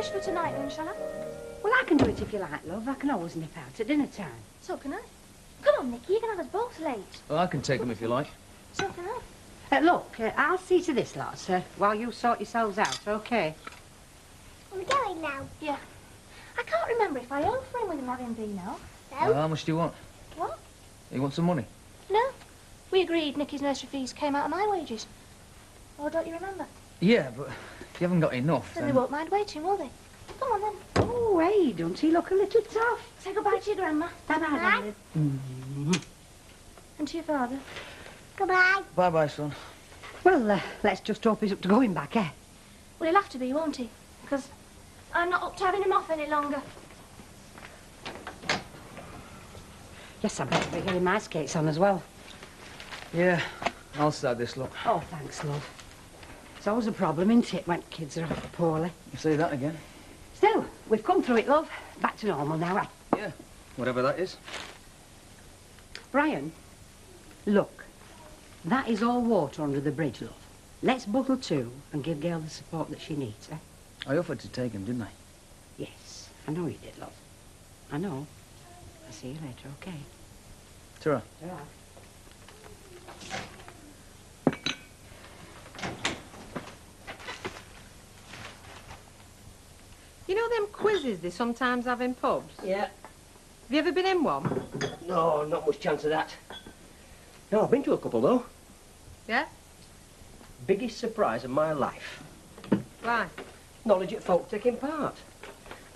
fish for tonight then, shall I? Well, I can do it if you like, love. I can always nip out at dinner time. So can I. Come on, Nicky, you can have us both late. Well, I can take them if you like. So can I. Look, I'll see to this lot, sir, while you sort yourselves out, OK? We're going now. Yeah. I can't remember if I owe for him with him having been off. No. How much do you want? What? You want some money? No. We agreed Nicky's nursery fees came out of my wages. Oh, don't you remember? Yeah, but if you haven't got enough, Then they won't mind waiting, will they? Come on, then. Oh, hey, don't he look a little tough? Say goodbye to your grandma. Bye-bye, darling. And to your father. Goodbye. Bye-bye, son. Well, let's just hope he's up to going back, eh? Well, he'll have to be, won't he? Because I'm not up to having him off any longer. Yes, I better be getting my skates on as well. Yeah, I'll start this, look. Oh, thanks, love. It's always a problem, isn't it, when kids are off poorly? You say that again? Still, we've come through it, love. Back to normal now, eh? Yeah, whatever that is. Brian, look, that is all water under the bridge, love. Let's buckle to and give Gail the support that she needs, eh? I offered to take him, didn't I? Yes, I know you did, love. I know. I'll see you later, OK? Ta-ra. Ta-ra. You know them quizzes they sometimes have in pubs? Yeah. Have you ever been in one? No, not much chance of that. No, I've been to a couple, though. Yeah? Biggest surprise of my life. Why? Knowledge at folk taking part.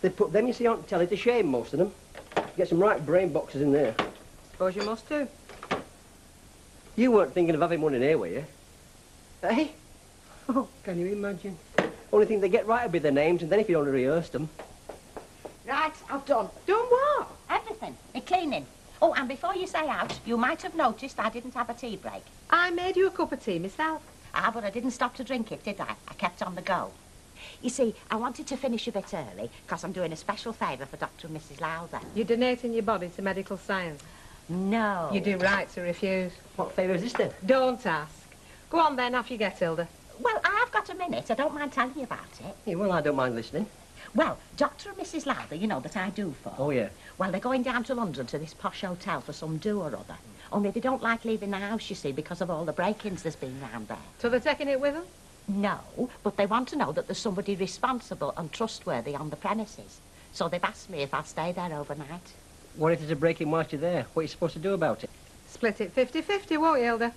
They put them, you see, on telly to shame, most of them. Get some right brain boxes in there. Suppose you must do. You weren't thinking of having one in here, were you? Eh? Oh, can you imagine? Only thing they get right would be their names, and then if you only rehearsed them. Right, I've done. Done what? Everything. The cleaning. Oh, and before you say out, you might have noticed I didn't have a tea break. I made you a cup of tea myself. Ah, but I didn't stop to drink it, did I? I kept on the go. You see, I wanted to finish a bit early, because I'm doing a special favour for Dr. and Mrs. Lowther. You're donating your body to medical science. No. You do right to refuse. What favour is this, then? Don't ask. Go on, then, off you get, Hilda. Well, I've got a minute. I don't mind telling you about it. Yeah, well, I don't mind listening. Well, Dr. and Mrs. Lowther, you know, that I do for. Oh, yeah. Well, they're going down to London to this posh hotel for some do or other. Only they don't like leaving the house, you see, because of all the break-ins there's been round there. So they're taking it with them? No, but they want to know that there's somebody responsible and trustworthy on the premises. So they've asked me if I'll stay there overnight. What if there's a break-in whilst you're there? What are you supposed to do about it? Split it 50-50, won't you, Hilda?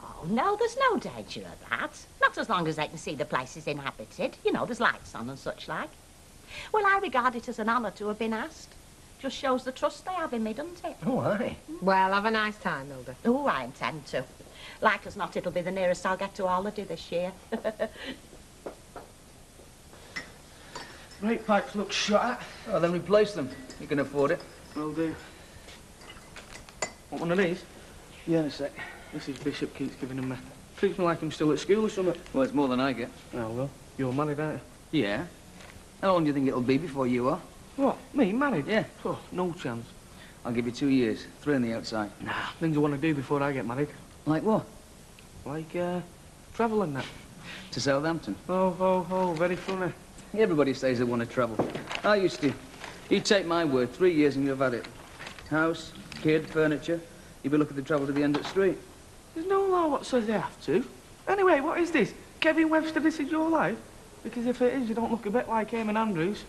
Oh, no, there's no danger of that. Not as long as they can see the place is inhabited. You know, there's lights on and such like. Well, I regard it as an honour to have been asked. Just shows the trust they have in me, doesn't it? Oh, aye. Well, have a nice time, Hilda. Oh, I intend to. Like as not, it'll be the nearest I'll get to holiday this year. Right pipes look shot at. Oh, then replace them. You can afford it. Will do. Want one of these? Yeah, in a sec. Mrs. Bishop keeps giving them me. Treats me like I'm still at school or something. Well, it's more than I get. Oh, well, you're married, aren't you? Yeah. How long do you think it'll be before you are? What, me, married? Yeah. Oh, no chance. I'll give you 2 years. 3 on the outside. Nah, things I want to do before I get married. Like what? Like, travel and that. To Southampton. Oh, very funny. Everybody says they want to travel. I used to. You take my word, 3 years and you've had it. House, kid, furniture. You'd be looking to travel to the end of the street. There's no law what says they have to. Anyway, what is this? Kevin Webster, this is your life? Because if it is, you don't look a bit like Eamon Andrews.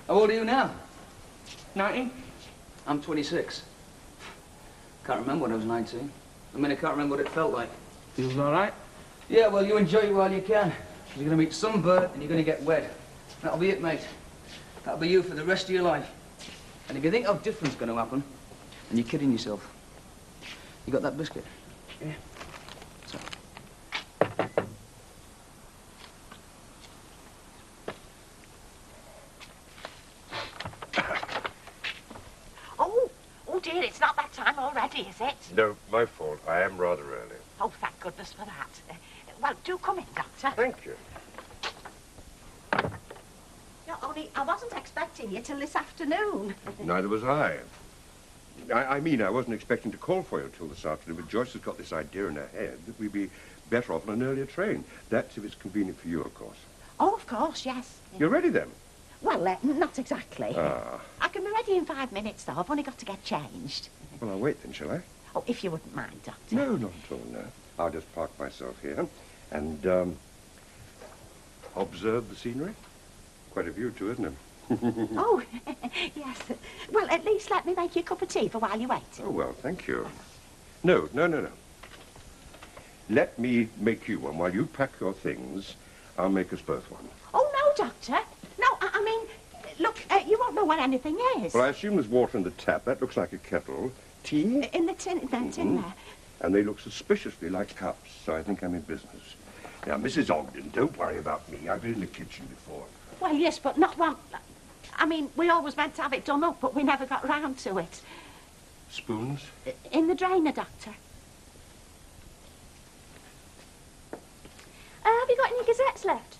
How old are you now? 19? I'm 26. Can't remember when I was 19. I mean, I can't remember what it felt like. Feels all right? Yeah, well, you enjoy it while you can. You're going to meet some bird and you're going to get wed. That'll be it, mate. That'll be you for the rest of your life. And if you think how different's going to happen, then you're kidding yourself. You got that biscuit? Yeah. So. Oh dear, it's not that time already, is it? No, my fault. I am rather early. Oh, thank goodness for that. Well, do come in, Doctor. Thank you. No, only I wasn't expecting you till this afternoon. Neither was I. I mean, I wasn't expecting to call for you until this afternoon, but Joyce has got this idea in her head that we'd be better off on an earlier train. That's if it's convenient for you, of course. Oh, of course, yes. You're ready, then? Well, not exactly. Ah. I can be ready in 5 minutes, though. I've only got to get changed. Well, I'll wait then, shall I? Oh, if you wouldn't mind, Doctor. No, not at all, no. I'll just park myself here and, observe the scenery. Quite a view, too, isn't it? Oh, yes. Well, at least let me make you a cup of tea for while you wait. Oh, well, thank you. No. Let me make you one. While you pack your things, I'll make us both one. Oh, no, Doctor. No, I mean, look, you won't know what anything is. Well, I assume there's water in the tap. That looks like a kettle. Tea? In the tin, tin there. And they look suspiciously like cups, so I think I'm in business. Now, Mrs. Ogden, don't worry about me. I've been in the kitchen before. Well, yes, but not one... I mean, we always meant to have it done up, but we never got round to it. Spoons? In the drainer, Doctor. Have you got any gazettes left?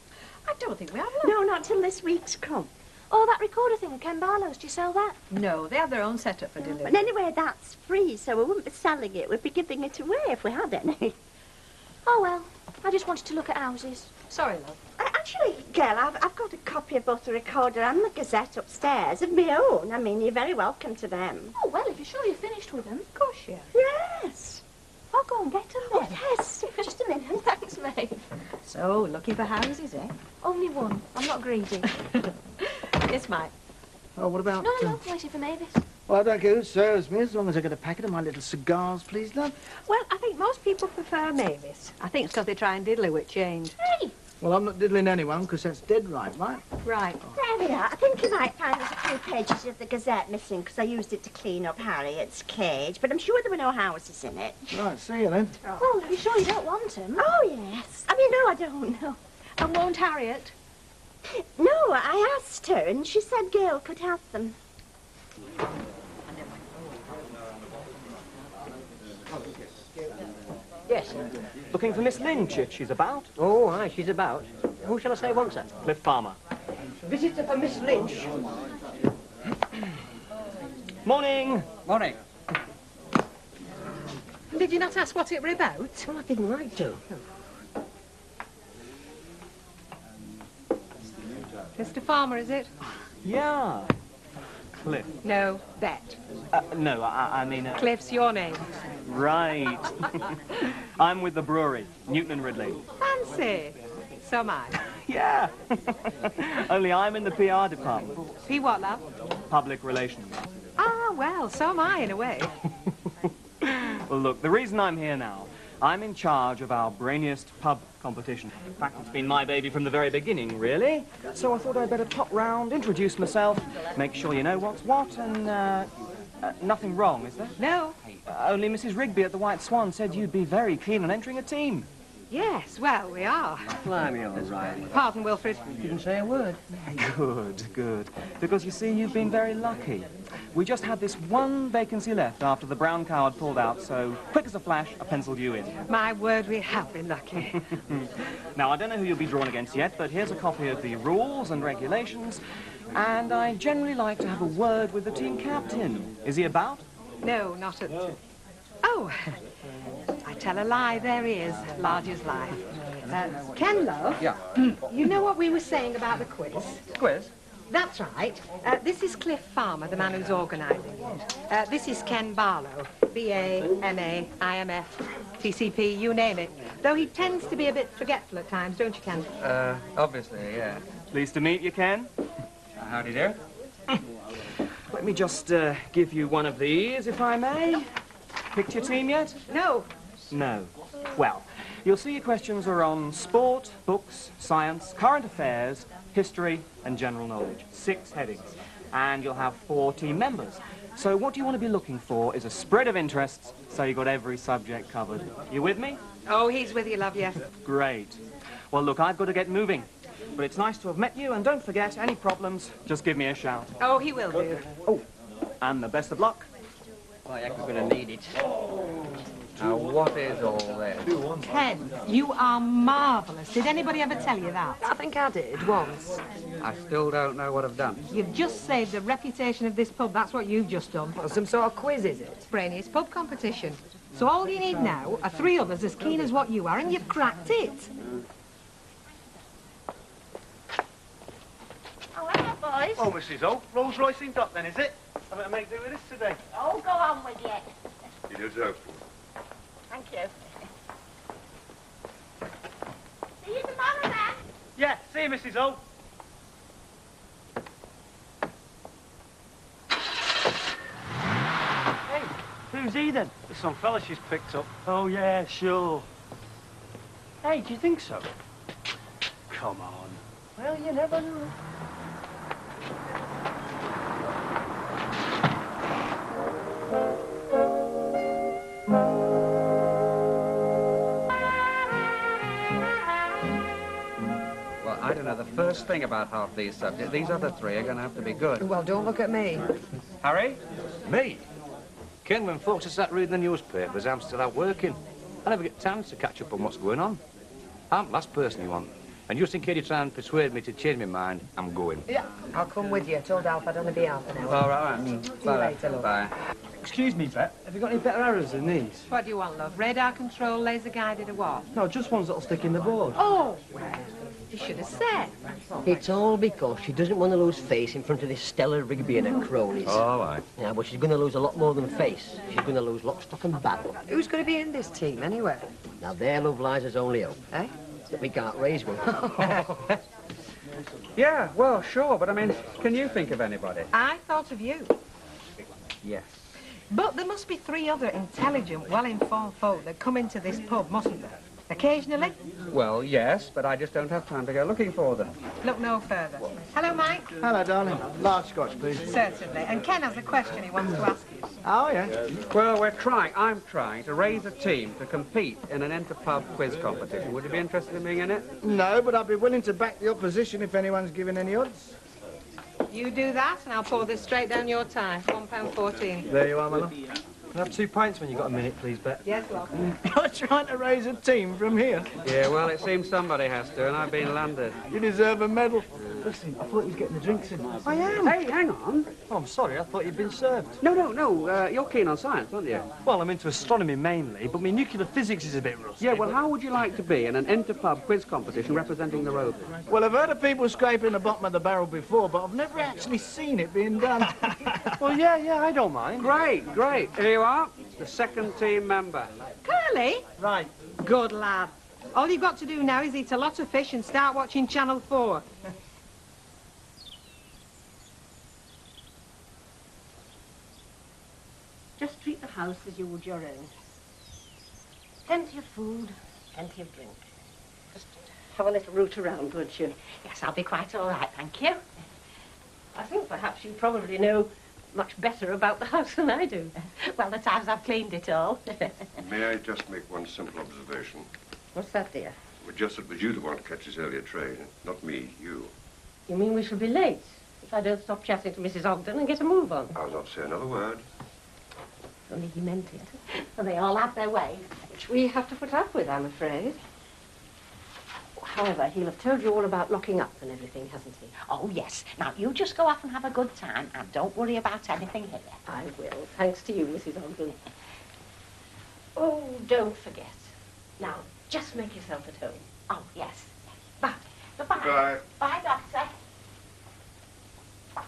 I don't think we have. No, not till this week's come. Oh, that recorder thing at Ken Barlow's, do you sell that? No, they have their own setup for delivery. But anyway, that's free, so we wouldn't be selling it. We'd be giving it away if we had any. Oh, well, I just wanted to look at houses. Sorry, love. Actually, girl, I've got a copy of both the recorder and the Gazette upstairs of my own. I mean, you're very welcome to them. Oh, well, if you're sure you're finished with them. Of course, yeah. Yes. I'll go and get them then. Yes. Just a minute. Thanks, Maeve. So, looking for houses, eh? Only one. I'm not greedy. Yes, Mike. Oh, what about... No, waiting for Mavis. Well, that goes serves me, as long as I get a packet of my little cigars, please, love. Well, I think most people prefer Mavis. I think it's because they try and diddly with change. Hey! Well, I'm not diddling anyone, because that's dead right? Right. There we are. I think you might find there's a few pages of the Gazette missing because I used it to clean up Harriet's cage, but I'm sure there were no houses in it. Right, see you then. Well, are you sure you don't want them? Oh, yes. I mean, no, I don't know. And won't Harriet? No, I asked her, and she said Gail could have them. Yes. Looking for Miss Lynch, if she's about. Oh, aye, she's about. Who shall I say wants her? Cliff Farmer. Visitor for Miss Lynch. Morning. Morning. Did you not ask what it were about? Well, I didn't like to. Mr. Farmer, is it? Yeah. Cliff. No, Bet. No, I mean... Cliff's your name. Right. I'm with the brewery, Newton and Ridley. Fancy. So am I. Yeah. Only I'm in the PR department. P what, love? Public relations. Ah, well, so am I, in a way. Well, look, the reason I'm here now, I'm in charge of our brainiest pub competition. In fact, it's been my baby from the very beginning, really. So I thought I'd better pop round, introduce myself, make sure you know what's what, and, nothing wrong, is there? No. Only Mrs. Rigby at the White Swan said you'd be very keen on entering a team. Yes, well, we are. Blimey, all right. Pardon, Wilfred. Didn't say a word. Good, good. Because, you see, you've been very lucky. We just had this one vacancy left after the brown cow had pulled out, so quick as a flash, I penciled you in. My word, we have been lucky. Now, I don't know who you'll be drawn against yet, but here's a copy of the rules and regulations, and I generally like to have a word with the team captain. Is he about? No, not at... Oh, I tell a lie, there he is, large as life. Ken, love. Yeah. You know what we were saying about the quiz? Quiz? That's right. This is Cliff Farmer, the man who's organising it. This is Ken Barlow, BA, MA, IMF, TCP, you name it. Though he tends to be a bit forgetful at times, don't you, Ken? Obviously, yeah. Pleased to meet you, Ken. Howdy there. Let me just give you one of these, if I may. Picked your team yet? No. No. Well, you'll see your questions are on sport, books, science, current affairs, history, and general knowledge. 6 headings. And you'll have 4 team members. So what you want to be looking for is a spread of interests, so you've got every subject covered. You with me? Oh, he's with you, love, yes. Great. Well, look, I've got to get moving. But it's nice to have met you, and don't forget, any problems, just give me a shout. Oh, he will do. Oh, and the best of luck. Well, yeah, we're going to need it. Now, what is all this? Ken, you are marvellous. Did anybody ever tell you that? I think I did once. I still don't know what I've done. You've just saved the reputation of this pub. That's what you've just done. Well, some sort of quiz, is it? Brainiest pub competition. So all you need now are 3 others as keen as what you are, and you've cracked it. Oh, hello, boys. Oh, Mrs. O, Rolls Royce in dock then, is it? I better make do with this today. Oh, go on with you. You deserve it. Thank you. See you tomorrow, then. Yeah, see you, Mrs. O. Hey, who's he then? There's some fella she's picked up. Oh, yeah, sure. Hey, do you think so? Come on. Well, you never know. Well, I don't know the first thing about half these subjects. These other 3 are going to have to be good. Well, don't look at me. Harry? Me? Ken, when folks are sat reading the newspapers, I'm still out working. I never get time to catch up on what's going on. I'm the last person you want. And just in case you try and persuade me to change my mind, I'm going. Yeah, I'll come with you. I told Alf I'd only be half an hour. All right. See you later, love. Bye. Excuse me, Bet. Have you got any better arrows than these? What do you want, love? Radar control, laser guided, or what? No, just ones that'll stick in the board. Oh, well, you should have said. It's all because she doesn't want to lose face in front of this Stella Rigby and her cronies. All right. Yeah, but she's going to lose a lot more than face. She's going to lose lock, stock and barrel. Who's going to be in this team, anyway? Now, their love lies as only hope. Eh? We can't raise one. Yeah, well, sure, but I mean, can you think of anybody? I thought of you. Yes. But there must be 3 other intelligent, well-informed folk that come into this pub, mustn't there? Occasionally? Well, yes, but I just don't have time to go looking for them. Look no further. Hello, Mike. Hello, darling. Large scotch, please. Certainly. And Ken has a question he wants to ask you. Oh, yeah. Well, I'm trying to raise a team to compete in an inter-pub quiz competition. Would you be interested in being in it? No, but I'd be willing to back the opposition if anyone's giving any odds. You do that, and I'll pour this straight down your tie. £1.14. There you are, my love. Can I have 2 pints when you've got a minute, please, Bet? Yes, love. You're trying to raise a team from here. Yeah, well, it seems somebody has to, and I've been landed. You deserve a medal. Listen, I thought you was getting the drinks in. I am. Hey, hang on. Oh, I'm sorry, I thought you'd been served. No, you're keen on science, aren't you? Well, I'm into astronomy mainly, but my nuclear physics is a bit rusty. Yeah, well, how would you like to be in an inter-pub quiz competition representing the rovers? Well, I've heard of people scraping the bottom of the barrel before, but I've never actually seen it being done. Well, yeah, I don't mind. Great. Here you are, the second team member. Curly? Right. Good lad. All you've got to do now is eat a lot of fish and start watching Channel 4. Just treat the house as you would your own. Plenty of food, plenty of drink. Just have a little root around, won't you? Yes, I'll be quite all right, thank you. I think perhaps you probably know much better about the house than I do. Well, the times I've cleaned it all. May I just make one simple observation? What's that, dear? Well, just that it was you the one to catch this earlier train, not me, you. You mean we shall be late if I don't stop chatting to Mrs. Ogden and get a move on? I'll not say another word. If only he meant it. And they all have their way. Which we have to put up with, I'm afraid. However, he'll have told you all about locking up and everything, hasn't he? Oh, yes. Now, you just go off and have a good time and don't worry about anything here. I will, thanks to you, Mrs. Ogden. Oh, don't forget. Now, just make yourself at home. Oh, yes. Bye. Goodbye. Bye. Bye, Doctor. Bye.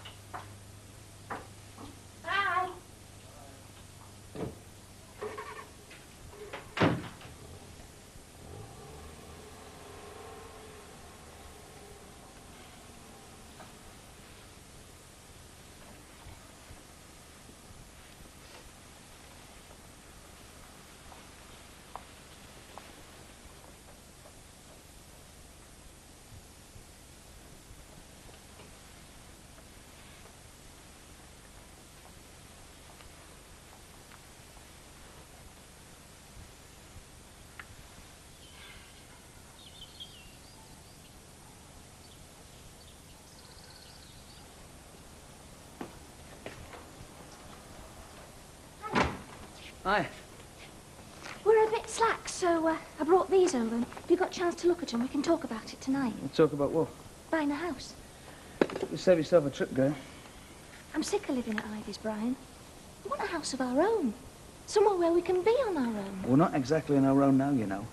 Hi. slack, so I brought these over. And if you've got a chance to look at them, we can talk about it tonight. We'll talk about what? Buying a house. You save yourself a trip, girl. I'm sick of living at Ivy's, Brian. We want a house of our own. Somewhere where we can be on our own. We're not exactly on our own now, you know.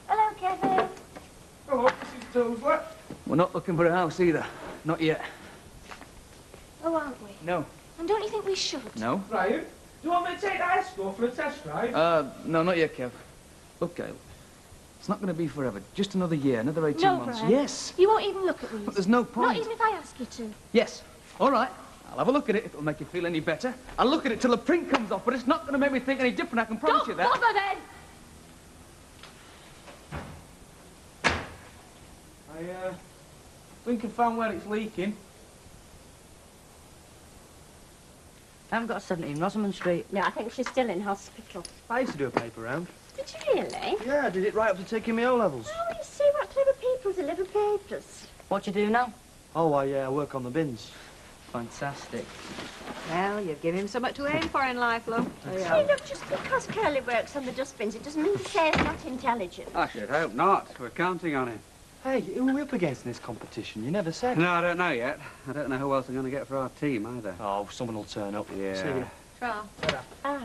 Hello, Kevin. Hello, Mrs. Toesler. We're not looking for a house either. Not yet. Oh, aren't we? No. And don't you think we should? No? Brian, do you want me to take the Escort for a test drive? No, not yet, Kev. Look, Gail. It's not going to be forever. Just another year, another 18 No, months. Brian. Yes. You won't even look at these. But there's no point. Not even if I ask you to. Yes. All right. I'll have a look at it if it'll make you feel any better. I'll look at it till the print comes off, but it's not going to make me think any different, I can promise you that. Don't bother then! I think I found where it's leaking. I haven't got 17 Rosamond Street. No, I think she's still in hospital. I used to do a paper round. Did you really? Yeah, I did it right up to taking my O-levels. Oh, you see what clever people deliver papers. What do you do now? Oh, I work on the bins. Fantastic. Well, you've given him something to aim for in life, love. See, look, just because Curly works on the dustbins, it doesn't mean to say he's not intelligent. I should hope not. We're counting on it. Hey, who are we up against in this competition? You never said. No, I don't know yet. I don't know who else I'm going to get for our team either. Oh, someone will turn up. Yeah. See you.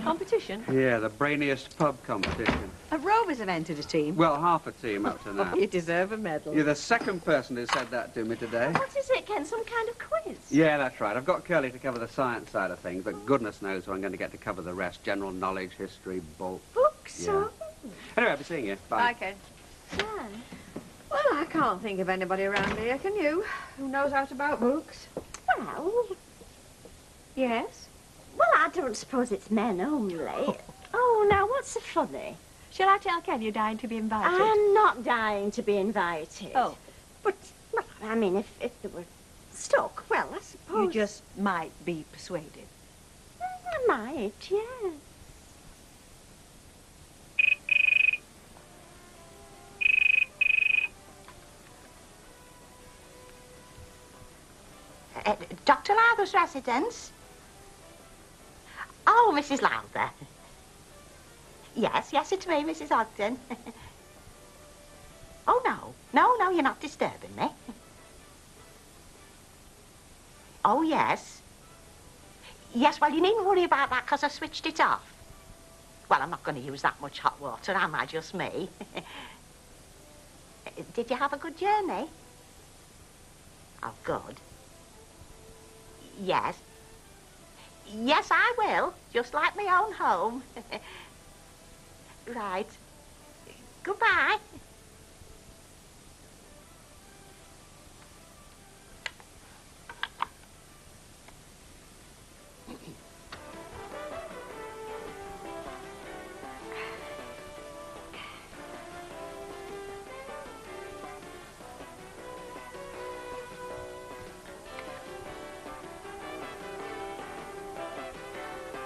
Competition? Yeah, the brainiest pub competition. Rovers have entered a team. Well, half a team up to now. You deserve a medal. You're the second person who said that to me today. What is it, Ken? Some kind of quiz? Yeah, that's right. I've got Curly to cover the science side of things, but goodness knows who I'm going to get to cover the rest. General knowledge, history, Books, Yeah. or... Anyway, I'll be seeing you. Bye. Okay. Yeah. Well, I can't think of anybody around here, can you? Who knows out about books? Well... Yes? Well, I don't suppose it's men only. Oh, now, what's so funny? Shall I tell Ken you're dying to be invited? I'm not dying to be invited. Oh. But, well, I mean, if they were stuck, well, I suppose... You just might be persuaded. I might, yes. Dr. Lowther's residence? Oh, Mrs. Lowther. Yes, it's me, Mrs. Ogden. Oh, no, you're not disturbing me. Oh, yes. Yes, well, you needn't worry about that because I switched it off. Well, I'm not going to use that much hot water, am I? Just me. Did you have a good journey? Oh, good. Yes. Yes, I will. Just like my own home. Right. Goodbye.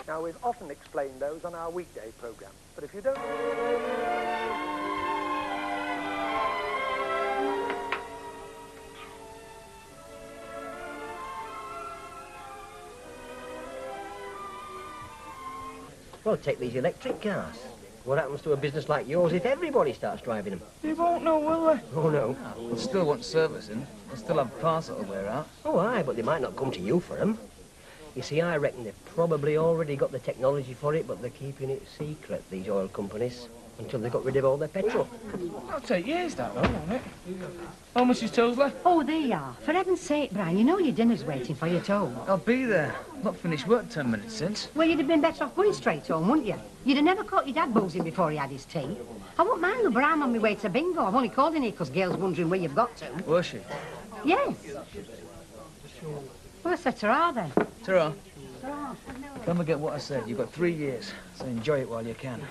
Now, we've often explained those on our weekday programme, but if you don't... Well, take these electric cars. What happens to a business like yours if everybody starts driving them? They won't know, will they? Oh, no. They'll still want servicing. They'll still have parts that'll wear out. Oh, aye, but they might not come to you for them. You see, I reckon they've probably already got the technology for it, but they're keeping it secret, these oil companies, until they've got rid of all their petrol. That'll take years, that will, won't it? Oh, Mrs. Toesler? Oh, there you are. For heaven's sake, Brian, you know your dinner's waiting for you at home. I'll be there. Not finished work 10 minutes since. Well, you'd have been better off going straight home, wouldn't you? You'd have never caught your dad boozing before he had his tea. I won't mind, though, but I'm on my way to bingo. I've only called in here because Gail's wondering where you've got to. Was she? Yes. Well, I said ta-ra, then. Ta-ra. Don't forget what I said. You've got 3 years, so enjoy it while you can.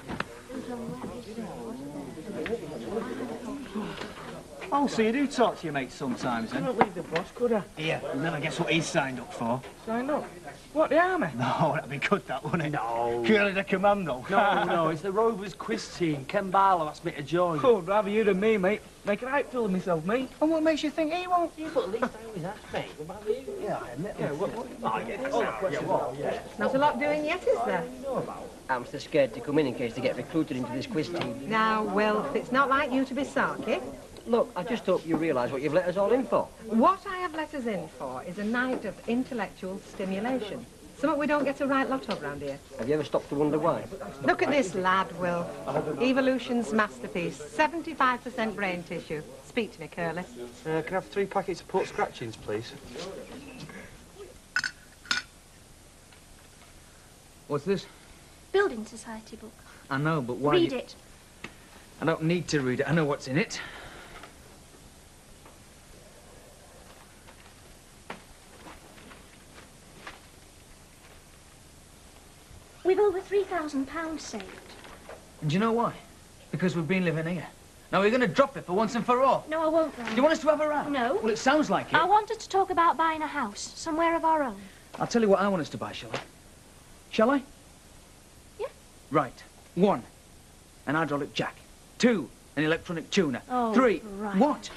Oh, so you do talk to your mates sometimes, then? Couldn't leave the boss, could I? Yeah, and then I guess what he's signed up for. Signed up? What, the army? No, that'd be good, that, wouldn't it? No. Curly the commando. No, it's the Rovers quiz team. Ken Barlow asked me to join. Cool, rather you than me, mate. Make an outfit of myself, mate. And what makes you think he won't? Yeah, but at least I always ask, mate. What about you? Yeah, I admit. Yeah, what? Oh, yeah, all the questions. Yeah. Not a lot doing yet, is there? I'm so scared to come in case they get recruited into this quiz team. Now, Wilf, it's not like you to be sarky. Look, I just hope you realise what you've let us all in for. What I have let us in for is a night of intellectual stimulation. Something we don't get a right lot of round here. Have you ever stopped to wonder why? Look at this lad, Wilf. Evolution's masterpiece. 75% brain tissue. Speak to me, Curly. Can I have 3 packets of pork scratchings, please? What's this? Building Society book. I know, but why... Read it. I don't need to read it. I know what's in it. We've over £3,000 saved. And do you know why? Because we've been living here. Now we're going to drop it for once and for all. No, I won't, Brian. Do you want us to have a row? No. Well, it sounds like it. I want us to talk about buying a house, somewhere of our own. I'll tell you what I want us to buy, shall I? Shall I? Yeah. Right. 1, an hydraulic jack. 2, an electronic tuner. Oh, 3, right. what?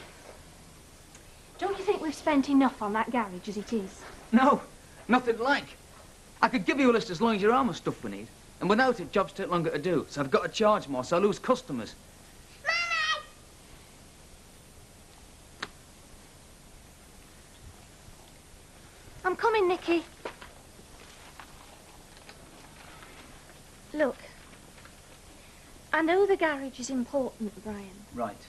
Don't you think we've spent enough on that garage as it is? No, nothing like. I could give you a list as long as your arm of stuff we need. And without it, jobs take longer to do. So I've got to charge more, so I lose customers. I'm coming, Nicky. Look, I know the garage is important, Brian. Right.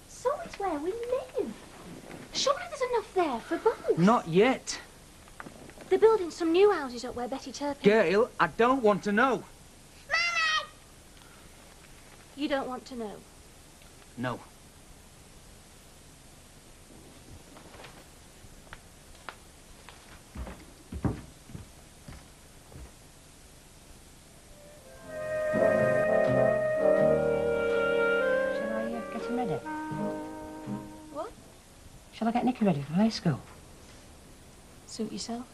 So it's where we live. Surely there's enough there for both. Not yet. They're building some new houses up where Betty Turpin... Gail, I don't want to know. You don't want to know? No. Get him ready? What? Shall I get Nicky ready for high school? Suit yourself.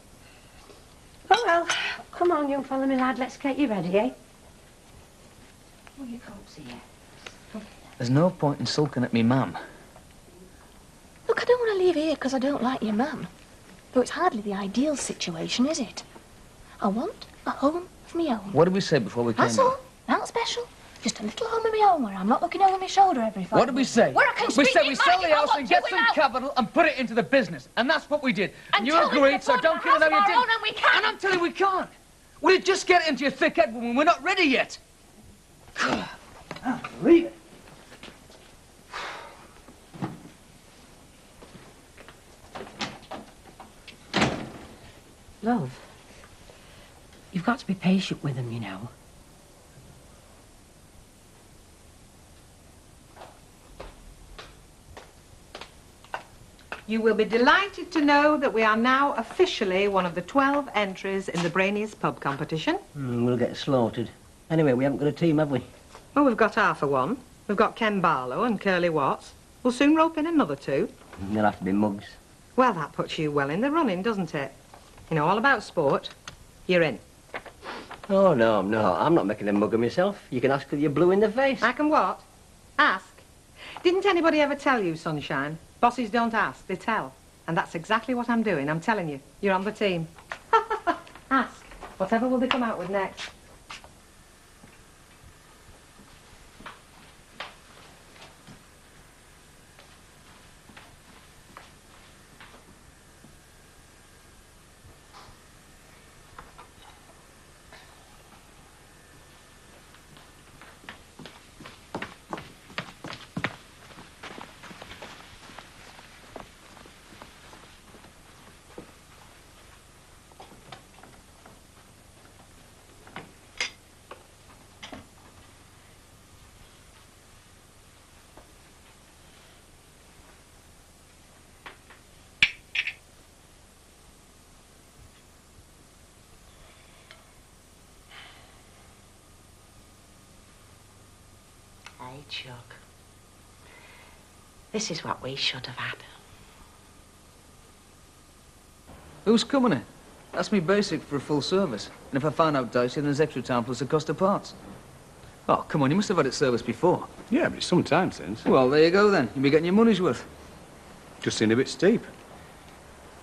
Oh, well, come on, young fella, my lad, let's get you ready, eh? Oh, your coat's here. There's no point in sulking at me mum. Look, I don't want to leave here because I don't like your mum. Though it's hardly the ideal situation, is it? I want a home of my own. What did we say before we came That's here? all. Not special. Just a little home of my own where I'm not looking over my shoulder every 5 What did we say? Where I can We speak said my we sell mind the if I house want and to get some without- capital and put it into the business. And that's what we did. And you Until we agreed, can so afford don't a kill it house how you of did. our own and we can't. And I'm telling you we can't. Will you just get it into your thick head when we're not ready yet? Leave it. Love, you've got to be patient with them, you know. You will be delighted to know that we are now officially one of the 12 entries in the Brainiest pub competition. We'll get slaughtered. Anyway, we haven't got a team, have we? Well, we've got half a one. We've got Ken Barlow and Curly Watts. We'll soon rope in another 2. They'll have to be mugs. Well, that puts you well in the running, doesn't it? You know all about sport. You're in. Oh, no, I'm not making a mug of myself. You can ask till you're blue in the face. I can what? Ask. Didn't anybody ever tell you, Sunshine? Bosses don't ask, they tell. And that's exactly what I'm doing. I'm telling you. You're on the team. Ask. Whatever will they come out with next? Hey, Chuck. This is what we should have had. Who's coming in? That's me basic for a full service. And if I find out dicey, then there's extra time plus the cost of parts. Oh, come on, you must have had it serviced before. Yeah, but it's some time since. Well, there you go then. You'll be getting your money's worth. Just seemed a bit steep.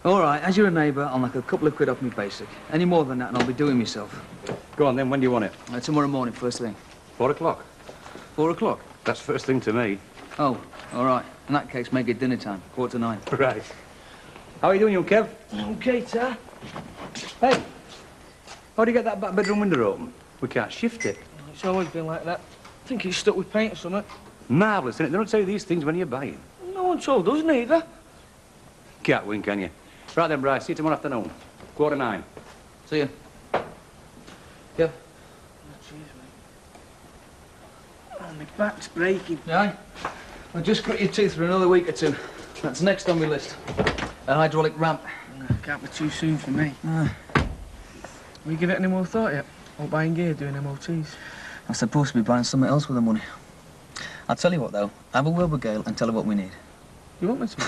All right, as you're a neighbour, I'll knock a couple of quid off me basic. Any more than that, and I'll be doing myself. Go on then, when do you want it? Tomorrow morning, first thing. 4 o'clock. 4 o'clock? That's first thing to me. Oh, all right. In that case, make it dinner time, 8:45. Right. How are you doing, young Kev? Okay, sir. Hey, how do you get that back bedroom window open? We can't shift it. It's always been like that. I think it's stuck with paint or something. Marvellous, isn't it? They don't tell you these things when you're buying. No one told us neither. Can't win, can you? Right then, Bryce, see you tomorrow afternoon. 9:15. See you. Kev? Oh, my back's breaking. Yeah? Well, just cut your teeth for another week or two. That's next on my list. A hydraulic ramp. Can't be too soon for me. Will you give it any more thought yet? Or buying gear, doing MOTs? I'm supposed to be buying something else with the money. I'll tell you what, though. Have a word with Gail and tell her what we need. You want me to?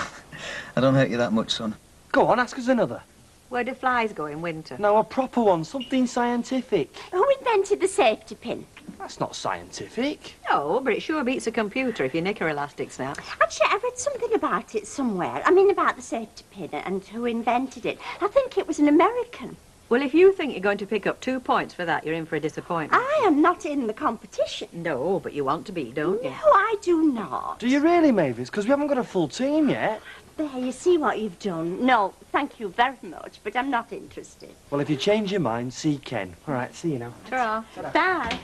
I don't hurt you that much, son. Go on, ask us another. Where do flies go in winter? No, a proper one, something scientific. Who invented the safety pin? That's not scientific. No, but it sure beats a computer if you nick her elastic snap. Actually, I read something about it somewhere. I mean, about the safety pin and who invented it. I think it was an American. Well, if you think you're going to pick up 2 points for that, you're in for a disappointment. I am not in the competition. No, but you want to be, don't you? No, I do not. Do you really, Mavis? Because we haven't got a full team yet. There, you see what you've done. No, thank you very much, but I'm not interested. Well, if you change your mind, see Ken. All right, see you now. Ta-ra. Bye.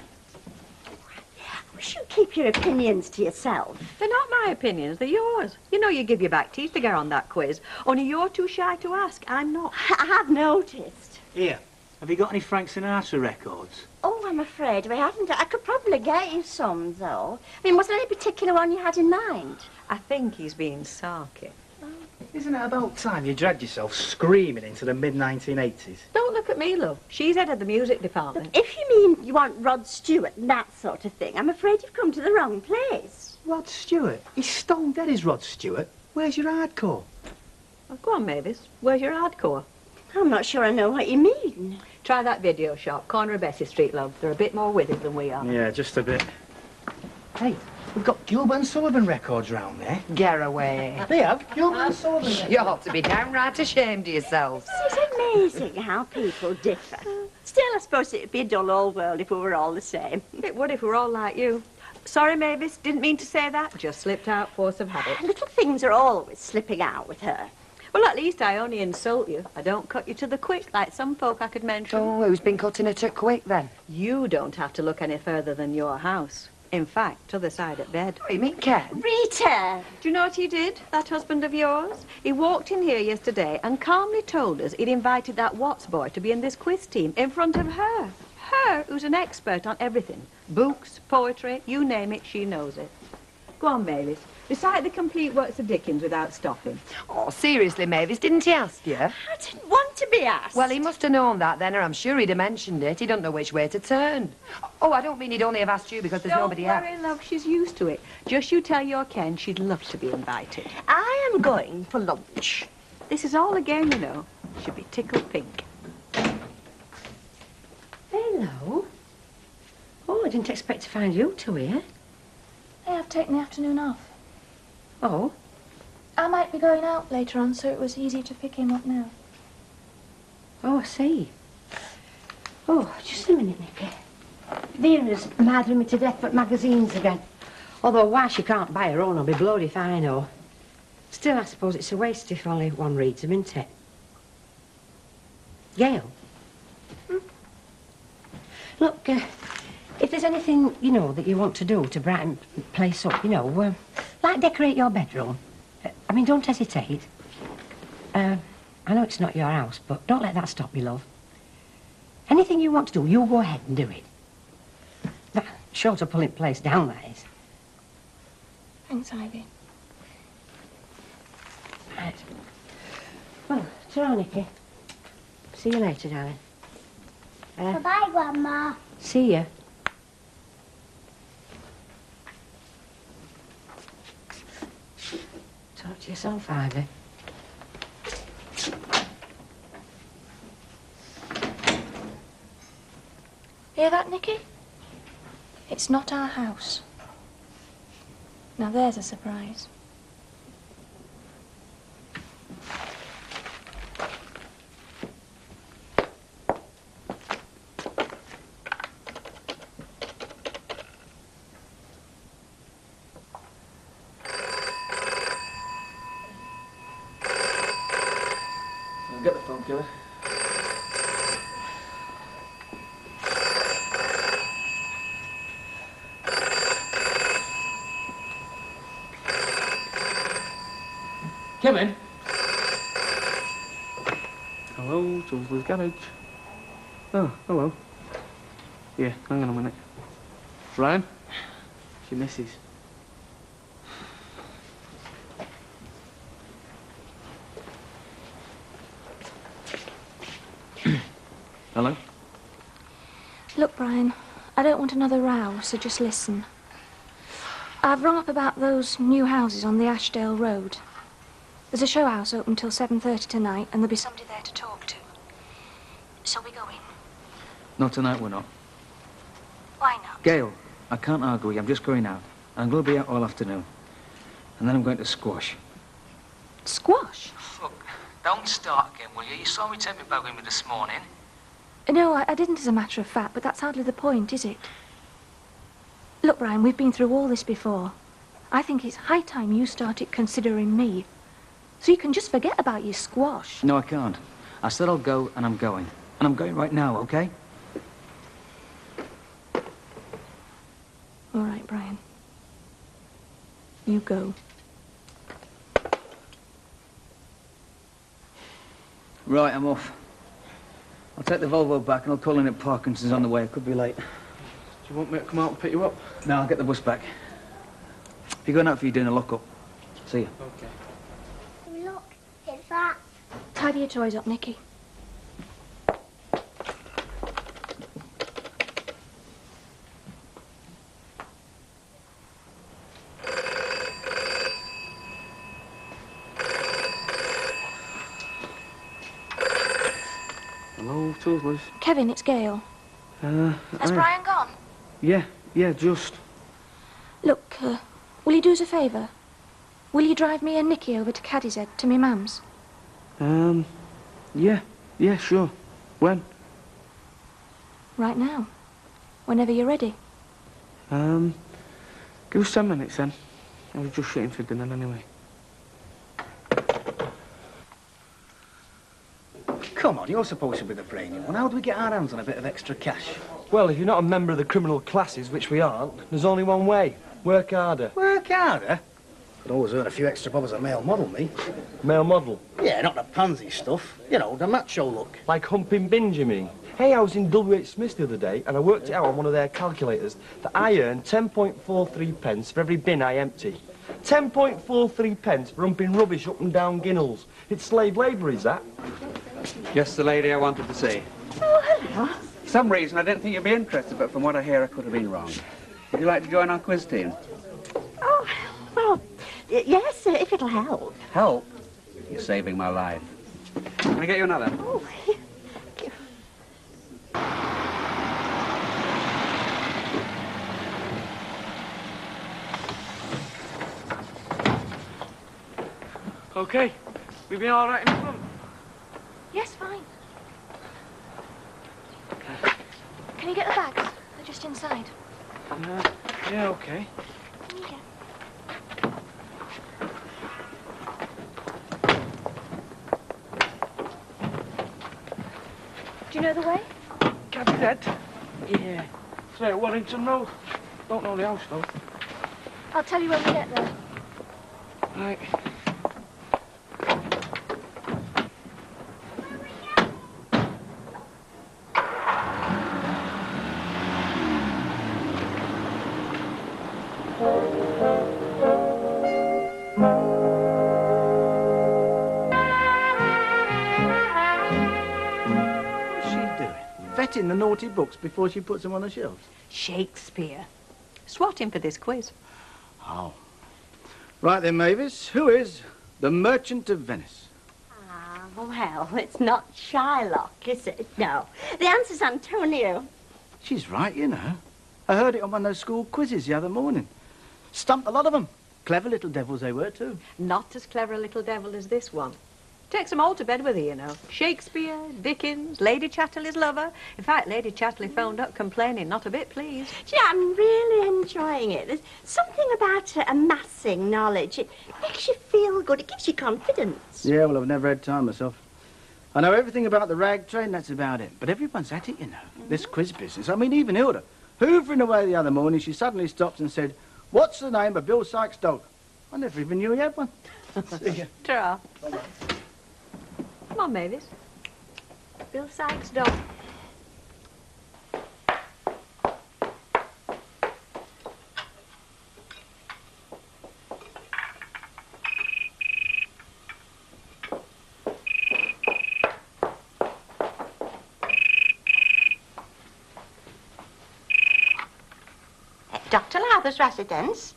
You should keep your opinions to yourself. They're not my opinions, they're yours. You know you give your back teeth to get on that quiz. Only you're too shy to ask. I'm not. I have noticed. Here, have you got any Frank Sinatra records? Oh, I'm afraid we haven't. I could probably get you some, though. I mean, was there any particular one you had in mind? I think he's being sarky. Isn't it about time you dragged yourself screaming into the mid-1980s? Don't look at me, love. She's head of the music department. If you mean you want Rod Stewart and that sort of thing, I'm afraid you've come to the wrong place. Rod Stewart? He's stone dead, is Rod Stewart. Where's your hardcore? Oh, go on, Mavis. Where's your hardcore? I'm not sure I know what you mean. Try that video shop, corner of Bessie Street, love. They're a bit more with it than we are. Yeah, just a bit. Hey, we've got Gilbert and Sullivan records round there. Get away. They have Gilbert and Sullivan records. You ought to be downright ashamed of yourselves. It's amazing how people differ. Still, I suppose it'd be a dull old world if we were all the same. It would if we were all like you. Sorry, Mavis, didn't mean to say that. Just slipped out, force of habit. Little things are always slipping out with her. Well, at least I only insult you. I don't cut you to the quick like some folk I could mention. Oh, who's been cutting her to quick, then? You don't have to look any further than your house. In fact, t'other side at bed. What, you mean Ken? Rita! Do you know what he did, that husband of yours? He walked in here yesterday and calmly told us he'd invited that Watts boy to be in this quiz team in front of her. Her, who's an expert on everything. Books, poetry, you name it, she knows it. Go on, Mavis. Recite the complete works of Dickens without stopping. Oh, seriously, Mavis, didn't he ask you? I didn't want to be asked. Well, he must have known that then, or I'm sure he'd have mentioned it. He don't know which way to turn. Oh, I don't mean he'd only have asked you because there's nobody else. Don't worry, love, she's used to it. Just you tell your Ken she'd love to be invited. I am going for lunch. This is all a game, you know. Should be tickled pink. Hello. Oh, I didn't expect to find you two here. Hey, I've taken the afternoon off. Oh? I might be going out later on, so it was easy to pick him up now. Oh, I see. Oh, just a minute, Nicky. Vera's maddening me to death for magazines again. Although why she can't buy her own, I'll be blowed if I know. Still, I suppose it's a waste if only one reads them, isn't it? Gail? Look, if there's anything, you know, that you want to do to brighten the place up, you know, like decorate your bedroom. I mean, don't hesitate. I know it's not your house, but don't let that stop you, love. Anything you want to do, you go ahead and do it. That, short of pulling the place down, that is. Thanks, Ivy. Right. Well, ta-ra, Nicky. See you later, darling. Bye-bye, Grandma. See ya. yourself, Ivy. Hear that, Nicky? It's not our house. Now there's a surprise. Get the phone, killer. Kevin? Hello, Tulsley's Garage. Oh, hello. Yeah, hang on a minute. Ryan? It's your missus. Hello? Look, Brian, I don't want another row, so just listen. I've rung up about those new houses on the Ashdale Road. There's a show house open till 7:30 tonight, and there'll be somebody there to talk to. So we going? No, tonight we're not. Why not? Gail, I can't argue with you. I'm just going out. And I'm going to be out all afternoon. And then I'm going to squash. Squash? Look, don't start again, will you? You saw me take my bag with me this morning. No, I didn't as a matter of fact, but that's hardly the point, is it? Look, Brian, we've been through all this before. I think it's high time you started considering me. So you can just forget about your squash. No, I can't. I said I'll go, and I'm going. And I'm going right now, okay? All right, Brian. You go. Right, I'm off. I'll take the Volvo back and I'll call in at Parkinson's on the way. I could be late. Do you want me to come out and pick you up? No, I'll get the bus back. If you're going out for you doing a lock-up. See you. Okay. Look, it's that. Tidy your toys up, Nicky. Hello, Tulsley's. Kevin, it's Gail. Has Brian gone? Yeah, just. Look, will you do us a favour? Will you drive me and Nicky over to Caddy's to me mum's? Yeah, sure. When? Right now. Whenever you're ready. Give us 10 minutes then. I was just shitting for dinner anyway. Come on, you're supposed to be the brainy one. How do we get our hands on a bit of extra cash? Well, if you're not a member of the criminal classes, which we aren't, there's only one way. Work harder. Work harder? Could always earn a few extra bob as a male model, me. Male model? Yeah, not the pansy stuff. You know, the macho look. Like humping binge, you mean? Hey, I was in W.H. Smith's the other day, and I worked it out on one of their calculators that I earn 10.43 pence for every bin I empty. 10.43 pence for humping rubbish up and down Ginnells. It's slave labour, is that? Just the lady I wanted to see. Oh, hello. For some reason, I didn't think you'd be interested, but from what I hear, I could have been wrong. Would you like to join our quiz team? Oh, well, yes, if it'll help. Help? You're saving my life. Can I get you another? Oh, Okay, we've been all right in front. Yes, fine. Can you get the bags? They're just inside. Yeah, okay. Do you know the way? Cabinet? Yeah. Say, Warrington Road. Don't know the house, though. I'll tell you when we get there. Right. Vetting the naughty books before she puts them on the shelves. Shakespeare. Swatting for this quiz. Oh. Right then, Mavis. Who is The Merchant of Venice. Ah, well, it's not Shylock, is it? No. The answer's Antonio. She's right, you know. I heard it on one of those school quizzes the other morning. Stumped a lot of them. Clever little devils they were, too. Not as clever a little devil as this one. Takes them all to bed with her, you know. Shakespeare, Dickens, Lady Chatterley's lover. In fact, Lady Chatterley phoned up complaining, not a bit pleased. Gee, I'm really enjoying it. There's something about amassing knowledge. It makes you feel good. It gives you confidence. Yeah, well, I've never had time myself. I know everything about the rag trade, and that's about it. But everyone's at it, you know. This quiz business. I mean, even Hilda. Hoovering away the other morning, she suddenly stopped and said, "What's the name of Bill Sykes' dog?" I never even knew he had one. See ya. Ta-ra. Come on, Mavis. Bill Sykes' dog. Dr. Lowther's residence?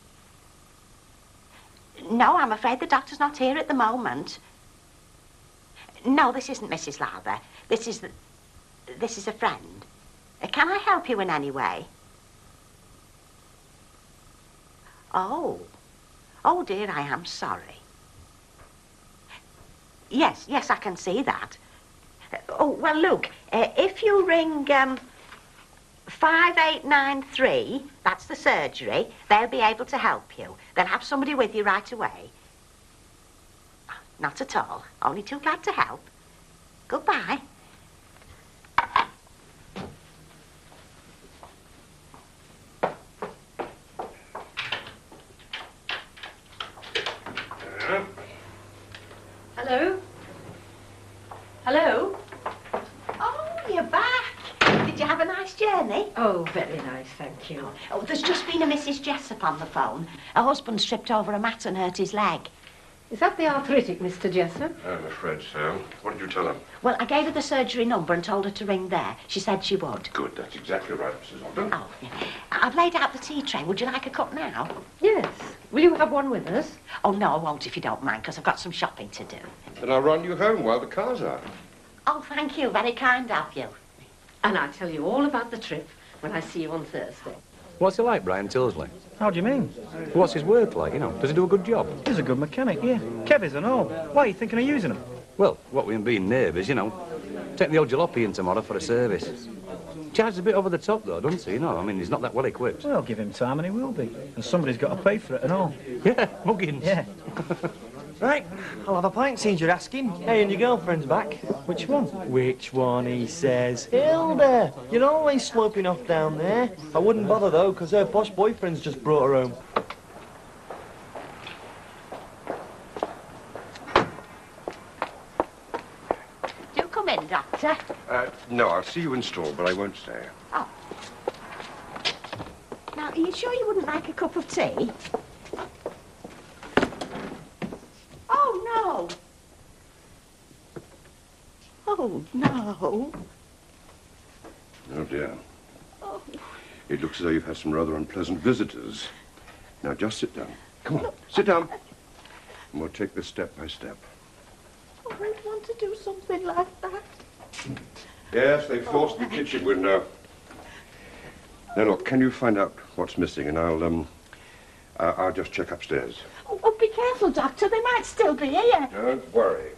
No, I'm afraid the doctor's not here at the moment. No, this isn't Mrs. Lowther. This is a friend. Can I help you in any way? Oh. Oh, dear, I am sorry. Yes, I can see that. Oh, well, look, if you ring 5893, that's the surgery, they'll be able to help you. They'll have somebody with you right away. Not at all. Only too glad to help. Goodbye. Hello? Hello? Oh, you're back. Did you have a nice journey? Oh, very nice, thank you. Oh, there's just been a Mrs. Jessup on the phone. Her husband tripped over a mat and hurt his leg. Is that the arthritic, Mr. Jessup? I'm afraid so. What did you tell her? Well, I gave her the surgery number and told her to ring there. She said she would. Good, that's exactly right, Mrs. Ogden. Oh, yeah. I've laid out the tea tray. Would you like a cup now? Yes. Will you have one with us? Oh, no, I won't if you don't mind, because I've got some shopping to do. Then I'll run you home while the car's out. Oh, thank you. Very kind of you. And I'll tell you all about the trip when I see you on Thursday. What's he like, Brian Tilsley? How do you mean? What's his work like, you know? Does he do a good job? He's a good mechanic, yeah. Kevies and all. Why are you thinking of using him? Well, what with him being neighbours, you know. Take the old jalopy in tomorrow for a service. Charges a bit over the top, though, doesn't he? You know, I mean, he's not that well equipped. Well, give him time and he will be. And somebody's got to pay for it and all. Yeah, muggins. Yeah. Right, I'll have a pint, since you're asking. Hey, and your girlfriend's back. Which one? Which one, he says. Hilda! You're always sloping off down there. I wouldn't bother, though, because her posh boyfriend's just brought her home. Do come in, Doctor. No, I'll see you in store, but I won't stay. Oh. Now, are you sure you wouldn't like a cup of tea? Oh, no. Oh, no. Oh, dear. Oh. It looks as though you've had some rather unpleasant visitors. Now, just sit down. Come on, sit down. And we'll take this step by step. Oh, I don't want to do something like that. Yes, they forced the kitchen window. Now, look, can you find out what's missing? And I'll just check upstairs. Oh, be careful, Doctor. They might still be here. Don't worry.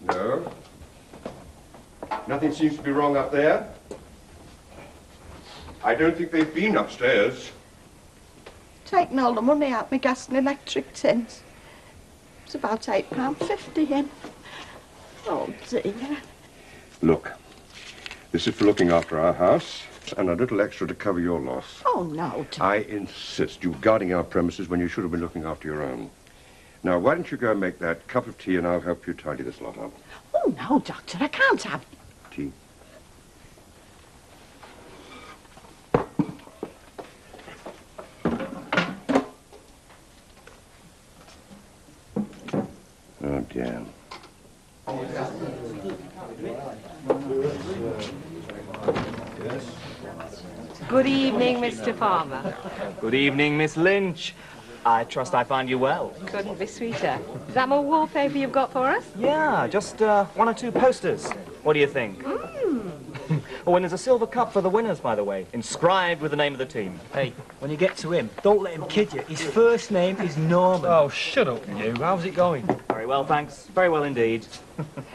No. Nothing seems to be wrong up there. I don't think they've been upstairs. Taking all the money out my gas and electric tins. It's about £8.50 in. Oh, dear. Look, this is for looking after our house and a little extra to cover your loss. Oh, no, I insist. You're guarding our premises when you should have been looking after your own. Now, why don't you go and make that cup of tea and I'll help you tidy this lot up. Oh, no, Doctor, I can't have... Tea. Oh, damn. Yes. Good evening, Mr. Farmer. Good evening, Miss Lynch. I trust I find you well. Couldn't be sweeter. Is that more wallpaper you've got for us? Yeah, just one or two posters. What do you think? Oh, and there's a silver cup for the winners, by the way, inscribed with the name of the team. Hey, when you get to him, don't let him kid you. His first name is Norman. Oh, shut up, you. How's it going? Very well, thanks. Very well indeed.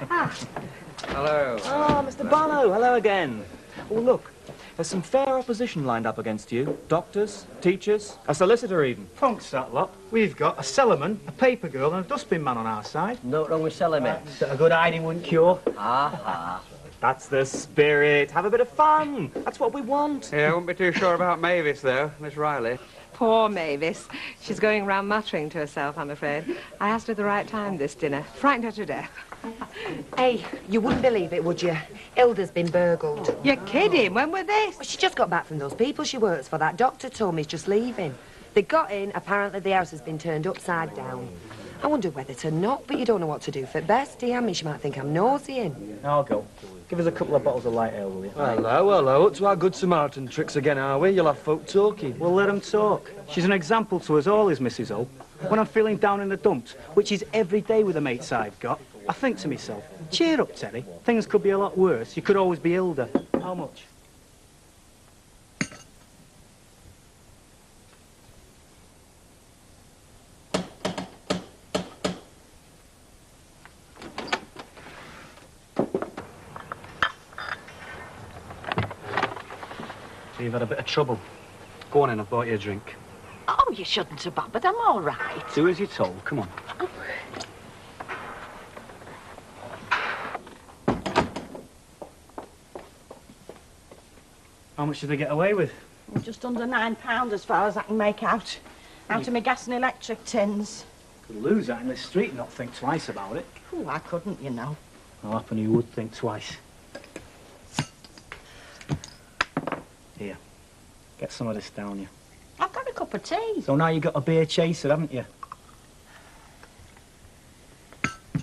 Hello. Oh, Mr. Barlow, hello again. Oh, look, there's some fair opposition lined up against you. Doctors, teachers, a solicitor even. Punks, that lot. We've got a cellarman, a paper girl, and a dustbin man on our side. No wrong with cellarmen. That a good hiding wouldn't cure. That's the spirit. Have a bit of fun. That's what we want. Yeah, I wouldn't be too sure about Mavis, though, Miss Riley. Poor Mavis. She's going round muttering to herself, I'm afraid. I asked her the right time this dinner. Frightened her to death. Hey, you wouldn't believe it, would you? Hilda's been burgled. You're kidding? When were this? Well, she just got back from those people she works for. That doctor told me he's just leaving. They got in, apparently the house has been turned upside down. I wondered whether to knock, but you don't know what to do for best, do you? I mean, she might think I'm noseying. I'll go. Give us a couple of bottles of light ale, will you? Hello, hello. Up to our good Samaritan tricks again, are we? You'll have folk talking. We'll let them talk. She's an example to us all, is Mrs. O. When I'm feeling down in the dumps, which is every day with the mates I've got, I think to myself, cheer up, Teddy. Things could be a lot worse. You could always be Hilda. How much? So you've had a bit of trouble. Go on in, I've bought you a drink. Oh, you shouldn't have bothered. I'm all right. Do as you're told. Come on. How much did they get away with? Just under £9 as far as I can make out. Out of my gas and electric tins. Could lose that in the street and not think twice about it. Oh, I couldn't, you know. I'll happen you would think twice. Here, get some of this down you. I've got a cup of tea. So now you've got a beer chaser, haven't you?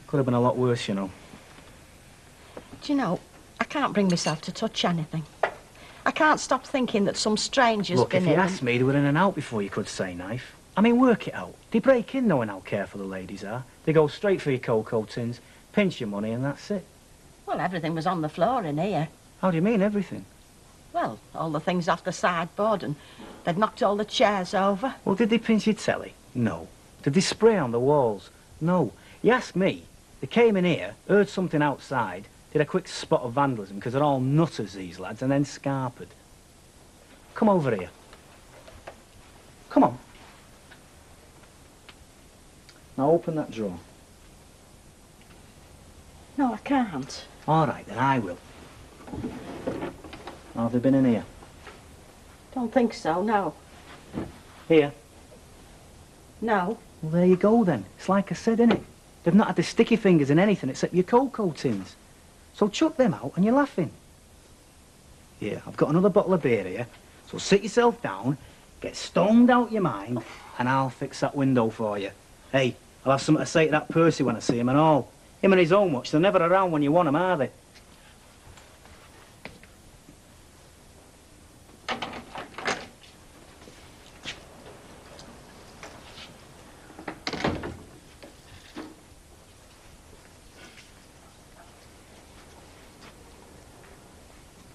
Could have been a lot worse, you know. Do you know, I can't bring myself to touch anything. I can't stop thinking that some stranger's Look, been if you in. asked me, they were in and out before you could say knife. I mean, work it out. They break in knowing how careful the ladies are. They go straight for your cocoa tins, pinch your money, and that's it. Well, everything was on the floor in here. How do you mean, everything? Well, all the things off the sideboard, and they'd knocked all the chairs over. Well, did they pinch your telly? No. Did they spray on the walls? No. You ask me, they came in here, heard something outside, did a quick spot of vandalism, because they're all nutters, these lads, and then scarpered. Come over here. Come on. Now open that drawer. No, I can't. All right, then I will. How have they been in here? Don't think so, no. Here. No. Well, there you go, then. It's like I said, innit? They've not had their sticky fingers in anything except your cocoa tins. So chuck them out and you're laughing. Here, I've got another bottle of beer here. So sit yourself down, get stoned out your mind, and I'll fix that window for you. Hey, I'll have something to say to that Percy when I see him and all. Him and his own much, they're never around when you want them, are they?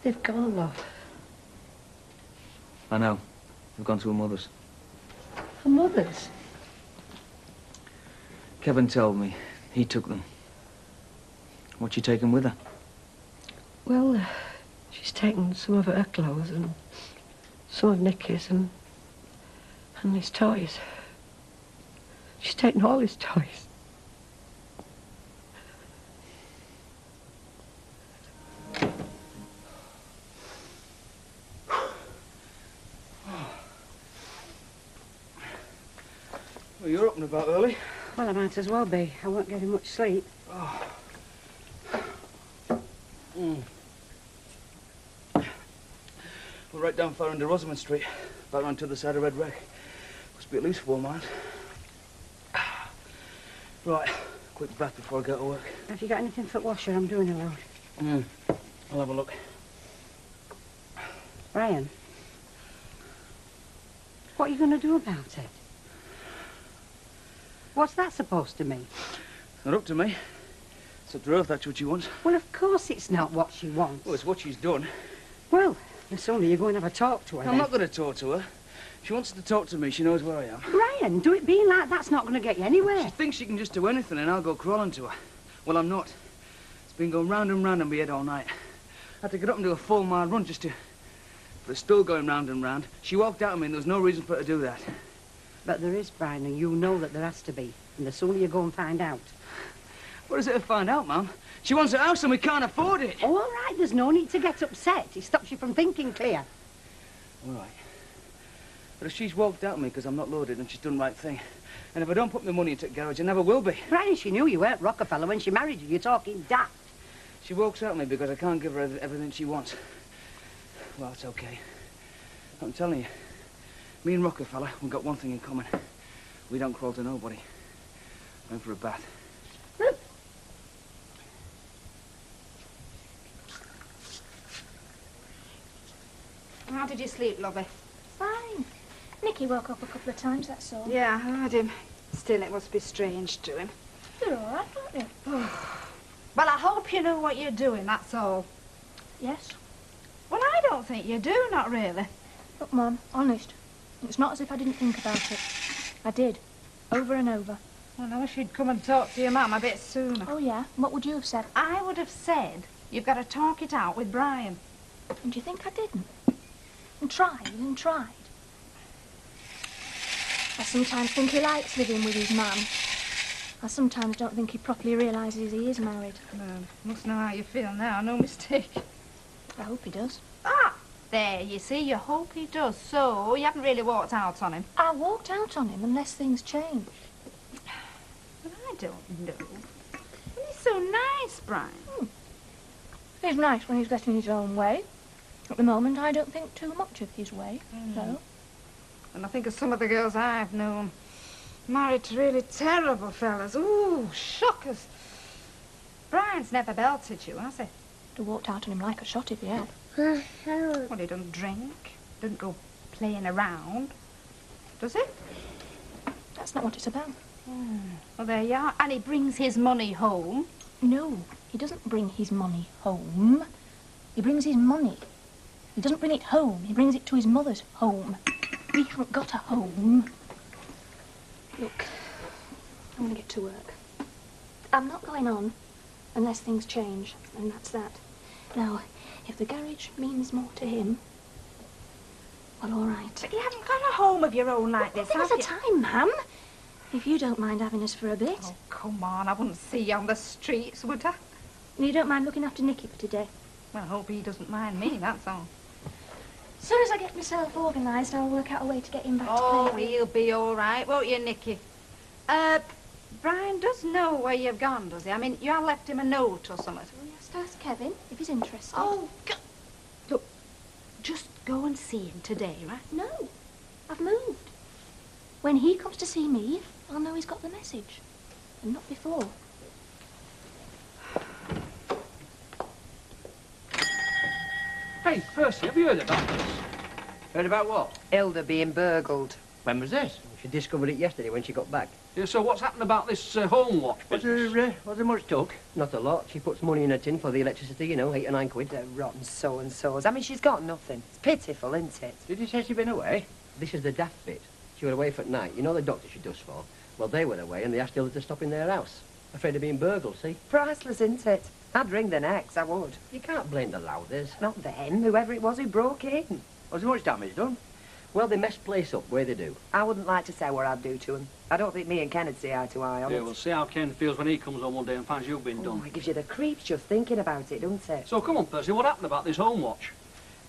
They've gone, love. I know. They've gone to her mother's. Her mother's? Kevin told me. He took them. What'd she take them with her? Well, she's taken some of her clothes and some of Nicky's and his toys. She's taken all his toys. Well, you're up and about early. Well, I might as well be. I won't get much sleep. Oh. We're right down far under Rosamond Street, back round to the side of Red Wreck. Must be at least 4 miles. Right, quick bath before I go to work. Have you got anything for the washer? I'm doing a load. I'll have a look. Brian, What are you going to do about it? What's that supposed to mean? It's not up to me. It's up to her if that's what she wants. Well, of course it's not what she wants. Well, it's what she's done. Well, it's only you go and have a talk to her. I'm not going to talk to her. If she wants to talk to me, she knows where I am. Brian, do it being like that's not going to get you anywhere. She thinks she can just do anything and I'll go crawling to her. Well, I'm not. It's been going round and round in my head all night. I had to get up and do a 4-mile run just to... But it's still going round and round. She walked out on me and there was no reason for her to do that. But there is, Brian, and you know that there has to be. And the sooner you go and find out. What is it to find out, Mum? She wants a house and we can't afford it. Oh, all right, there's no need to get upset. It stops you from thinking clear. All right. But if she's walked out on me because I'm not loaded, then she's done the right thing. And if I don't put my money into the garage, I never will be. Brian, she knew you weren't Rockefeller when she married you. You're talking daft. She walks out on me because I can't give her everything she wants. Well, it's okay. I'm telling you, me and Rockefeller, we've got one thing in common. We don't crawl to nobody. I'm for a bath. How did you sleep, lovey? Fine. Nicky woke up a couple of times, that's all. Yeah, I heard him. Still, it must be strange to him. You're all right, aren't you? Well, I hope you know what you're doing, that's all. Yes. Well, I don't think you do, not really. Look, Mum, honest, it's not as if I didn't think about it. I did. Over and over. Well, I wish you'd come and talk to your mum a bit sooner. Oh, yeah? What would you have said? I would have said, you've got to talk it out with Brian. And do you think I didn't? And tried and tried. I sometimes think he likes living with his mum. I sometimes don't think he properly realises he is married. Well, must know how you feel now, no mistake. I hope he does. Ah, there, you see, you hope he does. So, you haven't really walked out on him. I walked out on him unless things change. But I don't know. He's so nice, Brian. He's nice when he's getting his own way. At the moment, I don't think too much of his way, so. And I think of some of the girls I've known. Married to really terrible fellas. Ooh, shockers. Brian's never belted you, has he? I'd have walked out on him like a shot if he had. Well, he doesn't drink, doesn't go playing around, does he? That's not what it's about. Well, there you are. And he brings his money home. No, he doesn't bring his money home. He brings his money. He doesn't bring it home. He brings it to his mother's home. We haven't got a home. Look, I'm going to get to work. I'm not going on unless things change, and that's that. Now, if the garage means more to him, well, all right. But you haven't got a home of your own like this, have There's you? a time, ma'am. If you don't mind having us for a bit. Oh, come on. I wouldn't see you on the streets, would I? You don't mind looking after Nicky for today? Well, I hope he doesn't mind me, that's all. As soon as I get myself organised, I'll work out a way to get him back to Oh, play with. he'll be all right, won't you, Nicky? Brian does know where you've gone, does he? I mean, you have left him a note or something. Well, you have to ask Kevin if he's interested. Oh, look, just go and see him today, right? No, I've moved. When he comes to see me, I'll know he's got the message. And not before. Hey, Percy, have you heard about this? Heard about what? Hilda being burgled. When was this? She discovered it yesterday when she got back. Yeah, so what's happened about this home watch Was business? there much talk? Not a lot. She puts money in a tin for the electricity, you know, 8 or 9 quid. They're rotten so-and-sos. I mean, she's got nothing. It's pitiful, isn't it? Did you say she'd been away? This is the daft bit. She was away for the night. You know the doctor she does for? Well, they were away and they asked Hilda to stop in their house. Afraid of being burgled, see? Priceless, isn't it? I'd ring the next, I would. You can't blame the Lowthers. Not them, whoever it was who broke in. Was there much damage done? Well, they messed place up, where they do. I wouldn't like to say what I'd do to him. I don't think me and Ken would see eye to eye on Yeah, it. we'll see how Ken feels when he comes home one day and finds you've been Oh, done. it gives you the creeps just thinking about it, doesn't it? So come on, Percy, what happened about this home watch?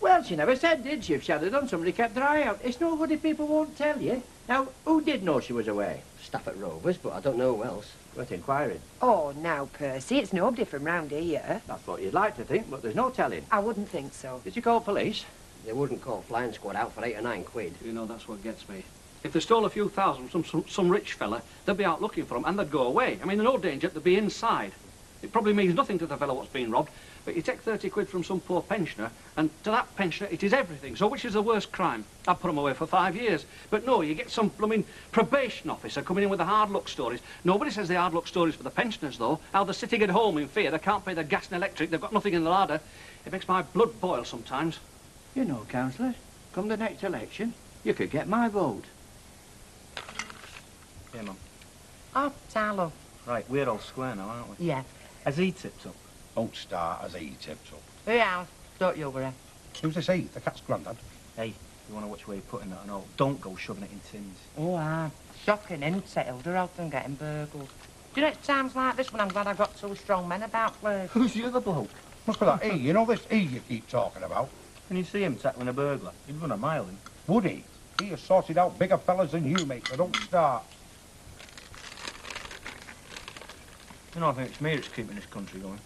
Well, she never said, did she? If she had done, somebody kept her eye out. It's no good if people won't tell you. Now, who did know she was away? Staff at Rovers, but I don't know who else. Worth inquiring. Oh, now, Percy, it's nobody from round here. That's what you'd like to think, but there's no telling. I wouldn't think so. Did you call police? They wouldn't call flying squad out for 8 or 9 quid. You know, that's what gets me. If they stole a few thousand from some rich fella, they'd be out looking for them and they'd go away. I mean, there's no danger they'd be inside. It probably means nothing to the fellow what's been robbed, but you take 30 quid from some poor pensioner, and to that pensioner it is everything. So which is the worst crime? I'd put him away for 5 years. But no, you get some blooming probation officer coming in with the hard luck stories. Nobody says the hard luck stories for the pensioners, though. How they're sitting at home in fear. They can't pay their gas and electric. They've got nothing in the larder. It makes my blood boil sometimes. You know, councillor, come the next election, you could get my vote. Yeah, Mum. Oh, Tarlo. Right, we're all square now, aren't we? Yeah. Has he tipped up? Don't start as he tips up. Who else? Don't you worry. Who's this he? The cat's granddad? Hey, you want to which way you're putting that and all? Don't go shoving it in tins. Oh, shocking, isn't it? Hilda out and getting burgled. Do you know, it's times like this when I'm glad I've got two strong men about, please. Who's the other bloke? Must be that he. You know this he you keep talking about? Can you see him tackling a burglar? He'd run a mile in. Would he? He has sorted out bigger fellas than you, mate, so don't start. You know, I think it's me that's keeping this country going.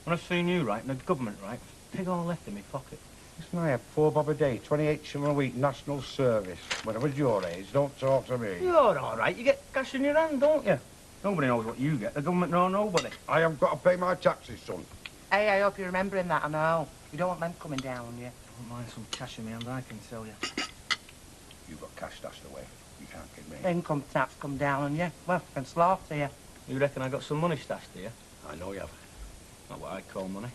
When I've seen you right and the government right, pig all left in my pocket. Listen, I had 4 bob a day, 28 shillings a week, national service. When I was your age, don't talk to me. You're all right. You get cash in your hand, don't you? Nobody knows what you get. The government nor nobody. I haven't got to pay my taxes, son. Hey, I hope you're remembering that, I know. You don't want them coming down on you. I don't mind some cash in my hand, I can tell you. You've got cash stashed away. You can't kid me. Income tax come down on you. Well, I can slaughter you. You reckon I got some money stashed here? I know you have. Not what I call money. Do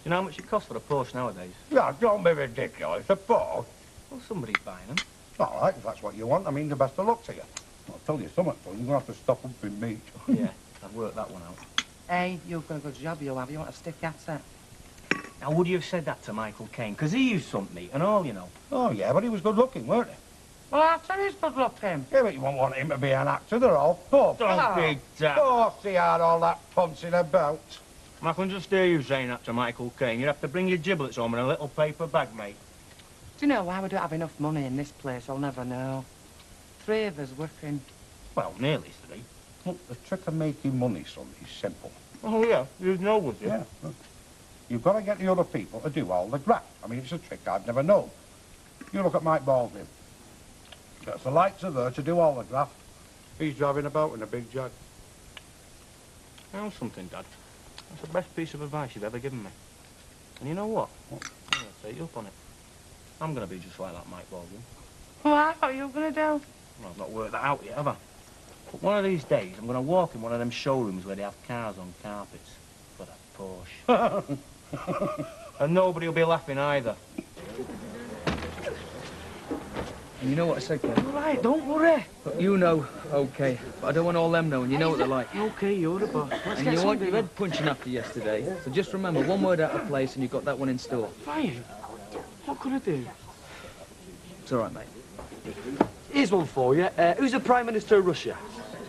you know how much it costs for a Porsche nowadays? Yeah, don't be ridiculous. A Porsche? Well, somebody's buying them. All right, if that's what you want, I mean, the best of luck to you. I'll tell you something, son. You're going to have to stop humping meat. Yeah, I've worked that one out. Hey, you've got a good job, you have. You want to stick at it. Now, would you have said that to Michael Caine? Because he used some meat and all, you know. Oh, yeah, but he was good-looking, weren't he? Well, I said he's good looking. Yeah, but you won't want him to be an actor. They're all puffed. Don't be daft. Of course he had all that pouncing about. I can just hear you saying that to Michael Caine. You'd have to bring your giblets home in a little paper bag, mate. Do you know why we don't have enough money in this place? I'll never know. 3 of us working. Well, nearly 3. Look, the trick of making money, son, is simple. Oh, yeah? You'd know, would you? Yeah. Look. You've got to get the other people to do all the graft. I mean, it's a trick I've never known. You look at Mike Baldwin. That's the likes of her to do all the graft. He's driving about in a big jag. Know something, Dad? That's the best piece of advice you've ever given me. And you know what? I'm going to take you up on it. I'm going to be just like that Mike Baldwin. What are you going to do? Well, I've not worked that out yet, have I? But one of these days, I'm going to walk in one of them showrooms where they have cars on carpets. For that Porsche. And nobody will be laughing either. And you know what I said, Ken? All right, don't worry. Look, you know, okay. But I don't want all them knowing. You know what they're like. Okay, you're the boss. Let's And get you want something. your head punching after yesterday. So just remember, one word out of place and you've got that one in store. Fine. What could I do? It's all right, mate. Here's one for you. Who's the Prime Minister of Russia?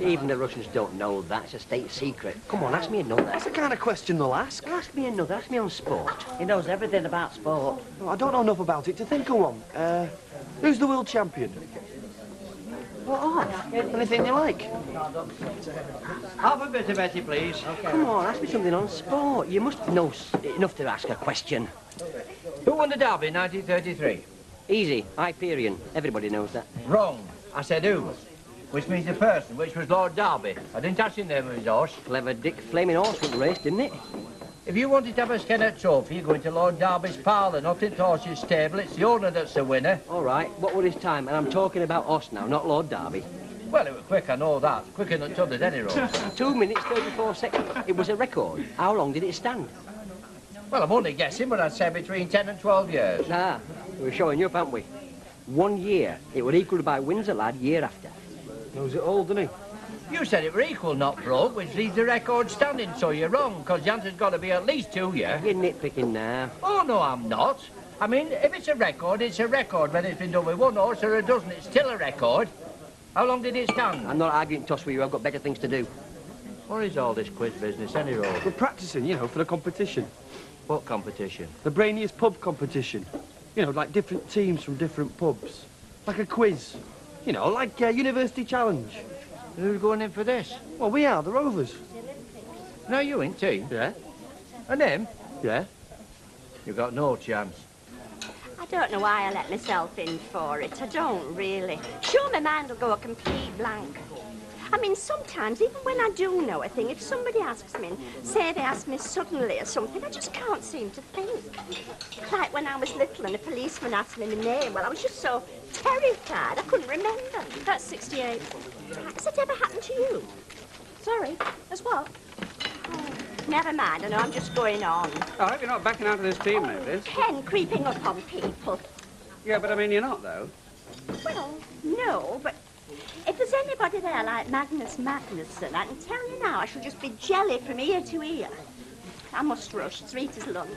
Even the Russians don't know that. It's a state secret. Come on, ask me another. That's the kind of question they'll ask. Ask me another. Ask me on sport. He knows everything about sport. Well, I don't know enough about it to think of one. Who's the world champion? What of? Anything you like. Have a bit of Betty, please. Okay. Come on, ask me something on sport. You must know enough to ask a question. Who won the Derby in 1933? Easy. Hyperion. Everybody knows that. Wrong. I said who. Which means the person, which was Lord Derby. I didn't ask him the name of his horse. Clever Dick Flaming Horse would race, didn't it? If you wanted to have a Skinner trophy, you go into Lord Derby's parlour, not into horse's stable. It's the owner that's the winner. All right. What was his time? And I'm talking about us now, not Lord Derby. Well, it was quick, I know that. Quicker than t'others, any road. 2 minutes, 34 seconds. It was a record. How long did it stand? Well, I'm only guessing, but I'd say between 10 and 12 years. Ah, we're showing you up, aren't we? 1 year. It was equalled by Windsor lad year after. Knows it all, doesn't he? You said it were equal, not broke, which leaves the record standing, so you're wrong, because the answer's got to be at least 2 years. You're nitpicking now. Oh, no, I'm not. I mean, if it's a record, it's a record. Whether it's been done with 1 horse or a dozen, it's still a record. How long did it stand? I'm not arguing toss with you. I've got better things to do. What is all this quiz business, any road? We're practising, you know, for the competition. What competition? The brainiest pub competition. You know, like different teams from different pubs. Like a quiz. You know, like a university challenge. Who's going in for this? Well, we are, the Rovers. No, you in team? Yeah. And him? Yeah. You got no chance. I don't know why I let myself in for it. I don't really. Sure, my mind will go a complete blank. I mean, sometimes, even when I do know a thing, if somebody asks me, and say they ask me suddenly or something, I just can't seem to think. Like when I was little and a policeman asked me my name, well, I was just so terrified, I couldn't remember. That's 68. Has it ever happened to you? Sorry, as what? Oh, never mind, I know, I'm just going on. I hope you're not backing out of this team, Mavis. Ken, creeping up on people. Yeah, but I mean, you're not, though. Well, no, but if there's anybody there like Magnus Magnusson, I can tell you now, I shall just be jelly from ear to ear. I must rush. It's Rita's lunch.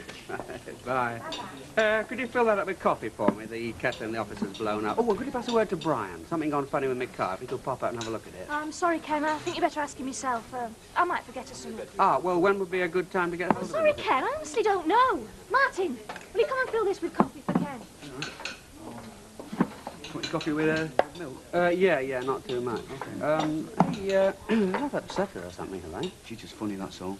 Bye. Could you fill that up with coffee for me? The kettle in the office has blown up. Oh, well, could you pass a word to Brian? Something gone funny with my car. If he could pop out and have a look at it. I'm sorry, Ken. I think you better ask him yourself. I might forget or something. Ah, well, when would be a good time to get hold of him? Sorry, Ken. I honestly don't know. Martin, will you come and fill this with coffee for Ken? Want your coffee with milk? Yeah, not too much. Okay. I've upset her or something, have I? She's just funny, that's all.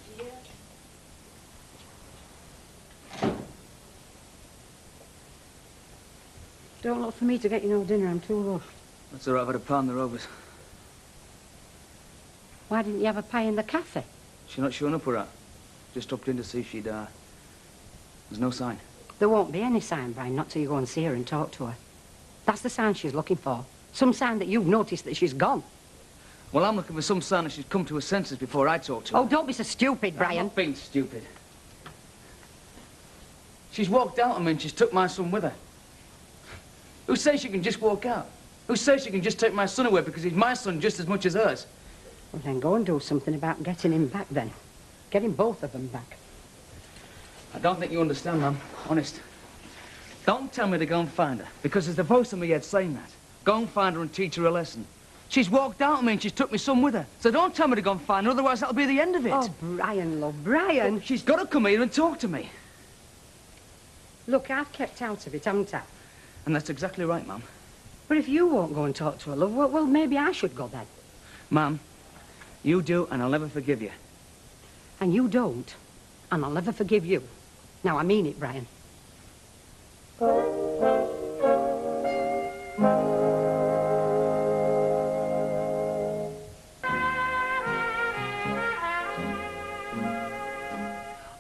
Don't look for me to get you no dinner. I'm too rushed. That's all right, I've had a pound the rovers. Why didn't you have a pie in the cafe? She's not showing up, or that? Just stopped in to see if she'd, There's no sign. There won't be any sign, Brian, not till you go and see her and talk to her. That's the sign she's looking for. Some sign that you've noticed that she's gone. Well, I'm looking for some sign that she's come to her senses before I talk to her. Oh, don't be so stupid, Brian. I'm not being stupid. She's walked out on me and she's took my son with her. Who says she can just walk out? Who says she can just take my son away because he's my son just as much as hers? Well, then go and do something about getting him back, then. Getting both of them back. I don't think you understand, Mum. Honest. Don't tell me to go and find her, because there's a voice in my head saying that. Go and find her and teach her a lesson. She's walked out on me and she's took my son with her. So don't tell me to go and find her, otherwise that'll be the end of it. Oh, Brian, love, Brian. Look, she's got to come here and talk to me. Look, I've kept out of it, haven't I? And that's exactly right, Mum. But if you won't go and talk to her, love, well, maybe I should go then. Mum, you do, and I'll never forgive you. And you don't, and I'll never forgive you. Now, I mean it, Brian.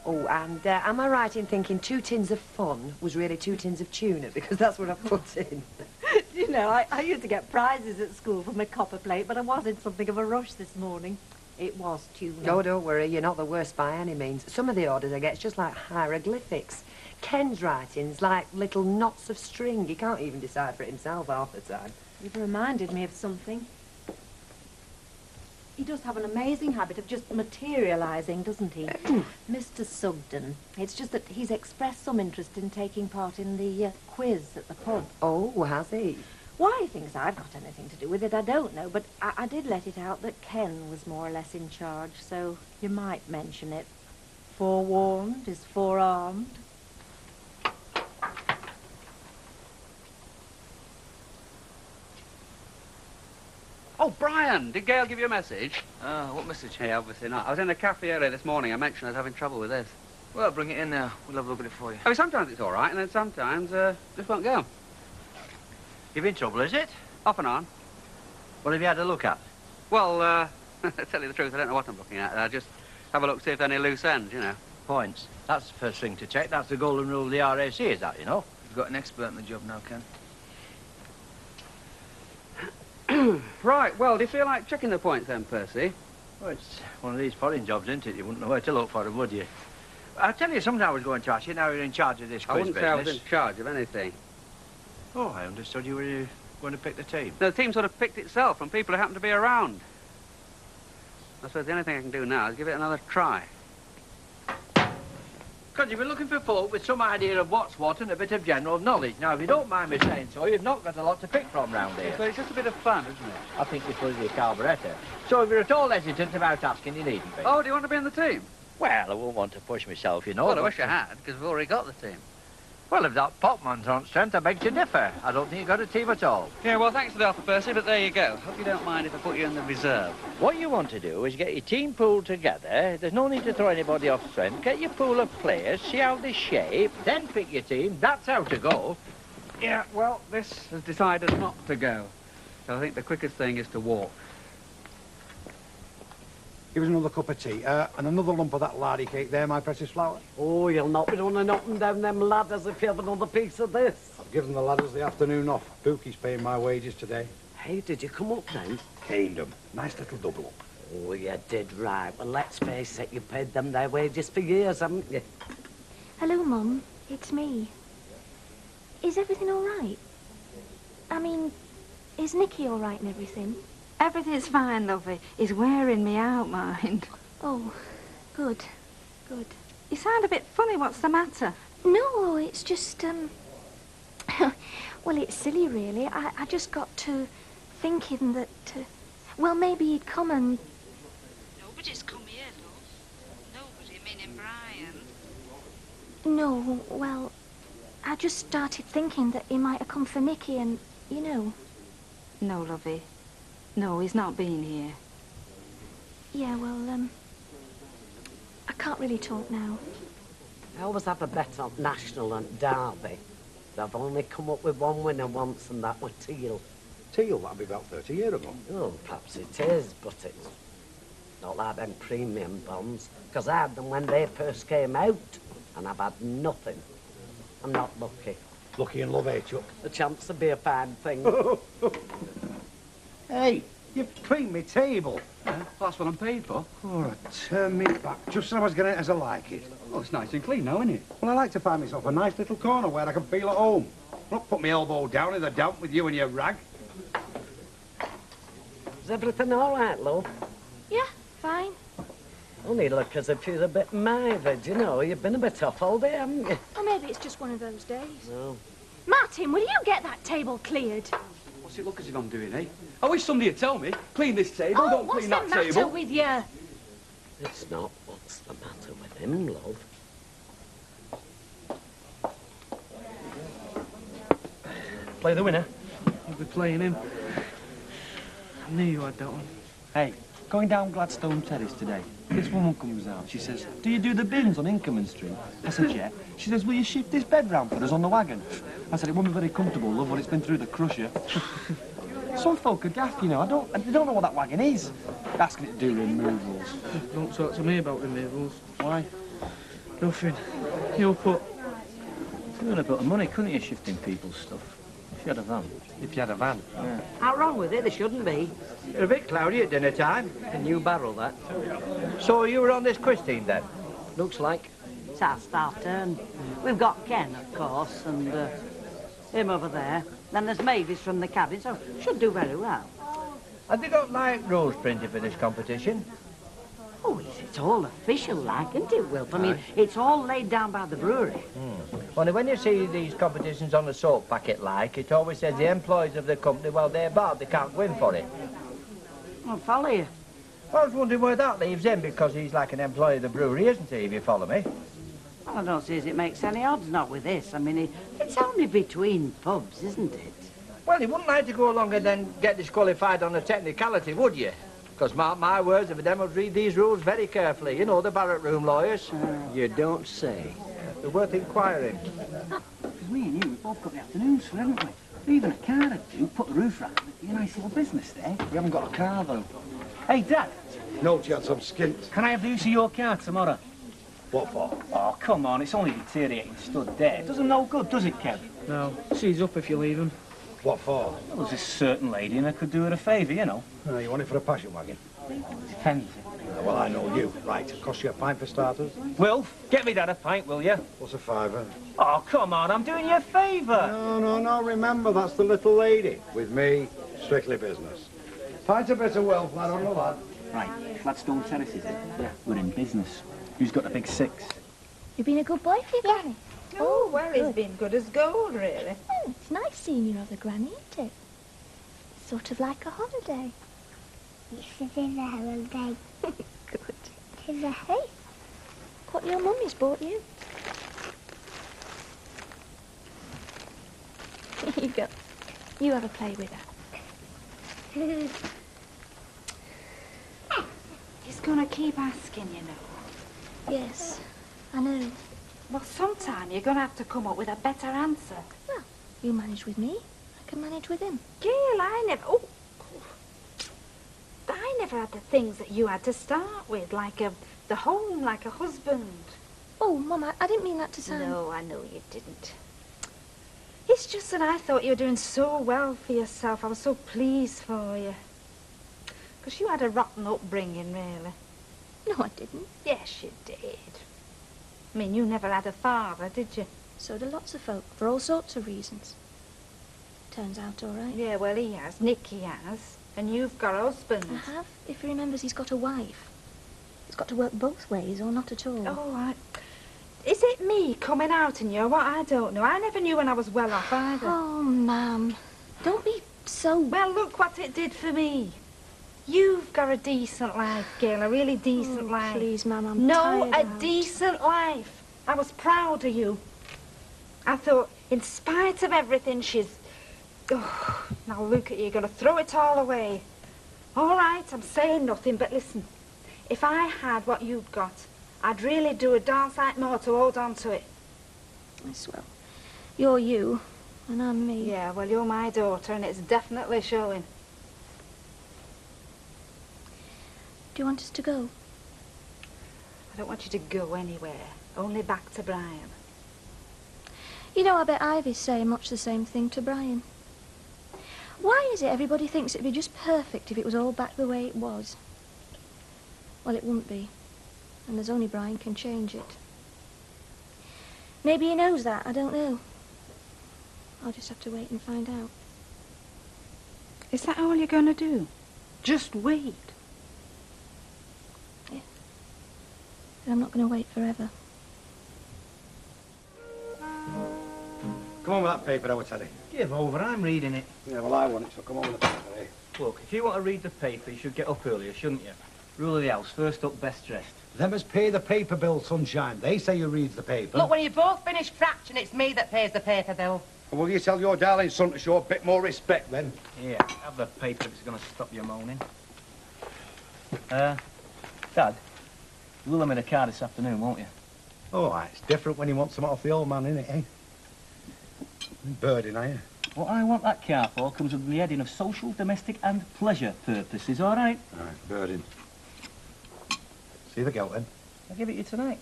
Oh, and am I right in thinking 2 tins of fun was really 2 tins of tuna? Because that's what I put in. You know, I used to get prizes at school for my copper plate, but I was in something of a rush this morning. It was tuna. Oh, don't worry, you're not the worst by any means. Some of the orders I get, it's just like hieroglyphics. Ken's writing's like little knots of string. He can't even decipher it himself half the time. You've reminded me of something. He does have an amazing habit of just materialising, doesn't he? Mr. Sugden. It's just that he's expressed some interest in taking part in the quiz at the pub. Oh, has he? Why he thinks I've got anything to do with it, I don't know, but I did let it out that Ken was more or less in charge, so you might mention it. Forewarned is forearmed. Oh, Brian, did Gail give you a message? What message? Hey, obviously not. I was in the cafe earlier this morning. I mentioned I was having trouble with this. Well, bring it in now. We'll have a look at it for you. I mean, sometimes it's all right, and then sometimes, just won't go. You've in trouble, is it? Off and on. What have you had a look at? Well, to tell you the truth, I don't know what I'm looking at. I just have a look, see if there are any loose ends, you know. Points. That's the first thing to check. That's the golden rule of the RAC, is that, you know? You've got an expert in the job now, Ken. Right, well, do you feel like checking the points then, Percy? Well, it's one of these foreign jobs, isn't it? You wouldn't know where to look for them, would you? I'll tell you something I was going to ask you. Now you're in charge of this quiz I wouldn't business. say I was in charge of anything. Oh, I understood you were going to pick the team. No, the team sort of picked itself from people who happen to be around. I suppose the only thing I can do now is give it another try. Because you've been looking for folk with some idea of what's what and a bit of general knowledge. Now, if you don't mind me saying so, you've not got a lot to pick from round here. But it's just a bit of fun, isn't it? I think you're full of your carburettor. So if you're at all hesitant about asking, you needn't be. Oh, do you want to be in the team? Well, I won't want to push myself, you know. Well, I wish I had, because we've already got the team. Well, if that Popman's on strength, I beg to differ. I don't think you've got a team at all. Yeah, well, thanks for the offer, Percy, but there you go. Hope you don't mind if I put you in the reserve. What you want to do is get your team pooled together. There's no need to throw anybody off strength. Get your pool of players, see how they shape, then pick your team. That's how to go. Yeah, well, this has decided not to go. So I think the quickest thing is to walk. Give us another cup of tea, and another lump of that lardy cake there, my precious flower. Oh, you'll not be running up and down them ladders if you have another piece of this. I've given the ladders the afternoon off. Bookie's paying my wages today. Hey, did you come up then? Caned 'em. Nice little double up. Oh, you did right. Well, let's face it, you've paid them their wages for years, haven't you? Hello, Mum. It's me. Is everything all right? I mean, is Nicky all right and everything? Everything's fine, lovey. He's wearing me out, mind. Oh, good. Good. You sound a bit funny. What's the matter? No, it's just, well, it's silly, really. I just got to thinking that, well, maybe he'd come and... Nobody's come here, love. Nobody, meaning Brian. No, well, I just started thinking that he might have come for Nicky and, you know. No, lovey. No, he's not been here. Yeah, well, I can't really talk now. I always have a bet on National and Derby. They've only come up with one winner once, and that was Teal. Teal, that'll be about 30 years ago. Oh, perhaps it is, but it's not like them premium bonds, because I had them when they first came out, and I've had nothing. I'm not lucky. Lucky in love, eh, Chuck? The chance to be a fine thing. Hey, you've cleaned me table. Well, that's what I'm paid for. All right, turn me back, just so I was getting it as I like it. Oh, it's nice and clean now, isn't it? Well, I like to find myself a nice little corner where I can feel at home. Not put my elbow down in the damp with you and your rag. Is everything all right, love? Yeah, fine. Only look as if you're a bit mithered, you know. You've been a bit off all day, haven't you? Or maybe it's just one of those days. No. Martin, will you get that table cleared? What's it look as if I'm doing, eh? I wish somebody would tell me. Clean this table, Oh, don't what's clean the that matter table. with you? It's not what's the matter with him, love. Play the winner. You'll be playing him. I knew you had that one. Hey, going down Gladstone Terrace today. This woman comes out. She says, do you do the bins on Inkerman Street? I said, yeah. She says, will you shift this bed round for us on the wagon? I said, it won't be very comfortable, love, when it's been through the crusher. Some folk are daft, you know. They don't know what that wagon is. Asking it to do removals. Don't talk to me about removals. Why? Nothing. You'll put... You earn a bit of money, couldn't you, shifting people's stuff? If you had a van. If you had a van? Yeah. How wrong with it? There shouldn't be. You're a bit cloudy at dinner time. A new barrel, that. So you were on this Christine, then? Looks like. It's our staff turn. We've got Ken, of course, and him over there. Then there's Mavis from the cabin, so should do very well. Have they got, like, rules printed for this competition? Oh, it's all official, like, isn't it, Wilf? I mean, it's all laid down by the brewery. Only when you see these competitions on a soap packet, like, it always says the employees of the company, well, they're barred, they can't win for it. I'll follow you. I was wondering where that leaves him, because he's like an employee of the brewery, isn't he, if you follow me? Well, I don't see as it makes any odds, not with this. I mean, it's only between pubs, isn't it? Well, you wouldn't like to go along and then get disqualified on a technicality, would you? Because mark my words, if them would read these rules very carefully. You know, the barrack room lawyers. You don't say. They're worth inquiring. Because me and you, we've both got the afternoons for, haven't we? Even a car or two, put the roof round. It'd be a nice little business there. We haven't got a car, though. Hey, Dad. No chance, I'm skint. Can I have the use of your car tomorrow? What for? Oh, come on, it's only deteriorating stood there. It doesn't no good, does it, Kev? No. She's up if you leave him. What for? Well, there's this certain lady and I could do her a favour, you know. You want it for a passion wagon? Depends. Well, I know you. Right, it'll cost you a pint for starters. Wilf, get me Dad a pint, will you? What's a fiver? Oh, come on, I'm doing you a favour. No, remember, that's the little lady. With me, strictly business. Pint of bitter wealth, lad, on the lad. Right, Gladstone Terrace, is it? Yeah. We're in business. Who's got the big six? You've been a good boy for your granny. Oh, well, he's been good as gold, really. Oh, it's nice seeing your other granny, isn't it? Sort of like a holiday. Yes, it is a holiday. Good. It is a Hey, what your mummy's bought you. Here you go. You have a play with her. He's gonna keep asking, you know. Yes, I know. Well, sometime you're gonna have to come up with a better answer. Well, you manage with me. I can manage with him. Gail, I never never had the things that you had to start with, like the home, like a husband. Oh, Mum, I didn't mean that to sound... No, I know you didn't. It's just that I thought you were doing so well for yourself. I was so pleased for you. Because you had a rotten upbringing, really. No, I didn't. Yes, you did. I mean, you never had a father, did you? So do lots of folk, for all sorts of reasons. Turns out all right. Yeah, well, he has. Nicky has. And you've got a husband. I have, if he remembers he's got a wife. It's got to work both ways, or not at all. Oh, is it me coming out in you? What? I don't know. I never knew when I was well off either. Oh, Ma'am. Don't be so... Well, look what it did for me. You've got a decent life, Gail, a really decent life. Please, Ma'am, I'm No, tired a decent life. I was proud of you. I thought, in spite of everything, she's... Oh, now look at you, you're going to throw it all away. All right, I'm saying nothing, but listen. If I had what you've got, I'd really do a darn sight more to hold on to it. Yes, well, you're you, and I'm me. Yeah, well, you're my daughter, and it's definitely showing. Do you want us to go? I don't want you to go anywhere, only back to Brian. You know, I bet Ivy's saying much the same thing to Brian. Why is it everybody thinks it'd be just perfect if it was all back the way it was? Well, it wouldn't be. And there's only Brian can change it. Maybe he knows that, I don't know. I'll just have to wait and find out. Is that all you're going to do? Just wait? Yeah. But I'm not going to wait forever. Come on with that paper, now, Teddy. Give over, I'm reading it. Yeah, well, I want it, so come on with the paper, eh? Look, if you want to read the paper, you should get up earlier, shouldn't you? Rule of the house, first up, best dressed. Them as pay the paper bill, sunshine. They say who reads the paper. Look, when you both finish fraction, it's me that pays the paper bill. Well, will you tell your darling son to show a bit more respect, then? Here, have the paper if it's going to stop you moaning. Dad, you will have me the car this afternoon, won't you? Oh, it's different when you want something off the old man, innit, eh? Birding, are you? What I want that car for comes under the heading of social, domestic and pleasure purposes, all right? All right, birding. See the girl, then? I'll give it you tonight.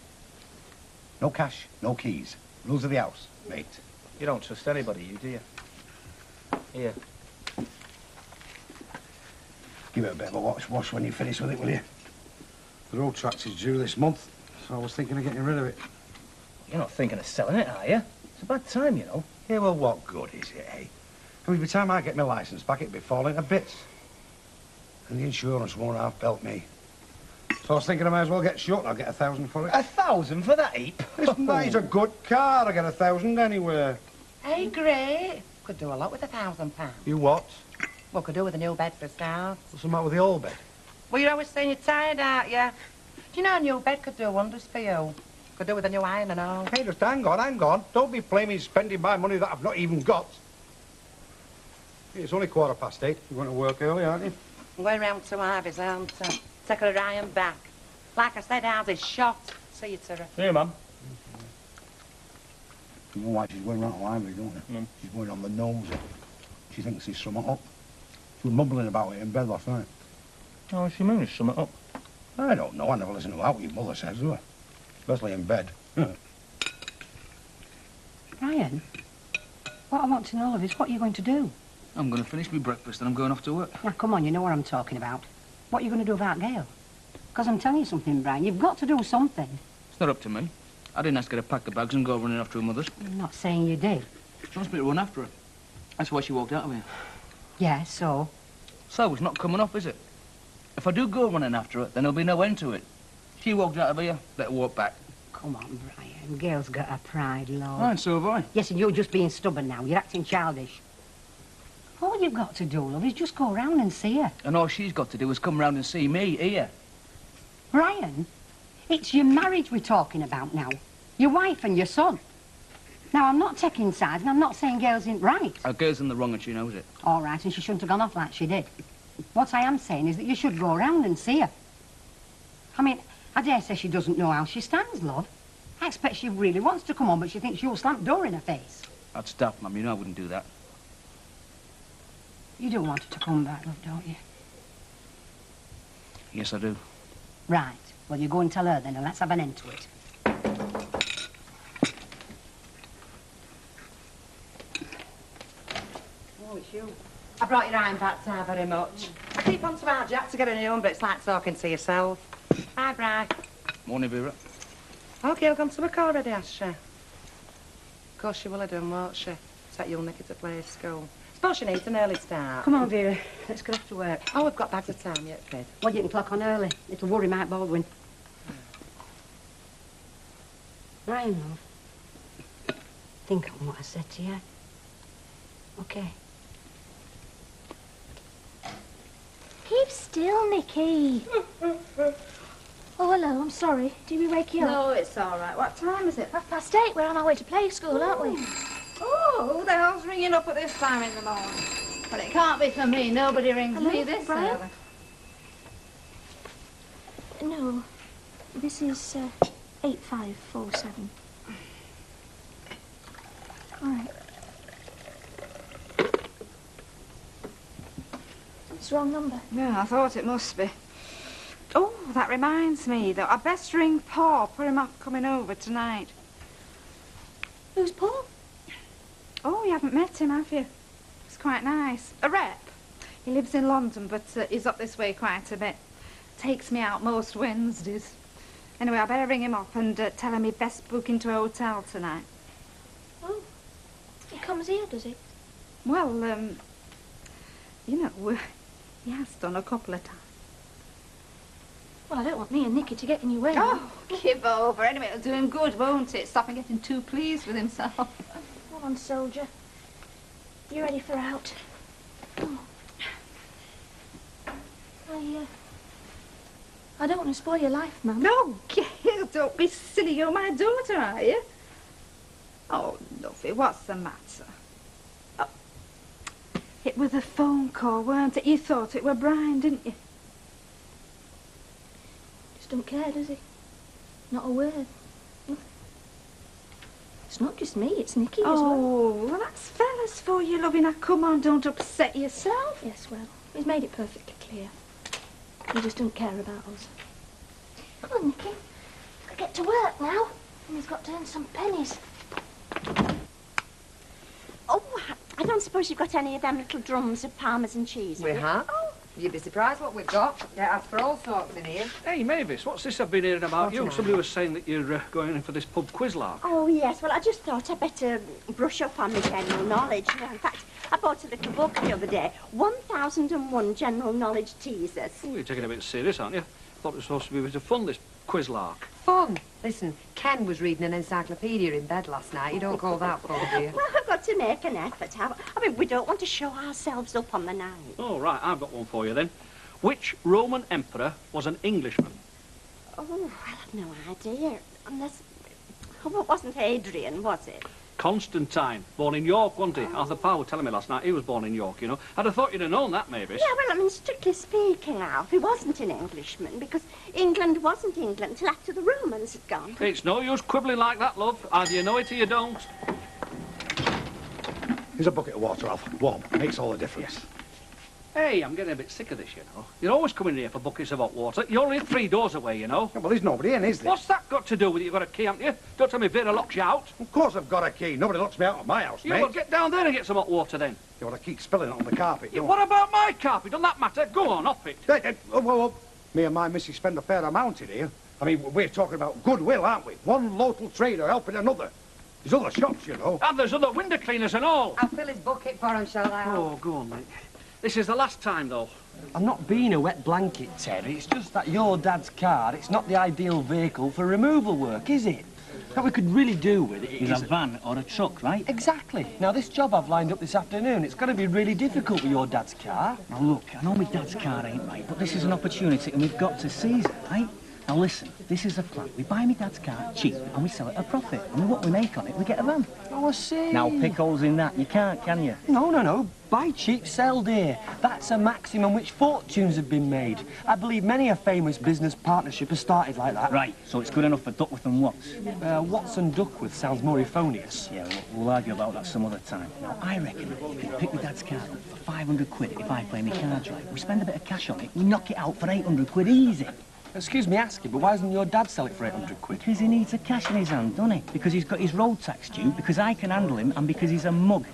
No cash, no keys. Rules of the house, mate. You don't trust anybody, you, do you? Here. Give it a bit of a wash when you finish with it, will you? The road tax is due this month, so I was thinking of getting rid of it. You're not thinking of selling it, are you? It's a bad time, you know. Yeah, well, what good is it, eh? I mean, by the time I get my licence back, it'll be falling to bits. And the insurance won't half-belt me. So I was thinking I might as well get shot. I'll get 1,000 for it. 1,000 for that heap? Listen, that is a good car. I get 1,000 anywhere. Hey, great. Could do a lot with £1,000. You what? Well, could do with a new bed for a start. What's the matter with the old bed? Well, you're always saying you're tired, aren't you? Do you know a new bed could do wonders for you? Could do with a new iron and all. Hey, just hang on. Don't be blaming spending my money that I've not even got. It's only 8:15. You're going to work early, aren't you? I'm going round to Ivy's, aren't I? Take her iron back. Like I said, ours is shot. See you, Tara. See you, Mum. You know why she's going round to Ivy, don't you? She's going on the nose. She thinks there's something up. She was mumbling about it in bed last night. Oh, she means something up. I don't know. I never listen to what your mother says, do I? Especially in bed. Brian, what I want to know is what you're going to do. I'm going to finish my breakfast and I'm going off to work. Now, come on, you know what I'm talking about. What are you going to do about Gail? Because I'm telling you something, Brian, you've got to do something. It's not up to me. I didn't ask her to pack the bags and go running after her mother's. I'm not saying you did. She wants me to run after her. That's why she walked out of here. Yeah, so? So, it's not coming off, is it? If I do go running after her, then there'll be no end to it. She walked out of here, let her walk back. Come on, Brian. Gail's got her pride, love. And so have I. Yes, and you're just being stubborn now. You're acting childish. All you've got to do, love, is just go round and see her. And all she's got to do is come round and see me here. Brian, it's your marriage we're talking about now. Your wife and your son. Now, I'm not taking sides, and I'm not saying Gail's isn't right. Our girl's in the wrong and she knows it. All right, and she shouldn't have gone off like she did. What I am saying is that you should go round and see her. I mean, I dare say she doesn't know how she stands, love. I expect she really wants to come on, but she thinks you'll slam the door in her face. That's daft, Mum. You know I wouldn't do that. You do want her to come back, love, don't you? Yes, I do. Right. Well, you go and tell her then, and let's have an end to it. Oh, it's you. I brought your iron back, Ty, very much. I keep on to our Jack to get a new one, but it's like talking to yourself. Hi, Bri. Morning, Vera. Okay, I'll come to work already, has she? Of course she will have done, won't she? Set you'll nick her to play school. Suppose she needs an early start. Come on, Vera. Let's go off to work. Oh, we've got bags of time yet, kid. Well, you can clock on early. It'll worry Mike Baldwin. Ryan, love. Think on what I said to you. Okay. Keep still, Nicky. Oh, hello, I'm sorry. Did we wake you up? No, it's all right. What time is it? 8:30. We're on our way to play school, aren't we? Oh, who the hell's ringing up at this time in the morning? Well, it can't be for me. Nobody rings me this Brian? early. No, this is 8547. All right. It's the wrong number. Yeah, I thought it must be. Oh, that reminds me, though. I'd best ring Paul, put him off coming over tonight. Who's Paul? Oh, you haven't met him, have you? He's quite nice. A rep. He lives in London, but he's up this way quite a bit. Takes me out most Wednesdays. Anyway, I better ring him up and tell him he'd best book into a hotel tonight. Oh, he comes here, does he? Well, you know, he has done a couple of times. Well, I don't want me and Nicky to get in your way. Oh, give over. Anyway, it'll do him good, won't it? Stop him getting too pleased with himself. Come on, soldier. You ready for out? Oh. I don't want to spoil your life, Mum. No, Gail, don't be silly. You're my daughter, are you? Oh, lovey, what's the matter? Oh, it was a phone call, weren't it? You thought it were Brian, didn't you? Just don't care, does he? Not a word. It's not just me, it's Nicky as well. Oh, well, that's fellas for you, lovey. Now, come on, don't upset yourself. Yes, well, he's made it perfectly clear. He just don't care about us. Come on, Nicky. Gotta get to work now. And he's got to earn some pennies. Oh, I don't suppose you've got any of them little drums of Parmesan cheese, We you? have. You'd be surprised what we've got. Yeah, that's for all sorts in here. Hey, Mavis, what's this I've been hearing about What's you? the Somebody was saying that you're going in for this pub quiz lark. Oh, yes. Well, I just thought I'd better brush up on my general knowledge. You know, in fact, I bought a little book the other day, 1001 General Knowledge Teasers. Oh, you're taking it a bit serious, aren't you? I thought it was supposed to be a bit of fun, this quiz lark. Fun. Listen, Ken was reading an encyclopedia in bed last night. You don't call that fun, do you? Well, I've got to make an effort. I mean, we don't want to show ourselves up on the night. Oh, right, I've got one for you then. Which Roman emperor was an Englishman? Oh, I've no idea. Unless... Oh, it wasn't Adrian, was it? Constantine, born in York, wasn't he? Arthur Parr was telling me last night he was born in York, you know. I'd have thought you'd have known that, Mavis. Yeah, well, I mean, strictly speaking, Alf, he wasn't an Englishman because England wasn't England till after the Romans had gone. It's no use quibbling like that, love. Either you know it or you don't. Here's a bucket of water, Alf. Warm. Makes all the difference. Hey, I'm getting a bit sick of this, you know. You're always coming here for buckets of hot water. You're only 3 doors away, you know. Yeah, well, there's nobody in, is there? What's that got to do with it? You've got a key, haven't you? Don't tell me Vera locks you out. Of course I've got a key. Nobody locks me out of my house, Yeah, mate. well, get down there and get some hot water then. You want to keep spilling it on the carpet, Yeah, don't what about my carpet? Doesn't that matter? Go on, off it. Whoa. Me and my missus spend a fair amount in here. I mean, we're talking about goodwill, aren't we? One local trader helping another. There's other shops, you know. And there's other window cleaners and all. I'll fill his bucket for him, shall I? Oh, go on, mate. This is the last time, though. I'm not being a wet blanket, Ted. It's just that your dad's car, it's not the ideal vehicle for removal work, is it? What we could really do with it is a van or a truck, right? Exactly. Now, this job I've lined up this afternoon, it's going to be really difficult with your dad's car. Now, look, I know my dad's car ain't right, but this is an opportunity and we've got to seize it, right? Now listen, this is a flat. We buy me dad's car cheap and we sell it at a profit. And what we make on it, we get a van. Oh, I see. Now pick holes in that. You can't, can you? No. Buy cheap, sell dear. That's a maxim on which fortunes have been made. I believe many a famous business partnership has started like that. Right, so it's good enough for Duckworth and Watts. Watts and Duckworth sounds more euphonious. Yeah, we'll argue about that some other time. Now, I reckon if you pick my dad's car up for 500 quid if I play me cards right, we spend a bit of cash on it, we knock it out for 800 quid easy. Excuse me asking, but why doesn't your dad sell it for 800 quid? Because he needs the cash in his hand, doesn't he? Because he's got his road tax due, because I can handle him, and because he's a mug.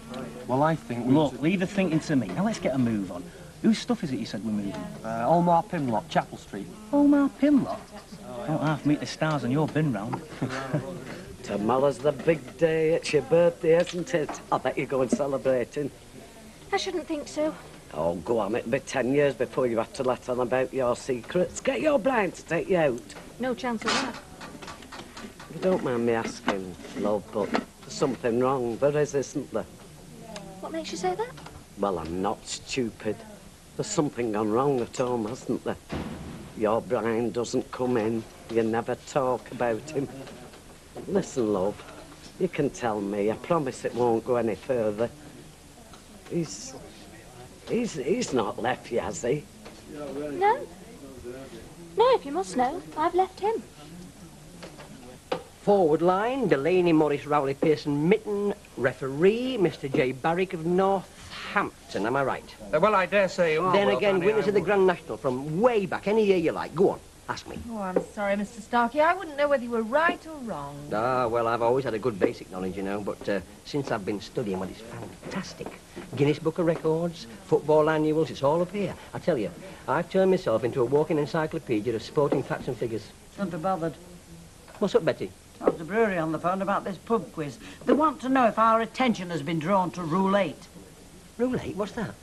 Well, I think... Look, leave the thinking to me. Now, let's get a move on. Whose stuff is it you said we're moving? Olmar Pimlock, Chapel Street. Olmar Pimlock? Don't half meet the stars on your bin round. Tomorrow's the big day. It's your birthday, isn't it? I bet you're going celebrating. I shouldn't think so. Oh, go on. It'll be 10 years before you have to let on about your secrets. Get your blind to take you out. No chance of that. You don't mind me asking, love, but there's something wrong. There is, isn't there? What makes you say that? Well, I'm not stupid. There's something gone wrong at home, hasn't there? Your Brian doesn't come in. You never talk about him. Listen, love, you can tell me. I promise it won't go any further. He's not left you, has he? No. No, if you must know, I've left him. Forward line, Delaney, Morris, Rowley, Pearson, Mitten. Referee, Mr. J. Barrick of Northampton. Am I right? Well, I dare say you are. Then well, again, Danny, winners of the Grand National from way back, any year you like. Go on, ask me. Oh, I'm sorry, Mr. Starkey. I wouldn't know whether you were right or wrong. Ah, well, I've always had a good basic knowledge, you know, but since I've been studying, well, it's fantastic. Guinness Book of Records, football annuals, it's all up here. I tell you, I've turned myself into a walking encyclopedia of sporting facts and figures. Don't be bothered. What's up, Betty? How's the brewery on the phone about this pub quiz? They want to know if our attention has been drawn to Rule 8. Rule 8? What's that?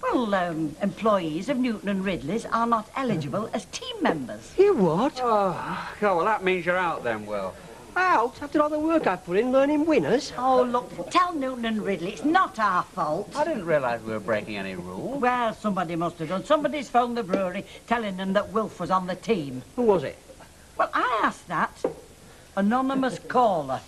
Well, employees of Newton and Ridley's are not eligible as team members. You what? Oh, well, that means you're out then, Will. Out? After all the work I've put in learning winners? Oh, look, tell Newton and Ridley it's not our fault. I didn't realise we were breaking any rules. Well, somebody must have done. Somebody's phoned the brewery telling them that Wilf was on the team. Who was it? Well, I asked that. Anonymous caller.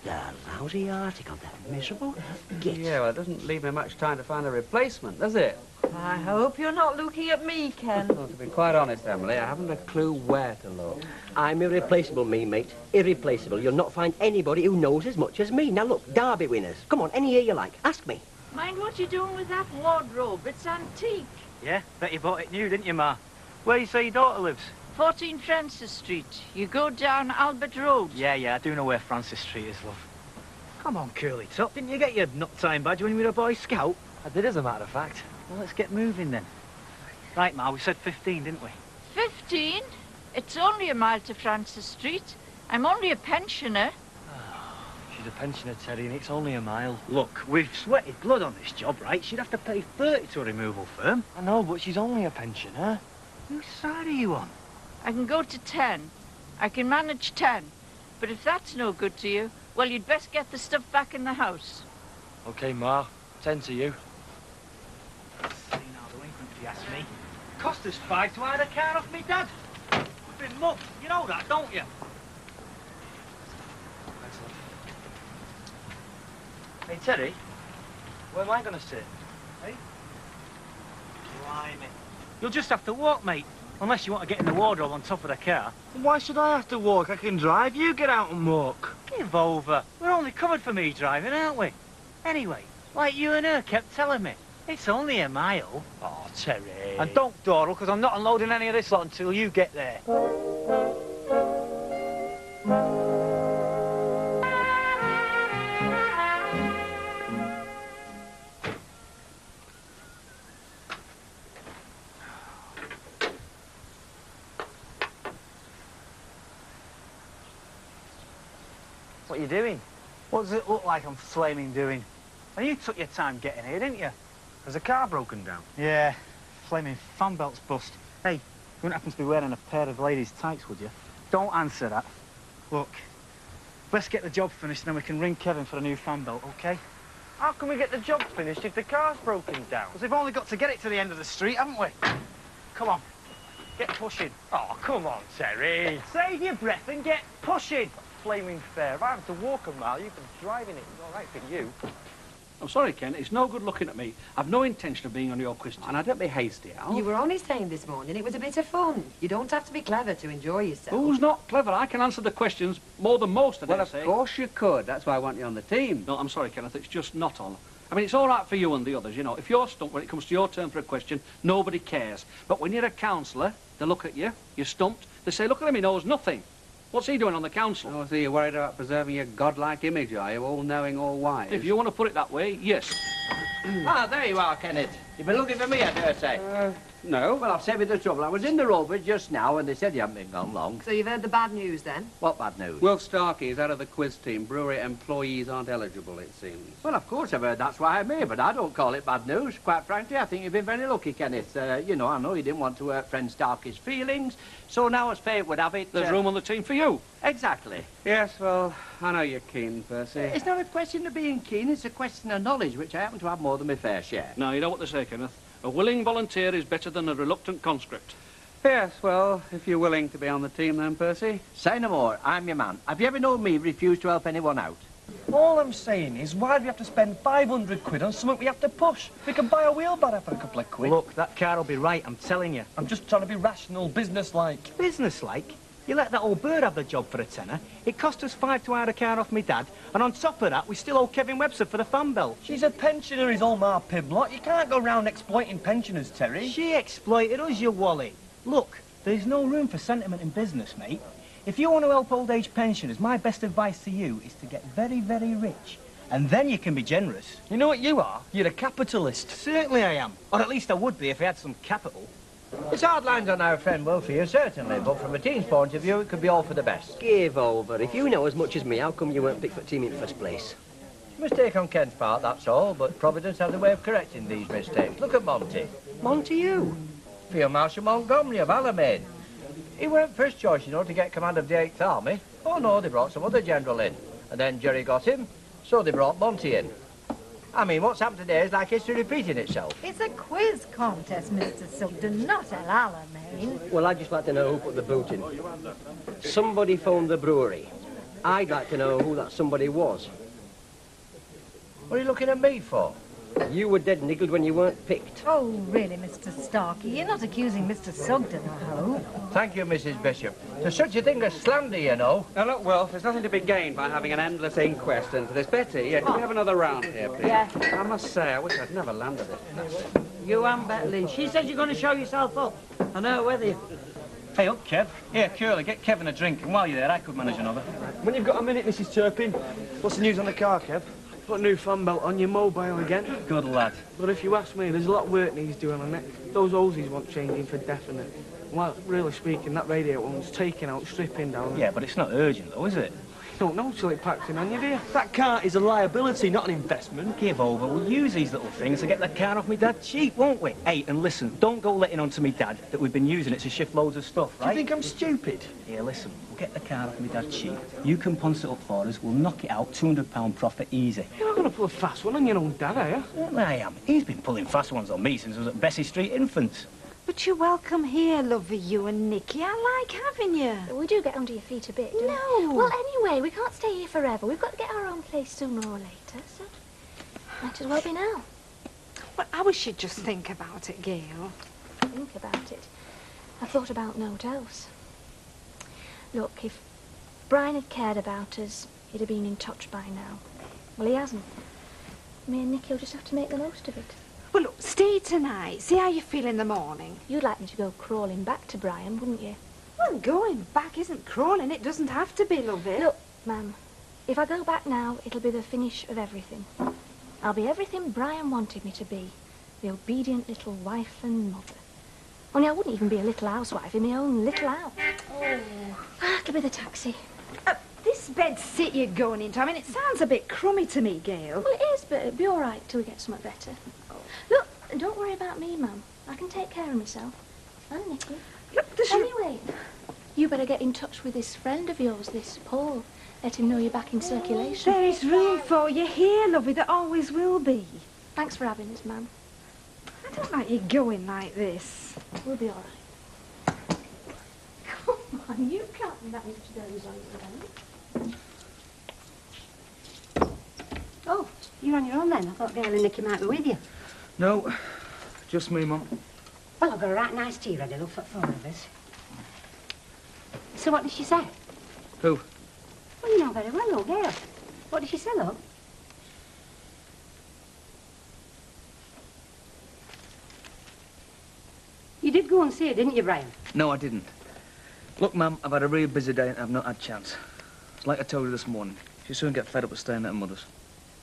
The lousy article, that miserable git. Yeah, well, it doesn't leave me much time to find a replacement, does it? I hope you're not looking at me, Ken. Well, to be quite honest, Emily, I haven't a clue where to look. I'm irreplaceable, me, mate. Irreplaceable. You'll not find anybody who knows as much as me. Now, look, Derby winners. Come on, any year you like. Ask me. Mind what you're doing with that wardrobe. It's antique. Yeah, bet you bought it new, didn't you, Ma? Where you say your daughter lives? 14 Francis Street. You go down Albert Road. Yeah, I do know where Francis Street is, love. Come on, Curly Top, didn't you get your nut time badge when you were a Boy Scout? I did, as a matter of fact. Well, let's get moving then. Right, Ma, we said 15, didn't we? 15? It's only a mile to Francis Street. I'm only a pensioner. She's a pensioner, Teddy, and it's only a mile. Look, we've sweated blood on this job, right? She'd have to pay 30 to a removal firm. I know, but she's only a pensioner. Whose side are you on? I can go to 10. I can manage 10. But if that's no good to you, well, you'd best get the stuff back in the house. OK, Ma. 10 to you. Now, delinquent, if you ask me. Cost us 5 to hire the car off me, Dad. We've been mugged. You know that, don't you? Hey, Teddy, where am I going to sit? Hey? Blimey. You'll just have to walk, mate. Unless you want to get in the wardrobe on top of the car. Why should I have to walk? I can drive. You get out and walk. Give over. We're only covered for me driving, aren't we? Anyway, like you and her kept telling me, it's only a mile. Oh, Terry. And don't dawdle, because I'm not unloading any of this lot until you get there. What are you doing? What does it look like I'm flaming doing? And you took your time getting here, didn't you? Has the car broken down? Yeah, flaming fan belt's bust. Hey, you wouldn't happen to be wearing a pair of ladies' tights, would you? Don't answer that. Look, let's get the job finished and then we can ring Kevin for a new fan belt, OK? How can we get the job finished if the car's broken down? Because we've only got to get it to the end of the street, haven't we? Come on. Get pushing. Oh, come on, Terry. Save your breath and get pushing. Flaming fair. If I have to walk a mile, you've been driving it. It's all right for you. I'm sorry, Ken, it's no good looking at me. I've no intention of being on your quiz team. And I don't be hasty, Al. You were only saying this morning it was a bit of fun. You don't have to be clever to enjoy yourself. Who's not clever? I can answer the questions more than most, I Well, dare of say. course you could. That's why I want you on the team. No, I'm sorry, Kenneth, it's just not on. I mean, it's all right for you and the others, you know. If you're stumped when it comes to your turn for a question, nobody cares. But when you're a counsellor, they look at you, you're stumped, they say, look at him, he knows nothing. What's he doing on the council? Oh, so you're worried about preserving your godlike image, are you? All-knowing, all-wise. If you want to put it that way, yes. Ah, there you are, Kenneth. You've been looking for me, I dare say. No. Well, I've saved you the trouble. I was in the Rovers just now, and they said you haven't been gone long. So you've heard the bad news, then? What bad news? Will Starkey is out of the quiz team. Brewery employees aren't eligible, it seems. Well, of course I've heard that's why I'm here, but I don't call it bad news. Quite frankly, I think you've been very lucky, Kenneth. You know, I know you didn't want to hurt friend Starkey's feelings, so now as fate would have it... There's room on the team for you. Exactly. Yes, well, I know you're keen, Percy. It's not a question of being keen, it's a question of knowledge, which I happen to have more than my fair share. No, you know what they say, Kenneth. A willing volunteer is better than a reluctant conscript. Yes, well, if you're willing to be on the team then, Percy. Say no more, I'm your man. Have you ever known me refuse to help anyone out? All I'm saying is, why do we have to spend 500 quid on something we have to push? We can buy a wheelbarrow for a couple of quid. Look, that car will be right, I'm telling you. I'm just trying to be rational, business-like. Business-like? You let that old bird have the job for a tenner. It cost us £5 to hire the car off me dad, and on top of that, we still owe Kevin Webster for the fan belt. She's a pensioner, is all my piblot. You can't go round exploiting pensioners, Terry. She exploited us, you wally. Look, there's no room for sentiment in business, mate. If you want to help old age pensioners, my best advice to you is to get very, very rich. And then you can be generous. You know what you are? You're a capitalist. Certainly I am. Or at least I would be if I had some capital. It's hard lines on our friend Will for you, certainly, but from a team's point of view, it could be all for the best. Give over. If you know as much as me, how come you weren't picked for the team in the first place? Mistake on Ken's part, that's all, but Providence has a way of correcting these mistakes. Look at Monty. Monty who? Field Marshal Montgomery of Alamein. He weren't first choice, you know, to get command of the 8th Army. Oh, no, they brought some other general in. And then Jerry got him, so they brought Monty in. I mean, what's happened today is like history repeating itself. It's a quiz contest, Mr. Sugden, not El Alamein. Well, I'd just like to know who put the boot in. Somebody phoned the brewery. I'd like to know who that somebody was. What are you looking at me for? You were dead niggled when you weren't picked. Oh, really, Mr. Starkey? You're not accusing Mr. Sugden, I hope? Thank you, Mrs. Bishop. There's such a thing as slander, you know. Now, look, Wilf, there's nothing to be gained by having an endless inquest into this. Betty, can we have another round here, please? Yeah. I must say, I wish I'd never landed it. You and Betty. She said you're going to show yourself up. I know, with you. Hey, up, Kev. Here, Curly, get Kevin a drink, and while you're there, I could manage another. When you've got a minute, Mrs. Turpin, what's the news on the car, Kev? Put a new fan belt on your mobile again. Good lad. But if you ask me, there's a lot of work needs doing on it. Those hoses want changing for definite. Well, really speaking, that radiator one's taking out, stripping down. Yeah, but it's not urgent, though, is it? You don't know till it packs in on you, do you? That car is a liability, not an investment. Give over. We'll use these little things to get the car off me dad cheap, won't we? Hey, and listen, don't go letting on to me dad that we've been using it to shift loads of stuff, right? Do you think I'm stupid? Here, listen, we'll get the car off me dad cheap. You can punch it up for us, we'll knock it out, £200 profit easy. You're not going to pull a fast one on your own dad, are you? Certainly I am. He's been pulling fast ones on me since I was at Bessie Street Infants. But you're welcome here, lovey, you and Nicky. I like having you. We do get under your feet a bit, don't we? No. Well, anyway, we can't stay here forever. We've got to get our own place sooner or later, so might as well be now. Well, I wish you'd just think about it, Gail. Think about it. I've thought about naught else. Look, if Brian had cared about us, he'd have been in touch by now. Well, he hasn't. Me and Nicky will just have to make the most of it. Well, look, stay tonight. See how you feel in the morning. You'd like me to go crawling back to Brian, wouldn't you? Well, going back isn't crawling. It doesn't have to be, lovey. Look, Ma'am, if I go back now, it'll be the finish of everything. I'll be everything Brian wanted me to be. The obedient little wife and mother. Only I wouldn't even be a little housewife in my own little house. Oh. It'll be the taxi. This bed sit you're going into, I mean, it sounds a bit crummy to me, Gail. Well, it is, but it'll be all right till we get something better. Look, don't worry about me, Mum. I can take care of myself. And Nicky. Look, anyway, you better get in touch with this friend of yours, this Paul. Let him know you're back in circulation. There is room for you here, lovey. There always will be. Thanks for having us, Ma'am. I don't like you going like this. We'll be all right. Brian, you can't manage those over there. Oh, you're on your own then? I thought Gail and Nicky might be with you. No, just me, Mum. Well, I've got a right nice tea ready, love, for 4 of us. So what did she say? Who? Well, you know very well, love, Gail. What did she say, love? You did go and see her, didn't you, Brian? No, I didn't. Look, Mum, I've had a real busy day and I've not had a chance. It's like I told you this morning. She'll soon get fed up with staying at her mother's.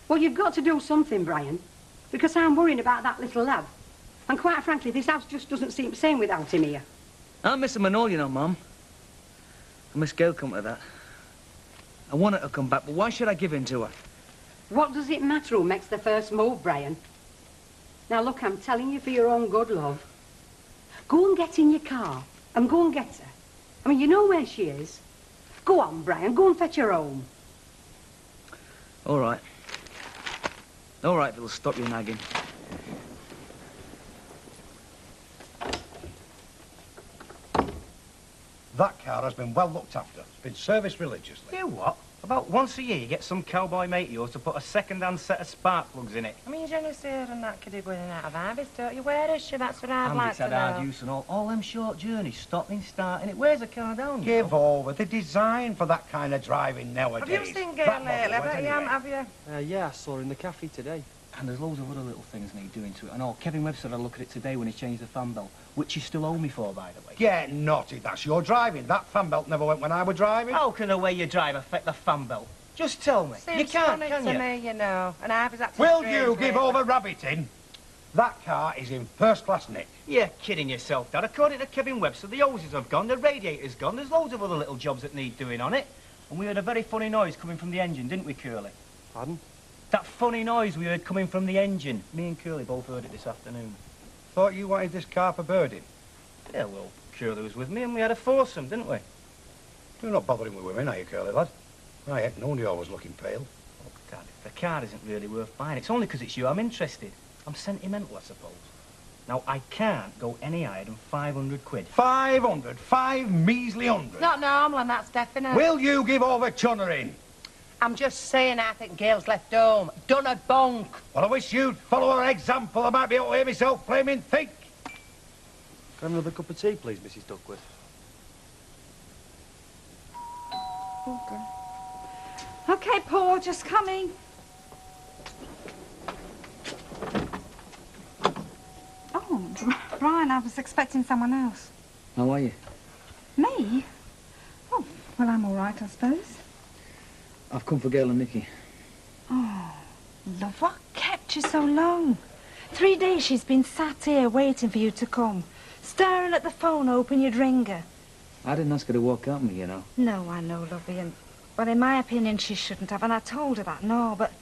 Well, you've got to do something, Brian, because I'm worrying about that little lad. And quite frankly, this house just doesn't seem the same without him here. I miss him and all, you know, Mum. I miss Gail coming to that. I want her to come back, but why should I give in to her? What does it matter who makes the first move, Brian? Now, look, I'm telling you for your own good, love. Go and get in your car and go and get her. I mean, you know where she is. Go on, Brian, go and fetch her home. All right. All right, Bill, stop your nagging. That car has been well looked after. It's been serviced religiously. You what? About once a year you get some cowboy mate of yours to put a second-hand set of spark plugs in it. I mean, you generally see her and that kiddie going in and out of Ibis, don't you? Where is she? That's what I'd And like it's to had hard know. use and all them short journeys, stopping, starting it. Where's the car down? you Give know? over. They're designed for that kind of driving nowadays. Have you seen Gail That model lately? I was bet you anyway. haven't, have you? Yeah, I saw her in the cafe today. And there's loads of other little things need doing to it. And all, Kevin Webster had a look at it today when he changed the fan belt, which you still owe me for, by the way. Get naughty. That's your driving. That fan belt never went when I was driving. How can the way you drive affect the fan belt? Just tell me. Seems you can't, funny can to you? me, you know. And I've acting Will strange you give lately. over rabbiting? That car is in first-class nick. You're kidding yourself, Dad. According to Kevin Webster, the hoses have gone, the radiator's gone, there's loads of other little jobs that need doing on it. And we heard a very funny noise coming from the engine, didn't we, Curly? Pardon? That funny noise we heard coming from the engine. Me and Curly both heard it this afternoon. Thought you wanted this car for birding. Yeah, well, Curly was with me and we had a foursome, didn't we? You're not bothering with women, are you, Curly, lad? I ain't known you always looking pale. Look, Dad, if the car isn't really worth buying, it's only 'cause it's you I'm interested. I'm sentimental, I suppose. Now, I can't go any higher than 500 quid. 500? 5 measly hundred? It's not normal, and that's definite. Will you give over chunnering? I'm just saying I think Gail's left home. Done a bonk. Well, I wish you'd follow her example. I might be able to hear myself flaming think. Can I have another cup of tea, please, Mrs. Duckworth? Okay. Okay, Paul, just coming. Oh, Brian, I was expecting someone else. How are you? Me? Oh, well, I'm all right, I suppose. I've come for Gail and Nicky. Oh, love, what kept you so long? 3 days she's been sat here waiting for you to come. Staring at the phone, hoping you'd ring her. I didn't ask her to walk out with me, you know. No, I know, lovey, and... Well, in my opinion, she shouldn't have, and I told her that, no, but...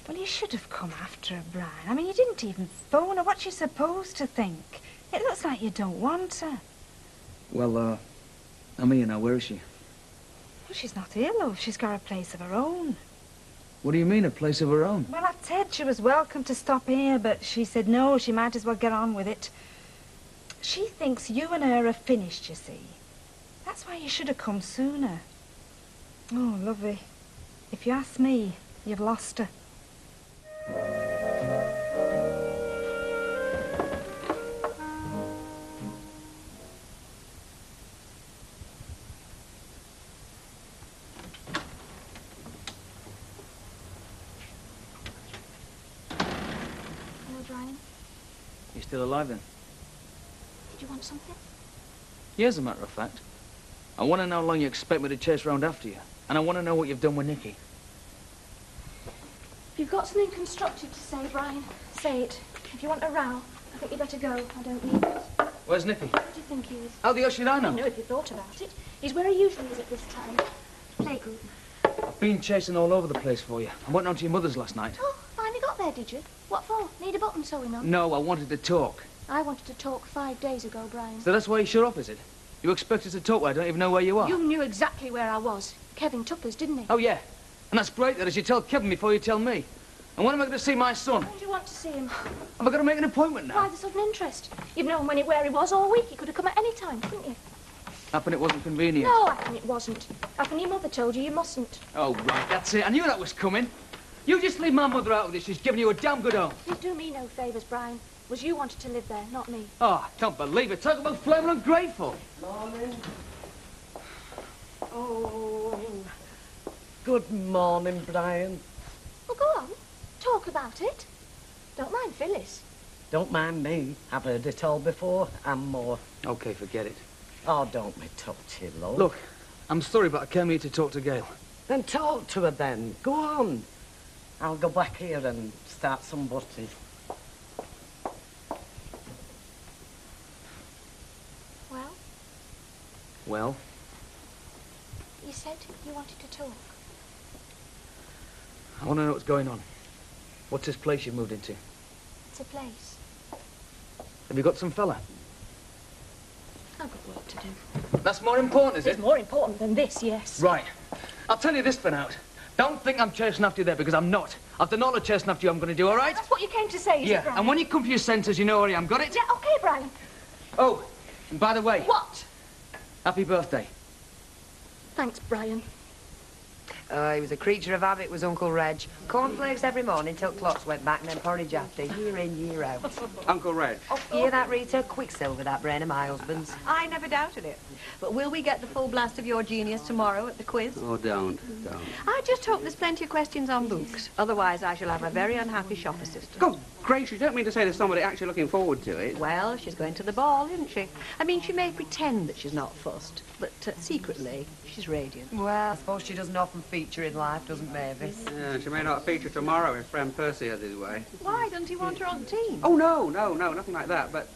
Well, you should have come after her, Brian. I mean, you didn't even phone her. What's she supposed to think? It looks like you don't want her. Well, I'm here now. Where is she? Well, she's not here, love. She's got a place of her own. What do you mean, a place of her own? Well, I said she was welcome to stop here, but she said no, she might as well get on with it. She thinks you and her are finished, you see. That's why you should have come sooner. Oh, lovey, if you ask me, you've lost her. Hello, Brian. You still alive then? Did you want something? Yeah, as a matter of fact. I want to know how long you expect me to chase round after you. And I want to know what you've done with Nicky. If you've got something constructive to say, Brian, say it. If you want a row, I think you better go. I don't need it. Where's Nicky? What do you think he is? How the hell should I know? I know if you thought about it. He's where he usually is at this time. Playgroup. I've been chasing all over the place for you. I went round to your mother's last night. Oh, finally got there, did you? What for? Need a button sewing on? No, I wanted to talk. I wanted to talk 5 days ago, Brian. So that's why you shut off, is it? You expect us to talk where I don't even know where you are? You knew exactly where I was. Kevin took us, didn't he? Oh, yeah. And that's great that as you tell Kevin before you tell me. And when am I going to see my son? When do you want to see him? Have I got to make an appointment now? Why the sudden interest? You've known where he was all week. He could have come at any time, couldn't you? Happen it wasn't convenient. No, Happen it wasn't. Happen your mother told you you mustn't. Oh, right, that's it. I knew that was coming. You just leave my mother out of this. She's giving you a damn good home. You do me no favours, Brian. Was you wanted to live there, not me. Oh, don't believe it. Talk about flaming ungrateful. Morning. Oh, good morning, Brian. Well, go on. Talk about it. Don't mind Phyllis. Don't mind me. I've heard it all before and more. OK, forget it. Oh, don't be touchy, love. Look, I'm sorry, but I came here to talk to Gail. Then talk to her then. Go on. I'll go back here and start some butty. Well, Well? you said you wanted to talk. I want to know what's going on. What's this place you've moved into? It's a place. Have you got some fella? I've got work to do. That's more important, is it? It's more important than this, yes. Right. I'll tell you this for now. Don't think I'm chasing after you there, because I'm not. I've done all the chasing after you I'm going to do, all right? That's what you came to say, is it, Brian? And when you come for your senses, you know where I am. Got it? Yeah, OK, Brian. Oh, and by the way... What? Happy birthday. Thanks, Brian. He was a creature of habit, was Uncle Reg. Cornflakes every morning till clocks went back, and then porridge after, year in, year out. Uncle Reg. Oh, you hear that, Rita? Quicksilver, that brain of my husband's. I never doubted it. But will we get the full blast of your genius tomorrow at the quiz? Oh, don't. I just hope there's plenty of questions on books. Otherwise, I shall have a very unhappy shop assistant. Oh, Grace, you don't mean to say there's somebody actually looking forward to it? Well, she's going to the ball, isn't she? I mean, she may pretend that she's not fussed, but secretly, she's radiant. Well, I suppose she doesn't often feature in life, doesn't Mavis? Yeah, she may not feature tomorrow if friend Percy has his way. Why doesn't he want her on the team? Oh, no, nothing like that. But,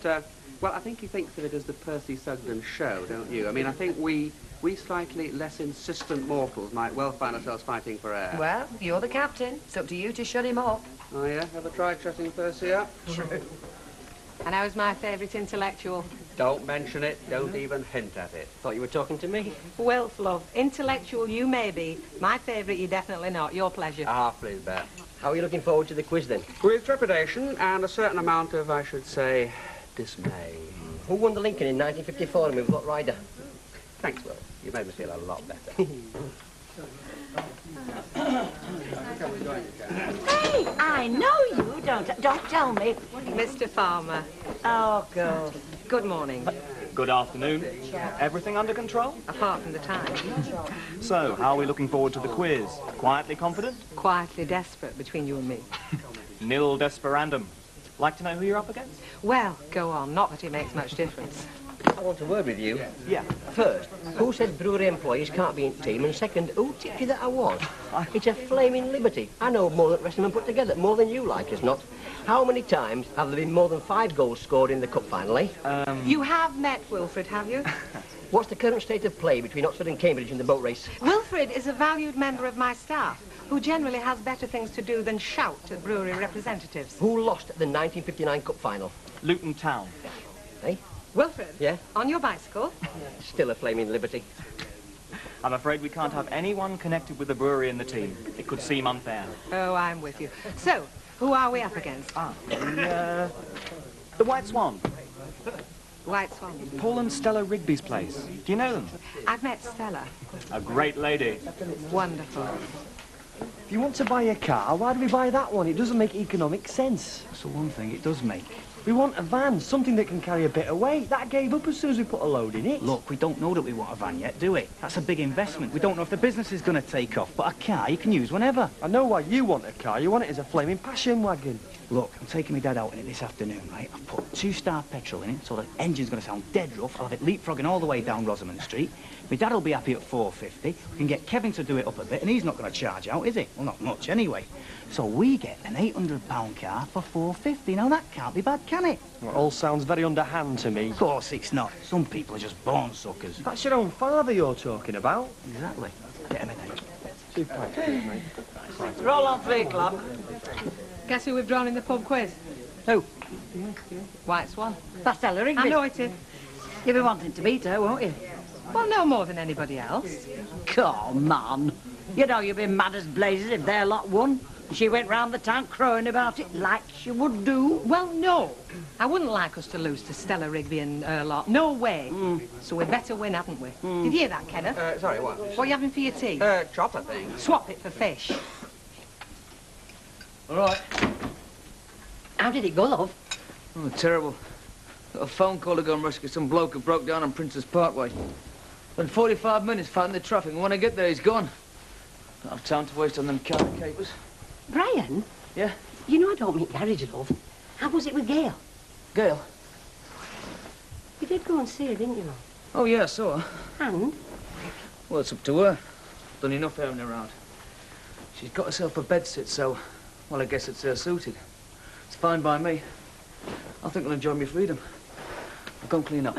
well, I think he thinks of it as the Percy Sugden show, don't you? I mean, I think we slightly less insistent mortals might well find ourselves fighting for air. Well, you're the captain. It's up to you to shut him up. Oh, yeah? Ever tried shutting Percy up? True. And how's my favourite intellectual? Don't mention it. Don't even hint at it. Thought you were talking to me. Wealth, love. Intellectual you may be. My favourite you definitely not. Your pleasure. Ah, please, Bet. How are you looking forward to the quiz, then? With trepidation and a certain amount of, I should say, dismay. Who won the Lincoln in 1954 and with what rider? Thanks, Will. You made me feel a lot better. Hey, I know you. Don't tell me. Mr. Farmer. Oh, good. Good morning. Good afternoon. Everything under control? Apart from the time. So, how are we looking forward to the quiz? Quietly confident? Quietly desperate between you and me. Nil desperandum. Like to know who you're up against? Well, go on. Not that it makes much difference. I want a word with you. Yeah. First, who said brewery employees can't be in team? And second, who tipped you that I was? It's a flaming liberty. I know more than wrestling put together, more than you like as not. How many times have there been more than 5 goals scored in the cup final, eh? You have met Wilfred, have you? What's the current state of play between Oxford and Cambridge in the boat race? Wilfred is a valued member of my staff, who generally has better things to do than shout at brewery representatives. Who lost the 1959 cup final? Luton Town. Eh? Wilfred? Yeah? On your bicycle? Still a flaming liberty. I'm afraid we can't have anyone connected with the brewery in the team. It could seem unfair. Oh, I'm with you. So, who are we up against? The White Swan. White Swan. Paul and Stella Rigby's place. Do you know them? I've met Stella. A great lady. Wonderful. If you want to buy a car, why do we buy that one? It doesn't make economic sense. So one thing it does make. We want a van, something that can carry a bit of weight. That gave up as soon as we put a load in it. Look, we don't know that we want a van yet, do we? That's a big investment. We don't know if the business is going to take off, but a car you can use whenever. I know why you want a car. You want it as a flaming passion wagon. Look, I'm taking my dad out in it this afternoon, right? I've put 2-star petrol in it, so the engine's going to sound dead rough. I'll have it leapfrogging all the way down Rosamond Street. My dad will be happy at 450. We can get Kevin to do it up a bit, and he's not going to charge out, is he? Well, not much, anyway. So we get an £800 car for 450. Now, that can't be bad, can it? Well, it all sounds very underhand to me. Of course it's not. Some people are just born suckers. That's your own father you're talking about. Exactly. Get him in there. 2 pints, please, mate. Roll on 3 o'clock. Guess who we've drawn in the pub quiz? Who? White Swan. That's Stella Rigby. I know it is. You'll be wanting to meet her, won't you? Well, no more than anybody else. Come on. You know you'd be mad as blazes if their lot won. She went round the town crowing about it like she would do. Well, no. I wouldn't like us to lose to Stella Rigby and her lot. No way. So we'd better win, hadn't we? Did you hear that, Kenneth? Sorry, what? What are you having for your tea? Chop, I think. Swap it for fish. All right. How did it go, love? Oh, terrible. Got a phone call to go and rescue some bloke who broke down on Princess Parkway. Spent 45 minutes fighting the traffic, and when I get there, he's gone. Don't have time to waste on them car capers. Brian? Yeah? You know I don't mean marriage, love. How was it with Gail? Gail? You did go and see her, didn't you, love? Oh, yeah, I saw her. And? Well, it's up to her. Done enough having her around. She's got herself a bedsit, so... Well, I guess it's her suited. It's fine by me. I think I'll enjoy my freedom. I'll go and clean up.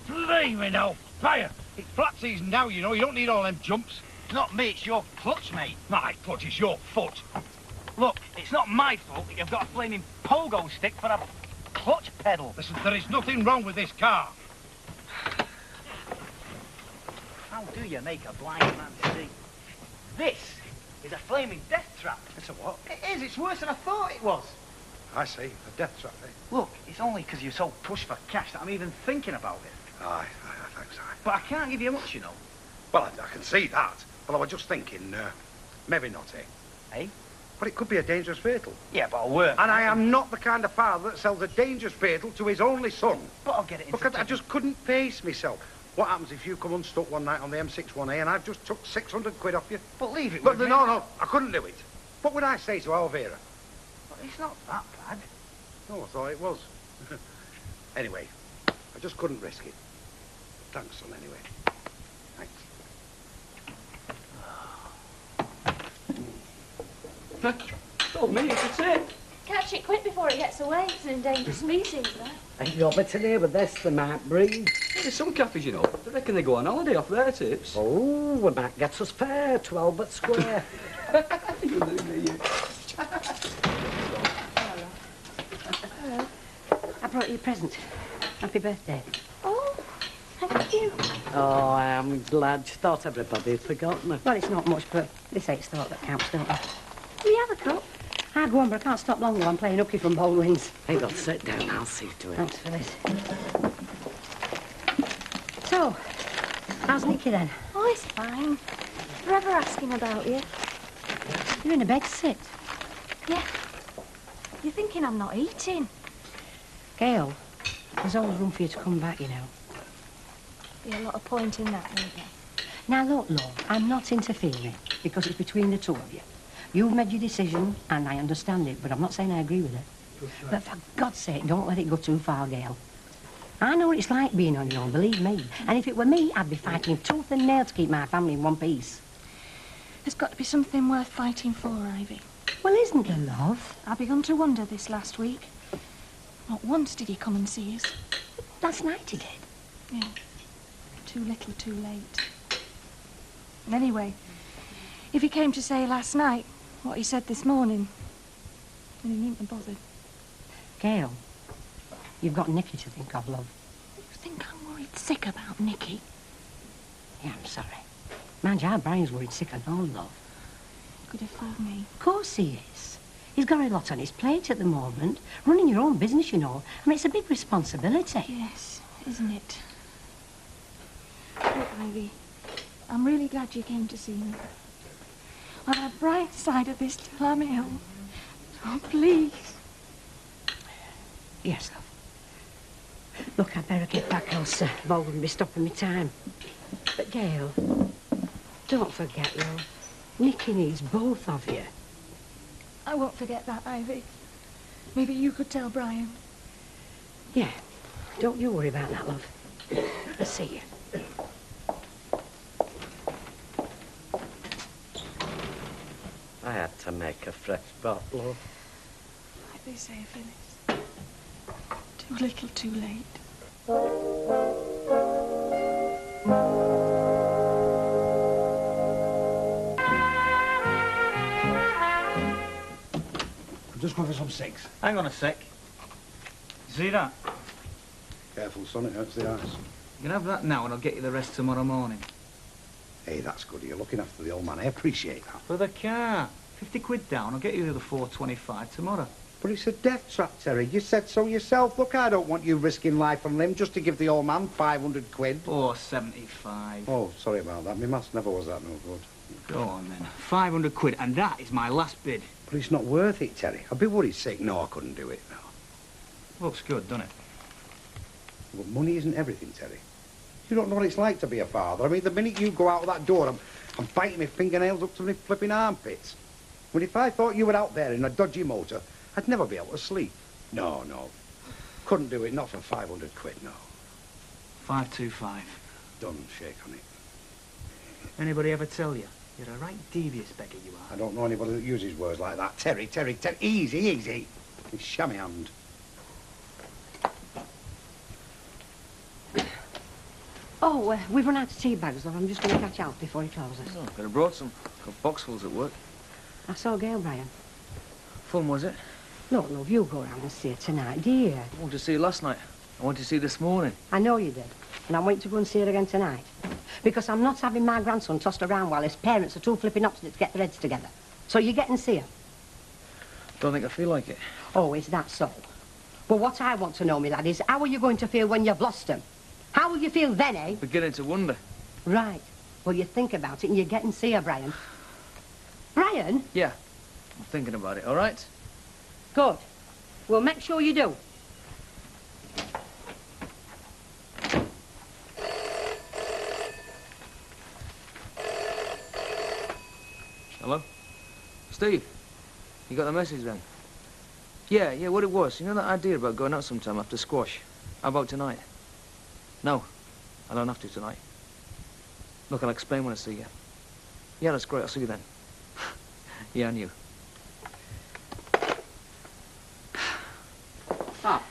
Blimey now, fire! It's flat season now, you know. You don't need all them jumps. It's not me, it's your clutch, mate. My clutch is your foot. Look, it's not my fault that you've got a flaming pogo stick for a clutch pedal. Listen, there is nothing wrong with this car. How do you make a blind man see? This is a flaming death trap. It's a what? It is. It's worse than I thought it was. I see. A death trap, eh? Look, it's only because you're so pushed for cash that I'm even thinking about it. Aye, thanks, aye. But I can't give you much, you know. Well, I can see that. But I was just thinking, maybe not, eh? Eh? But it could be a dangerous fatal. Yeah, but I'll work. And I am not the kind of father that sells a dangerous fatal to his only son. But I'll get it into... Look, I just couldn't face myself. What happens if you come unstuck one night on the M61A and I've just took 600 quid off you? But leave it with me. No, I couldn't do it. What would I say to Alvira? Well, it's not that bad. No, I thought it was. Anyway, I just couldn't risk it. Thanks, son, anyway. Thanks. Told me it's it. Catch it quick before it gets away. It's an endangered species, that. Ain't you better near with this, they might breed. There's some cafes, you know. I reckon they go on holiday off their tips. Oh, we might get us fair to Albert Square. Hello. I brought you a present. Happy birthday. Oh, thank you. Oh, I am glad. Thought everybody had forgotten it. Well, it's not much, but this ain't thought that counts, don't it? Will you have a cup? I go on, but I can't stop long while I'm playing hooky from bowlings. Hey, don't sit down. I'll see to it. Thanks for this. So, how's Nicky then? Oh, it's fine. Forever asking about you. You're in a bed sit. Yeah. You're thinking I'm not eating. Gail, there's always room for you to come back, you know. Be a lot of point in that, won't there? Now, look, love, I'm not interfering, because it's between the two of you. You've made your decision, and I understand it, but I'm not saying I agree with it. But for God's sake, don't let it go too far, Gail. I know what it's like being on your own, believe me. And if it were me, I'd be fighting tooth and nail to keep my family in one piece. There's got to be something worth fighting for, Ivy. Well, isn't there, love? I've begun to wonder this last week. Not once did he come and see us. Last night he did. Yeah. Too little, too late. And anyway, if he came to say last night what he said this morning, then he needn't have bothered. Gail, you've got Nicky to think of, love. You think I'm worried sick about Nicky? Yeah, I'm sorry. Mind you, Brian's worried sick of no love. Could have fooled me. Of course he is. He's got a lot on his plate at the moment. Running your own business, you know. I mean, it's a big responsibility. Yes, isn't it? Look, Ivy, I'm really glad you came to see me. On the bright side of this till I'm ill. Oh, please. Yes, love. Look, I'd better get back, else Bob will be stopping me time. But, Gail, don't forget, love. Nicky needs both of you. I won't forget that, Ivy. Maybe you could tell Brian. Yeah. Don't you worry about that, love. I'll see you. I had to make a fresh bottle. Like they say, Phyllis. Too little, too late. I'm just going for some cigs. Hang on a sec. You see that? Careful, son, it hurts the eyes. You can have that now and I'll get you the rest tomorrow morning. Hey, that's good. You're looking after the old man. I appreciate that. For the car. 50 quid down, I'll get you the other 4.25 tomorrow. But it's a death trap, Terry. You said so yourself. Look, I don't want you risking life and limb just to give the old man 500 quid. 4.75. Oh, sorry about that. My maths never was that no good. Go on, then. 500 quid, and that is my last bid. But it's not worth it, Terry. I'd be worried sick. No, I couldn't do it, no. Looks good, doesn't it? But money isn't everything, Terry. You don't know what it's like to be a father. I mean, the minute you go out of that door, I'm biting my fingernails up to my flipping armpits. But if I thought you were out there in a dodgy motor, I'd never be able to sleep. No, no. Couldn't do it, not for 500 quid, no. 5.25. Done, shake on it. Anybody ever tell you? You're a right devious beggar, you are. I don't know anybody that uses words like that. Terry, Terry, Terry. Easy, easy. It's shammy hand. Oh, we've run out of tea bags, though. I'm just going to catch out before he closes. Oh, could have brought some. Got boxfuls at work. I saw Gail, Brian. Fun, was it? No, you go round and see her tonight, dear. I wanted to see her last night. I wanted to see her this morning. I know you did. And I want you to go and see her again tonight. Because I'm not having my grandson tossed around while his parents are too flipping obstinate to get their heads together. So you get and see her. Don't think I feel like it. Oh, is that so? But what I want to know, me lad, is how are you going to feel when you've lost him? How will you feel then, eh? Beginning to wonder. Right. Well, you think about it and you get and see her, Brian. Brian? Yeah. I'm thinking about it, all right? Good. We'll make sure you do. Hello? Steve, you got the message then? Yeah, what it was. You know that idea about going out sometime after squash? How about tonight? No, I don't have to tonight. Look, I'll explain when I see you. Yeah, that's great. I'll see you then. Yeah, I knew. Ah.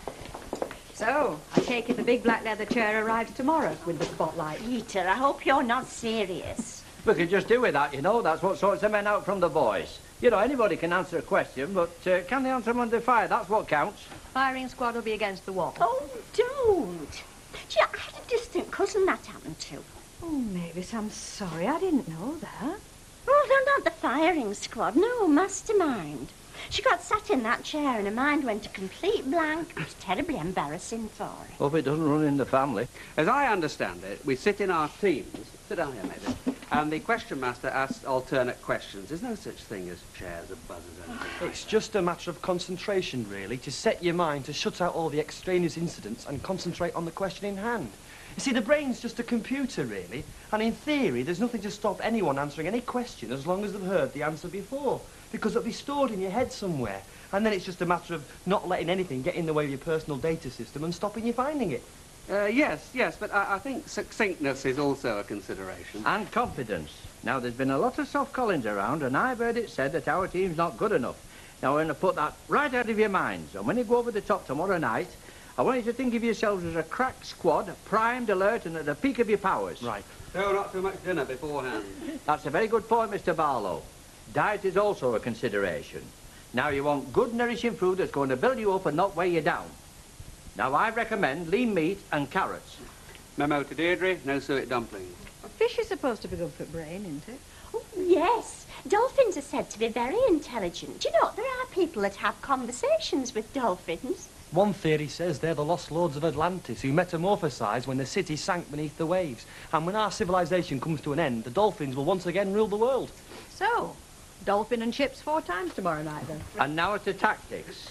So, I take it the big black leather chair arrives tomorrow with the spotlight. Peter, I hope you're not serious. We could just do with that, you know. That's what sorts the men out from the boys. You know, anybody can answer a question, but can they answer them under fire? That's what counts. Firing squad will be against the wall. Oh, don't. Gee, I had a distant cousin that happened to. Oh, Mavis, I'm sorry. I didn't know that. Oh, no, not the firing squad. No, mastermind. She got sat in that chair and her mind went a complete blank. It was terribly embarrassing for her. Hope it doesn't run in the family. As I understand it, we sit in our teams. Sit down here, maybe. And the question master asks alternate questions. There's no such thing as chairs or buzzers or anything. It's just a matter of concentration, really, to set your mind to shut out all the extraneous incidents and concentrate on the question in hand. You see, the brain's just a computer, really, and in theory, there's nothing to stop anyone answering any question as long as they've heard the answer before, because it'll be stored in your head somewhere, and then it's just a matter of not letting anything get in the way of your personal data system and stopping you finding it. Yes, but I think succinctness is also a consideration. And confidence. Now, there's been a lot of soft callings around, and I've heard it said that our team's not good enough. Now, we're going to put that right out of your minds, and when you go over the top tomorrow night, I want you to think of yourselves as a crack squad, primed, alert, and at the peak of your powers. Right. No, not too much dinner beforehand. That's a very good point, Mr. Barlow. Diet is also a consideration. Now, you want good, nourishing food that's going to build you up and not weigh you down. Now, I recommend lean meat and carrots. Memo to Deirdre, no suet dumplings. Fish is supposed to be good for brain, isn't it? Oh, yes. Dolphins are said to be very intelligent. Do you know, there are people that have conversations with dolphins. One theory says they're the lost lords of Atlantis who metamorphosised when the city sank beneath the waves. And when our civilization comes to an end, the dolphins will once again rule the world. So, dolphin and chips 4 times tomorrow night, then. And now it's the tactics.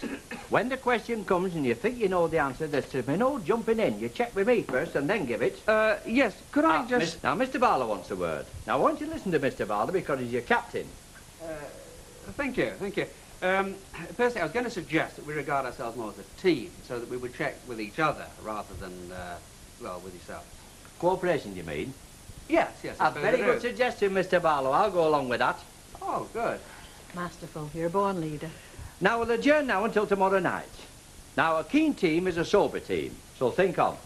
When the question comes and you think you know the answer, there's to be no jumping in. You check with me first and then give it. Yes, could I just... Now, Mr. Barlow wants a word. Now, I want you to listen to Mr. Barlow because he's your captain. Thank you. Firstly, I was going to suggest that we regard ourselves more as a team, so that we would check with each other rather than, well, with yourself. Cooperation, you mean? Yes. A very good suggestion, Mr. Barlow. I'll go along with that. Oh, good. Masterful. You're a born leader. Now, we'll adjourn now until tomorrow night. Now, a keen team is a sober team, so think on.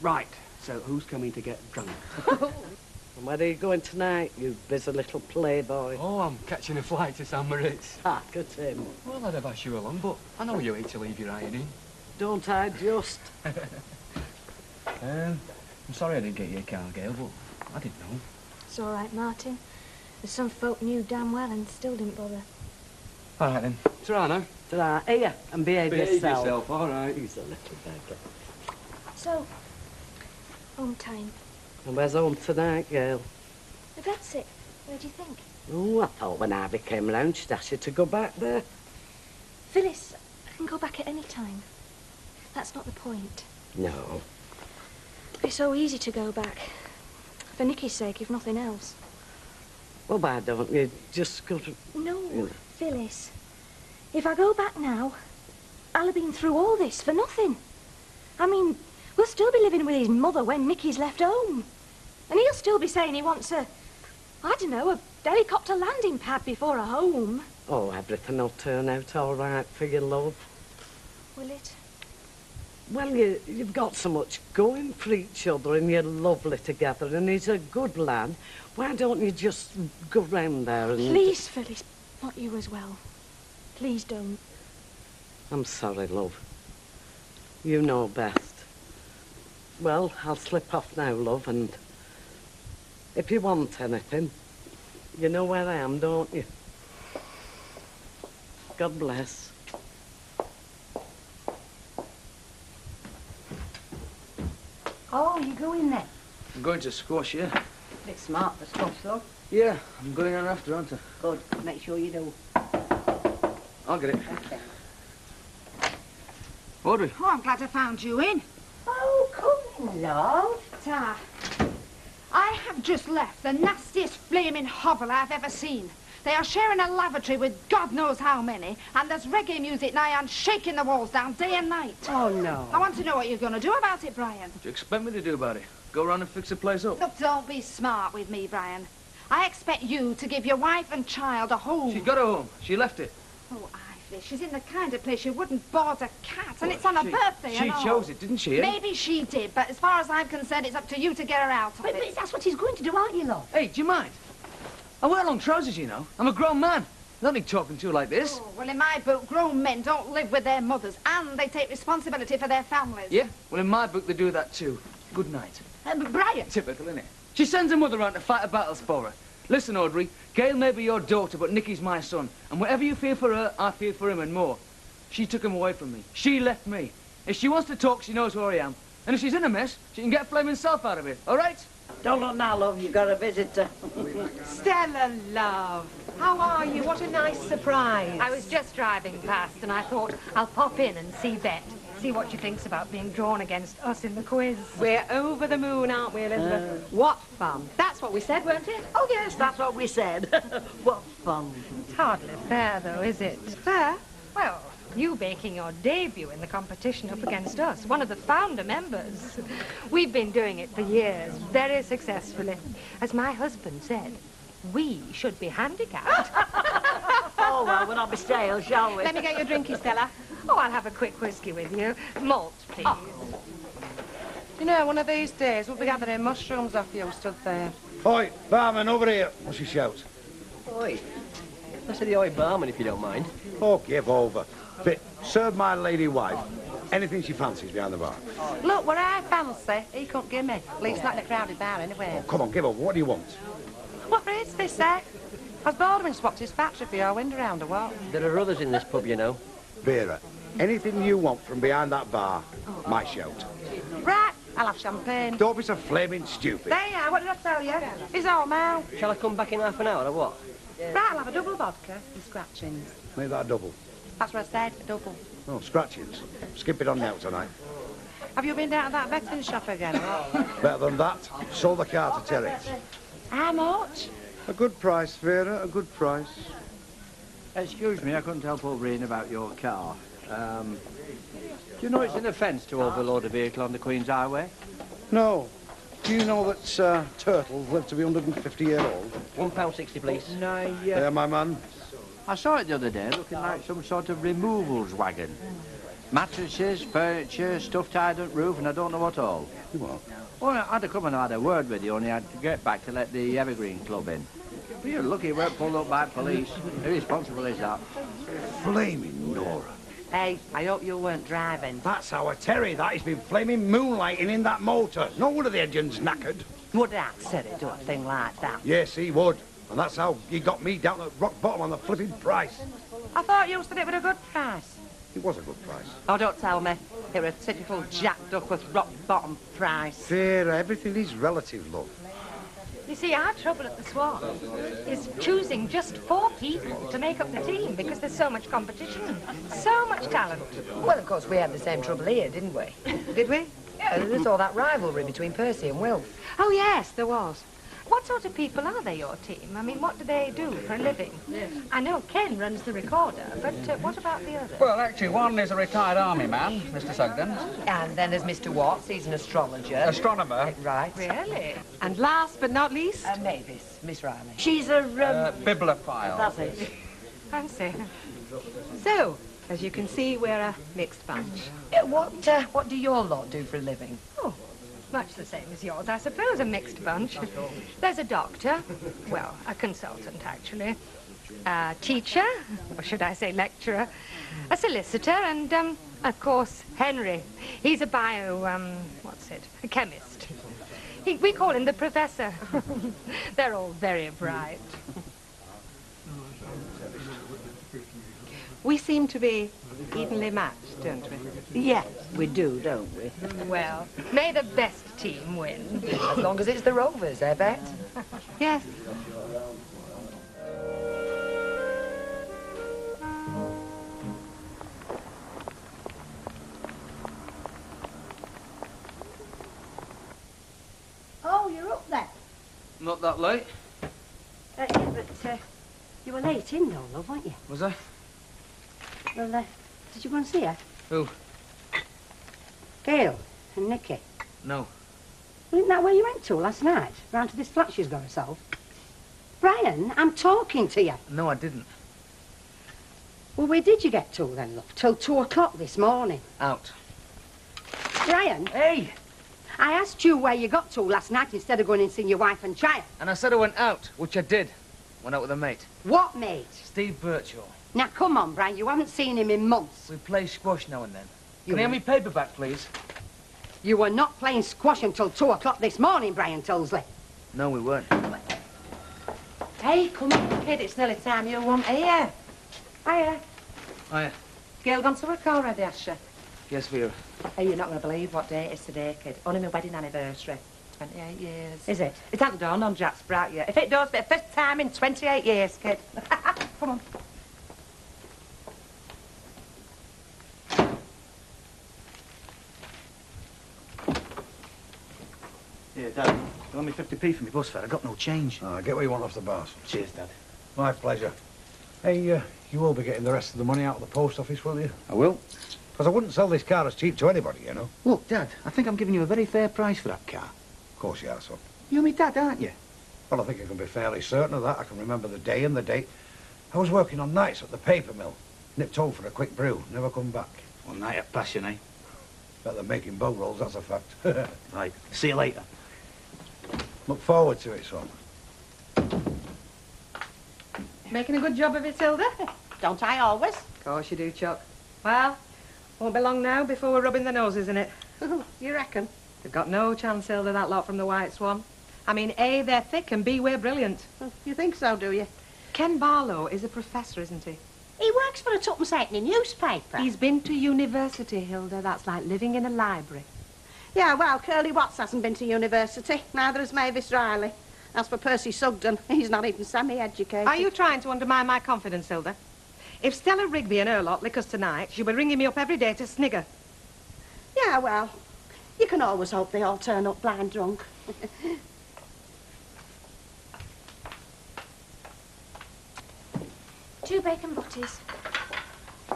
Right. So, who's coming to get drunk? And where are you going tonight, you busy little playboy? Oh, I'm catching a flight to San Moritz. Ah, good him. Well, I'd have asked you along, but I know you hate to leave your ironing. Don't I just? I'm sorry I didn't get you a car, Gail, but I didn't know. It's all right, Martin. There's some folk knew damn well and still didn't bother. All right, then. Ta-ra now. Ta-ra. Here, and behave yourself. All right. Who's a little beggar? So, home time. And where's home tonight, Gail? That's it. Where do you think? Oh, I thought when Ivy came round, she'd ask you to go back there. Phyllis, I can go back at any time. That's not the point. No. It's so easy to go back. For Nicky's sake, if nothing else. Well, why don't you just go to... No, Phyllis. If I go back now, I'll have been through all this for nothing. I mean, we'll still be living with his mother when Mickey's left home. And he'll still be saying he wants a, I don't know, a helicopter landing pad before a home. Oh, everything will turn out all right for you, love. Will it? Well, you've got so much going for each other and you're lovely together and he's a good lad. Why don't you just go round there and... Please, Phyllis, not you as well. Please don't. I'm sorry, love. You know best. Well, I'll slip off now, love, and if you want anything, you know where I am, don't you? God bless. Oh, you going then? I'm going to squash, yeah? Bit smart for squash, though. Yeah, I'm going on after, aren't I? Good. Make sure you do. I'll get it. Okay. Audrey. Oh, I'm glad I found you in. Oh, come in, love. Ta. I have just left the nastiest flaming hovel I've ever seen. They are sharing a lavatory with God knows how many, and there's reggae music nigh on shaking the walls down day and night. Oh, no. I want to know what you're going to do about it, Brian. What do you expect me to do about it? Go around and fix the place up? Look, don't be smart with me, Brian. I expect you to give your wife and child a home. She got a home. She left it. Oh, Ivy, she's in the kind of place you wouldn't board a cat, and it's on her birthday She and all. chose it, didn't she, eh? Maybe she did, but as far as I'm concerned, it's up to you to get her out of it. But that's what he's going to do, aren't you, love? Hey, do you mind? I wear long trousers, you know. I'm a grown man. Not need talking to you like this. Oh, well, in my book, grown men don't live with their mothers, and they take responsibility for their families. Yeah? Well, in my book, they do that too. Good night. But Brian... Typical, innit? She sends her mother around to fight her battles for her. Listen, Audrey, Gail may be your daughter, but Nicky's my son. And whatever you feel for her, I feel for him and more. She took him away from me. She left me. If she wants to talk, she knows where I am. And if she's in a mess, she can get flaming self out of it, all right? Don't look now, love. You've got a visitor. Stella, love. How are you? What a nice surprise. I was just driving past and I thought I'll pop in and see Bet. See what she thinks about being drawn against us in the quiz. We're over the moon, aren't we, Elizabeth? What fun. That's what we said, weren't it? Oh, yes, that's what we said. What fun. It's hardly fair, though, is it? Fair? Well, you making your debut in the competition up against us, one of the founder members. We've been doing it for years, very successfully. As my husband said, we should be handicapped. Oh, well, we'll not be stale, shall we? Let me get your drinky, Stella. Oh, I'll have a quick whiskey with you. Malt, please. Oh. You know, one of these days we'll be gathering mushrooms off you stood there. Oi, barman, over here. What's he shout? Oi. I said the oi barman, if you don't mind. Oh, give over. But serve my lady wife anything she fancies behind the bar. Look, what I fancy, he couldn't give me. At least not in a crowded bar, anyway. Oh, come on, give over. What do you want? What is this, eh? Has Boardman swapped his factory for your wind around or what? There are others in this pub, you know. Vera, anything you want from behind that bar, my shout. Right, I'll have champagne. Don't be so flaming stupid. There you are, what did I tell you? He's all now. Shall I come back in half an hour or what? Right, I'll have a double vodka and scratchings. Make that a double. That's what I said, a double. Oh, scratchings. Skip it on now tonight. Have you been down to that betting shop again or what? Better than that, sold the car to Terry. How much? A good price, Vera, a good price. Excuse me, I couldn't help but reading about your car. Do you know it's an offence to overload a vehicle on the Queen's Highway? No. Do you know that turtles live to be 150 years old? £1.60, please. No, There, my man. I saw it the other day, looking like some sort of removals wagon. Mattresses, furniture, stuff tied up roof, and I don't know what all. What? Well, I'd have come and had a word with you, only I'd to get back to let the Evergreen Club in. But you're lucky you weren't pulled up by police. How responsible is that? Flaming Nora. Hey, I hope you weren't driving. That's our Terry. That he's been flaming moonlighting in that motor. No wonder the engine's knackered. Would Dad said it do a thing like that? Yes, he would. And that's how he got me down at rock bottom on the flipping price. I thought you said it was a good price. It was a good price. Oh, don't tell me. It was a typical Jack Duckworth rock-bottom price. Vera, everything is relative, love. You see, our trouble at the Swan is choosing just 4 people to make up the team because there's so much competition, so much talent. Well, of course, we had the same trouble here, didn't we? Did we? Yeah, there's all that rivalry between Percy and Will. Oh, yes, there was. What sort of people are they, your team? I mean, what do they do for a living? I know Ken runs the recorder, but what about the others? Well, actually, one is a retired army man, Mr. Sugden. And then there's Mr. Watts, he's an astrologer. Astronomer. Right. Really? And last but not least? Mavis, Miss Riley. She's a... Bibliophile. That's it. Fancy. So, as you can see, we're a mixed bunch. What do your lot do for a living? Oh, much the same as yours, I suppose, a mixed bunch. There's a doctor, well, a consultant, actually, a teacher, or should I say lecturer, a solicitor, and, of course, Henry. He's a a chemist. We call him the professor. They're all very bright. We seem to be evenly matched, don't we? Yes, we do, don't we? Well, may the best team win. As long as it's the Rovers, I bet. Yes. Oh, you're up there. Not that late. Yeah, but you were late in though, love, weren't you? Was I? Well, did you go and see her? Who? Gail and Nicky. No. Well, isn't that where you went to last night? Round to this flat she's got herself. Brian, I'm talking to you. No, I didn't. Well, where did you get to then, love? Till 2 o'clock this morning. Out. Brian? Hey! I asked you where you got to last night instead of going and seeing your wife and child. And I said I went out, which I did. Went out with a mate. What mate? Steve Birchall. Now, come on, Brian, you haven't seen him in months. We play squash now and then. You Can I have me paper back, please? You were not playing squash until 2 o'clock this morning, Brian Tollsley. No, we weren't. Hey, come on, kid, it's nearly time you want here. Hiya. Hiya. Gail gone to work already, has she? Yes, Vera. Hey, you're not going to believe what day it is today, kid. Only my wedding anniversary. 28 years. Is it? It hasn't dawned on Jack Sprout yet. If it does, it's the first time in 28 years, kid. Come on. Yeah, Dad, you owe me 50p for my bus fare. I got no change. Oh, get what you want off the boss. Cheers, Dad. My pleasure. Hey, you will be getting the rest of the money out of the post office, will you? I will. Because I wouldn't sell this car as cheap to anybody, you know. Look, Dad, I think I'm giving you a very fair price for that car. Of course you are, son. You're my dad, aren't you? Well, I think you can be fairly certain of that. I can remember the day and the date. I was working on nights at the paper mill. Nipped home for a quick brew. Never come back. One night of passion, eh? Bet they're making bow rolls, that's a fact. Right. See you later. Look forward to it, son. Making a good job of it, Hilda? Don't I always? Of course you do, Chuck. Well, won't be long now before we're rubbing their noses in it. You reckon? They've got no chance, Hilda, that lot from the White Swan. I mean, A, they're thick, and B, we're brilliant. You think so, do you? Ken Barlow is a professor, isn't he? He works for a tuppence halfpenny newspaper. He's been to university, Hilda. That's like living in a library. Yeah, well, Curly Watts hasn't been to university. Neither has Mavis Riley. As for Percy Sugden, he's not even semi-educated. Are you trying to undermine my confidence, Hilda? If Stella Rigby and her lot lick us tonight, she'll be ringing me up every day to snigger. Yeah, well, you can always hope they all turn up blind drunk. 2 bacon butties.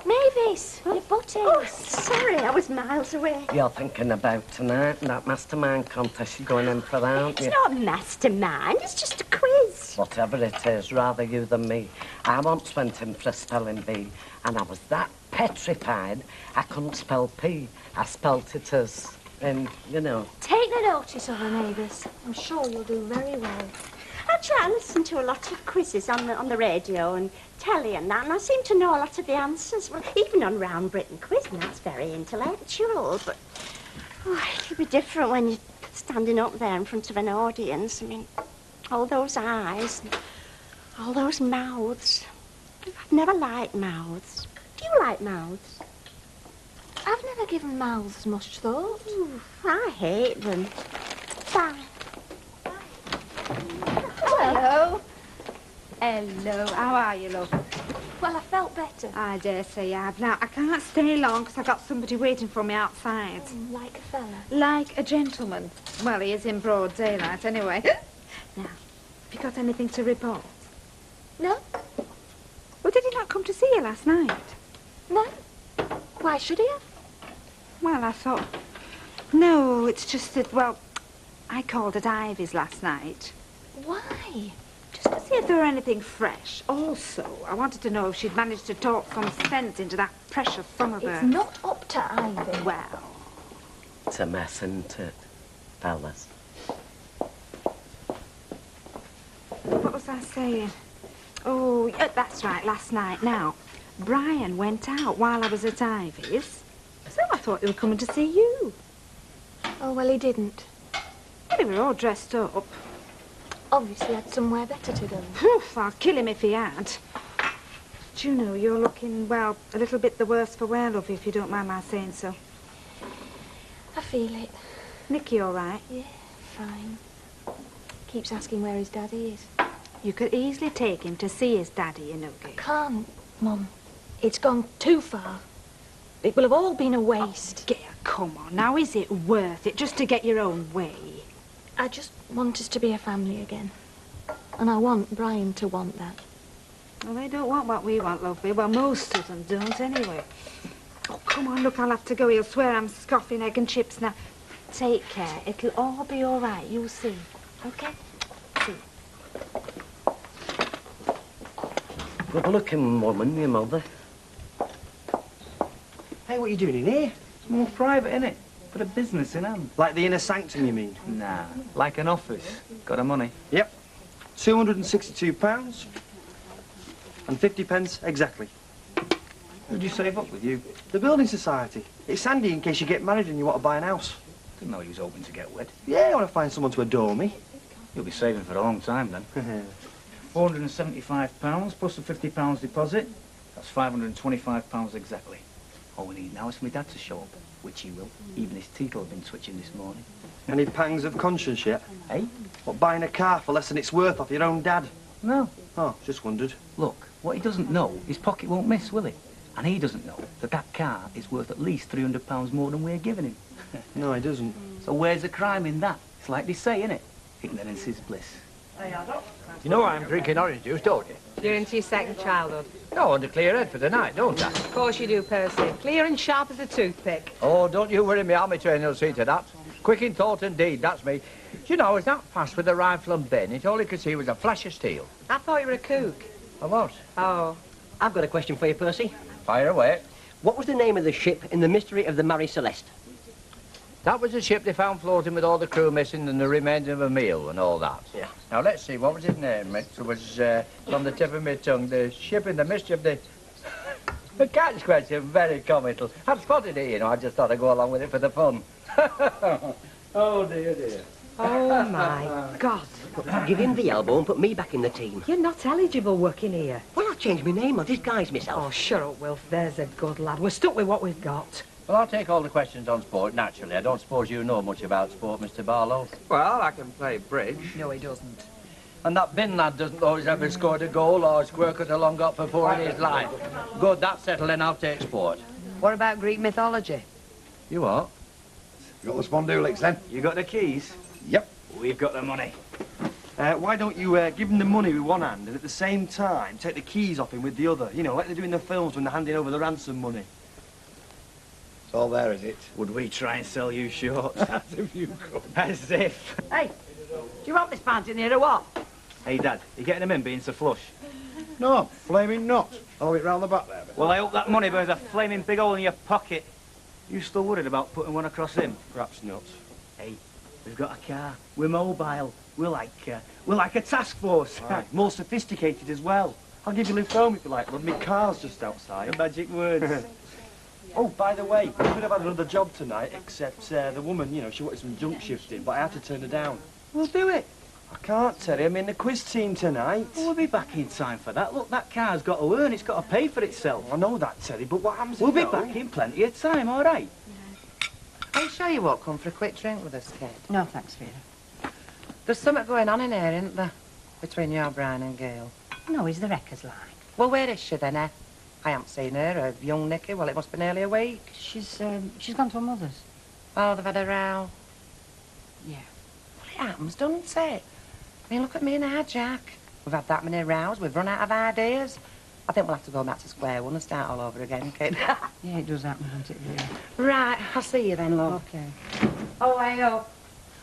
Mavis, your butties. Oh, sorry, I was miles away. You're thinking about tonight and that mastermind contest you're going in for, aren't you? It's not mastermind, it's just a quiz. Whatever it is, rather you than me. I once went in for a spelling bee and I was that petrified I couldn't spell P. I spelt it as, you know. Take the notice of her, Mavis. I'm sure you'll do very well. I try and listen to a lot of quizzes on the radio and telly and that, and I seem to know a lot of the answers. Well, even on Round Britain Quiz, and that's very intellectual, but it'll be different when you're standing up there in front of an audience. I mean, all those eyes, all those mouths. I've never liked mouths. Do you like mouths? I've never given mouths much thought. Ooh, I hate them. Bye. Hello. Hello. How are you, love? Well, I felt better. I dare say you have. Now, I can't stay long because I've got somebody waiting for me outside. Like a fella? Like a gentleman. Well, he is in broad daylight anyway. Now, have you got anything to report? No. Well, did he not come to see you last night? No. Why should he have? Well, I thought... No, it's just that, well, I called at Ivy's last night. Why? Just to see if there were anything fresh. Also, I wanted to know if she'd managed to talk some sense into that precious son of hers. It's not up to Ivy. Well... It's a mess, isn't it, fellas? What was I saying? Oh, yeah, that's right, last night. Now, Brian went out while I was at Ivy's, so I thought he was coming to see you. Oh, well, he didn't. Well, they were all dressed up. Obviously had somewhere better to go. Poof, I'll kill him if he had. Do you know, you're looking, well, a little bit the worse for wear, love, if you don't mind my saying so. I feel it. Nicky all right? Yeah, fine. Keeps asking where his daddy is. You could easily take him to see his daddy, you know, I can't, Mum. It's gone too far. It will have all been a waste. Oh, come on, now is it worth it just to get your own way? I just want us to be a family again. And I want Brian to want that. Well, they don't want what we want, lovely. Well, most of them don't, anyway. Oh, come on, look, I'll have to go. He'll swear I'm scoffing egg and chips now. Take care. It'll all be all right. You'll see. Okay? See. Good-looking woman, your mother. Hey, what are you doing in here? It's more private, innit? Put a business in hand. Like the inner sanctum, you mean? Nah, like an office. Got the money? Yep. £262 and 50 pence exactly. Who'd you save up with, you? The Building Society. It's handy in case you get married and you want to buy an house. Didn't know you was hoping to get wed. Yeah, I want to find someone to adore me. You'll be saving for a long time, then. £475 plus a £50 deposit. That's £525 exactly. All we need now is for my dad to show up, which he will. Even his teeth will have been twitching this morning. Any pangs of conscience yet? Eh? What, buying a car for less than it's worth off your own dad? No. Oh, just wondered. Look, what he doesn't know, his pocket won't miss, will he? And he doesn't know that that car is worth at least £300 more than we're giving him. No, he doesn't. So where's the crime in that? It's like they say, innit? Ignorance is bliss. You know I'm drinking orange juice, don't you? You're into your second childhood. No, I want a clear head for the night, don't I? Of course you do, Percy. Clear and sharp as a toothpick. Oh, don't you worry, me army trainer will see to that. Quick in thought and deed, that's me. Do you know, I was that fast with the rifle and bayonet, all he could see was a flash of steel. I thought you were a kook. I was. Oh. I've got a question for you, Percy. Fire away. What was the name of the ship in the mystery of the Marie Celeste? That was the ship they found floating with all the crew missing and the remains of a meal and all that. Yeah. Now, let's see, what was his name? It was on the tip of my tongue. The ship in the mystery of the... The catch question, very comical. I've spotted it, you know. I just thought I'd go along with it for the fun. Oh, dear, dear. Oh, my God. Give him the elbow and put me back in the team. You're not eligible working here. Well, I've changed my name. I'll disguise myself. Oh, shut up, Wilf. There's a good lad. We're stuck with what we've got. Well, I'll take all the questions on sport, naturally. I don't suppose you know much about sport, Mr. Barlow. Well, I can play bridge. No, he doesn't. And that bin lad doesn't know he's ever scored a goal or squirted a long up before in his life. Good, that's settled, and I'll take sport. What about Greek mythology? You what? You got the spondoolix, then? You got the keys? Yep. We've got the money. Why don't you give him the money with one hand and at the same time take the keys off him with the other? You know, like they do in the films when they're handing over the ransom money. It's all there, is it? Would we try and sell you short? As if you could. As if. Hey, do you want this pants in here or what? Hey, Dad, you getting them in being so flush? No, flaming not. I'll have it round the back there. Well, I hope that money burns a flaming big hole in your pocket. You still worried about putting one across him? Perhaps not. Hey, We've got a car. We're mobile. We're like a task force. Right. More sophisticated as well. I'll give you a lift home if you like, but my car's just outside. The magic words. Oh, by the way, we could have had another job tonight, except the woman, you know, she wanted some junk shifting, but I had to turn her down. We'll do it. I can't, Terry. I'm in the quiz team tonight. Well, we'll be back in time for that. Look, that car's got to earn. It's got to pay for itself. I know that, Terry, but what happens if We'll be no? back in plenty of time, all right? Are you sure you won't come for a quick drink with us, Kate? No, thanks, Vera. There's something going on in here, isn't there? Between you, Brian and Gail. No, he's the wrecker's line. Well, where is she then, eh? I haven't seen her, young Nicky. Well, it must be nearly a week. She's gone to her mother's. Oh, they've had a row. Yeah. Well, it happens, doesn't it? I mean, look at me now, Jack. We've had that many rows. We've run out of ideas. I think we'll have to go back to square one and start all over again, Kate. Yeah, it does happen, doesn't it, Vera? Right, I'll see you then, love. Okay. Oh, hey, oh.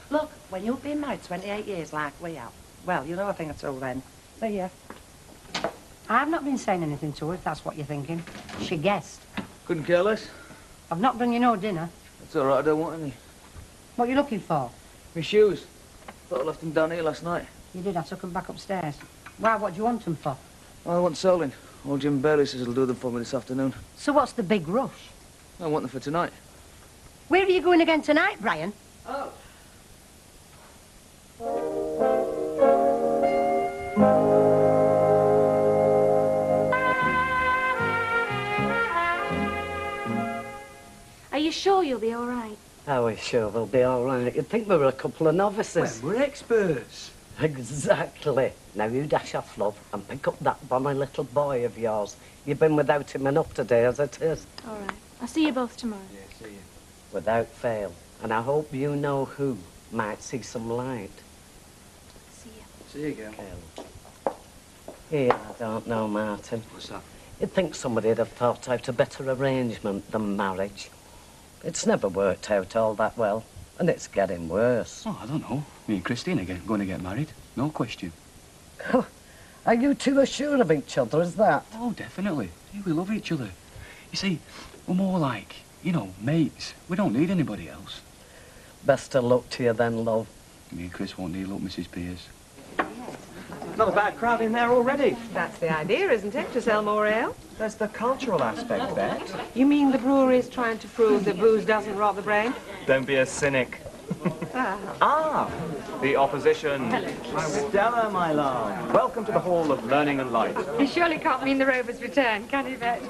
Look, when you've been married 28 years like we have, well, you know a thing or two then. See ya. I've not been saying anything to her, if that's what you're thinking. She guessed. Couldn't care less. I've not done you no dinner. It's all right, I don't want any. What are you looking for? My shoes. Thought I left them down here last night. You did, I took them back upstairs. Why, what do you want them for? I want soling. Old Jim Bailey says he'll do them for me this afternoon. So what's the big rush? I want them for tonight. Where are you going again tonight, Brian? Oh. Are you sure you'll be all right? Are we sure we'll be all right? You'd think we were a couple of novices. Well, we're experts. Exactly. Now you dash off, love, and pick up that bonny little boy of yours. You've been without him enough today as it is. All right. I'll see you both tomorrow. Yeah, see you. Without fail. And I hope you know who might see some light. See you. See you again. Here, I don't know, Martin. What's that? You'd think somebody'd have thought out a better arrangement than marriage. It's never worked out all that well, and it's getting worse. Oh, I don't know. Me and Christine are going to get married. No question. Are you two as sure of each other as that? Oh, definitely. Yeah, we love each other. You see, we're more like, you know, mates. We don't need anybody else. Best of luck to you then, love. Me and Chris won't need luck, Mrs. Pierce. Not a bad crowd in there already. That's the idea, isn't it, to sell more ale? There's the cultural aspect, Bet. You mean the brewery is trying to prove that booze doesn't rot the brain? Don't be a cynic. Ah. The opposition. Stella, my love. Welcome to the Hall of Learning and Light. He surely can't mean the Rovers' return, can he, Bet?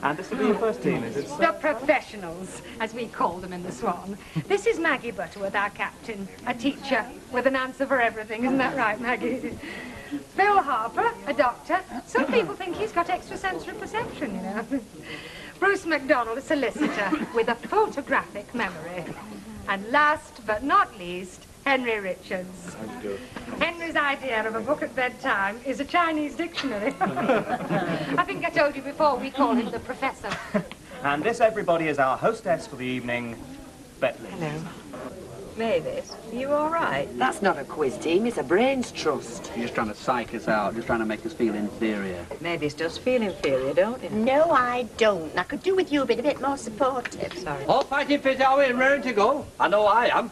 And this will be your first team, is it? The professionals, as we call them in the Swan. This is Maggie Butterworth, our captain, a teacher with an answer for everything. Isn't that right, Maggie? Phil Harper, a doctor. Some people think he's got extrasensory perception, you know. Bruce MacDonald, a solicitor with a photographic memory. And last but not least, Henry Richards. Henry's idea of a book at bedtime is a Chinese dictionary. I think I told you before, we call him the Professor. And this, everybody, is our hostess for the evening, Bentley. Hello. Mavis, are you all right? That's not a quiz team, it's a brains trust. You're just trying to psych us out, just trying to make us feel inferior. Mavis does feel inferior, don't you? No, I don't. I could do with you a bit more supportive. Sorry. All fighting fit, are we, and raring to go? I know I am.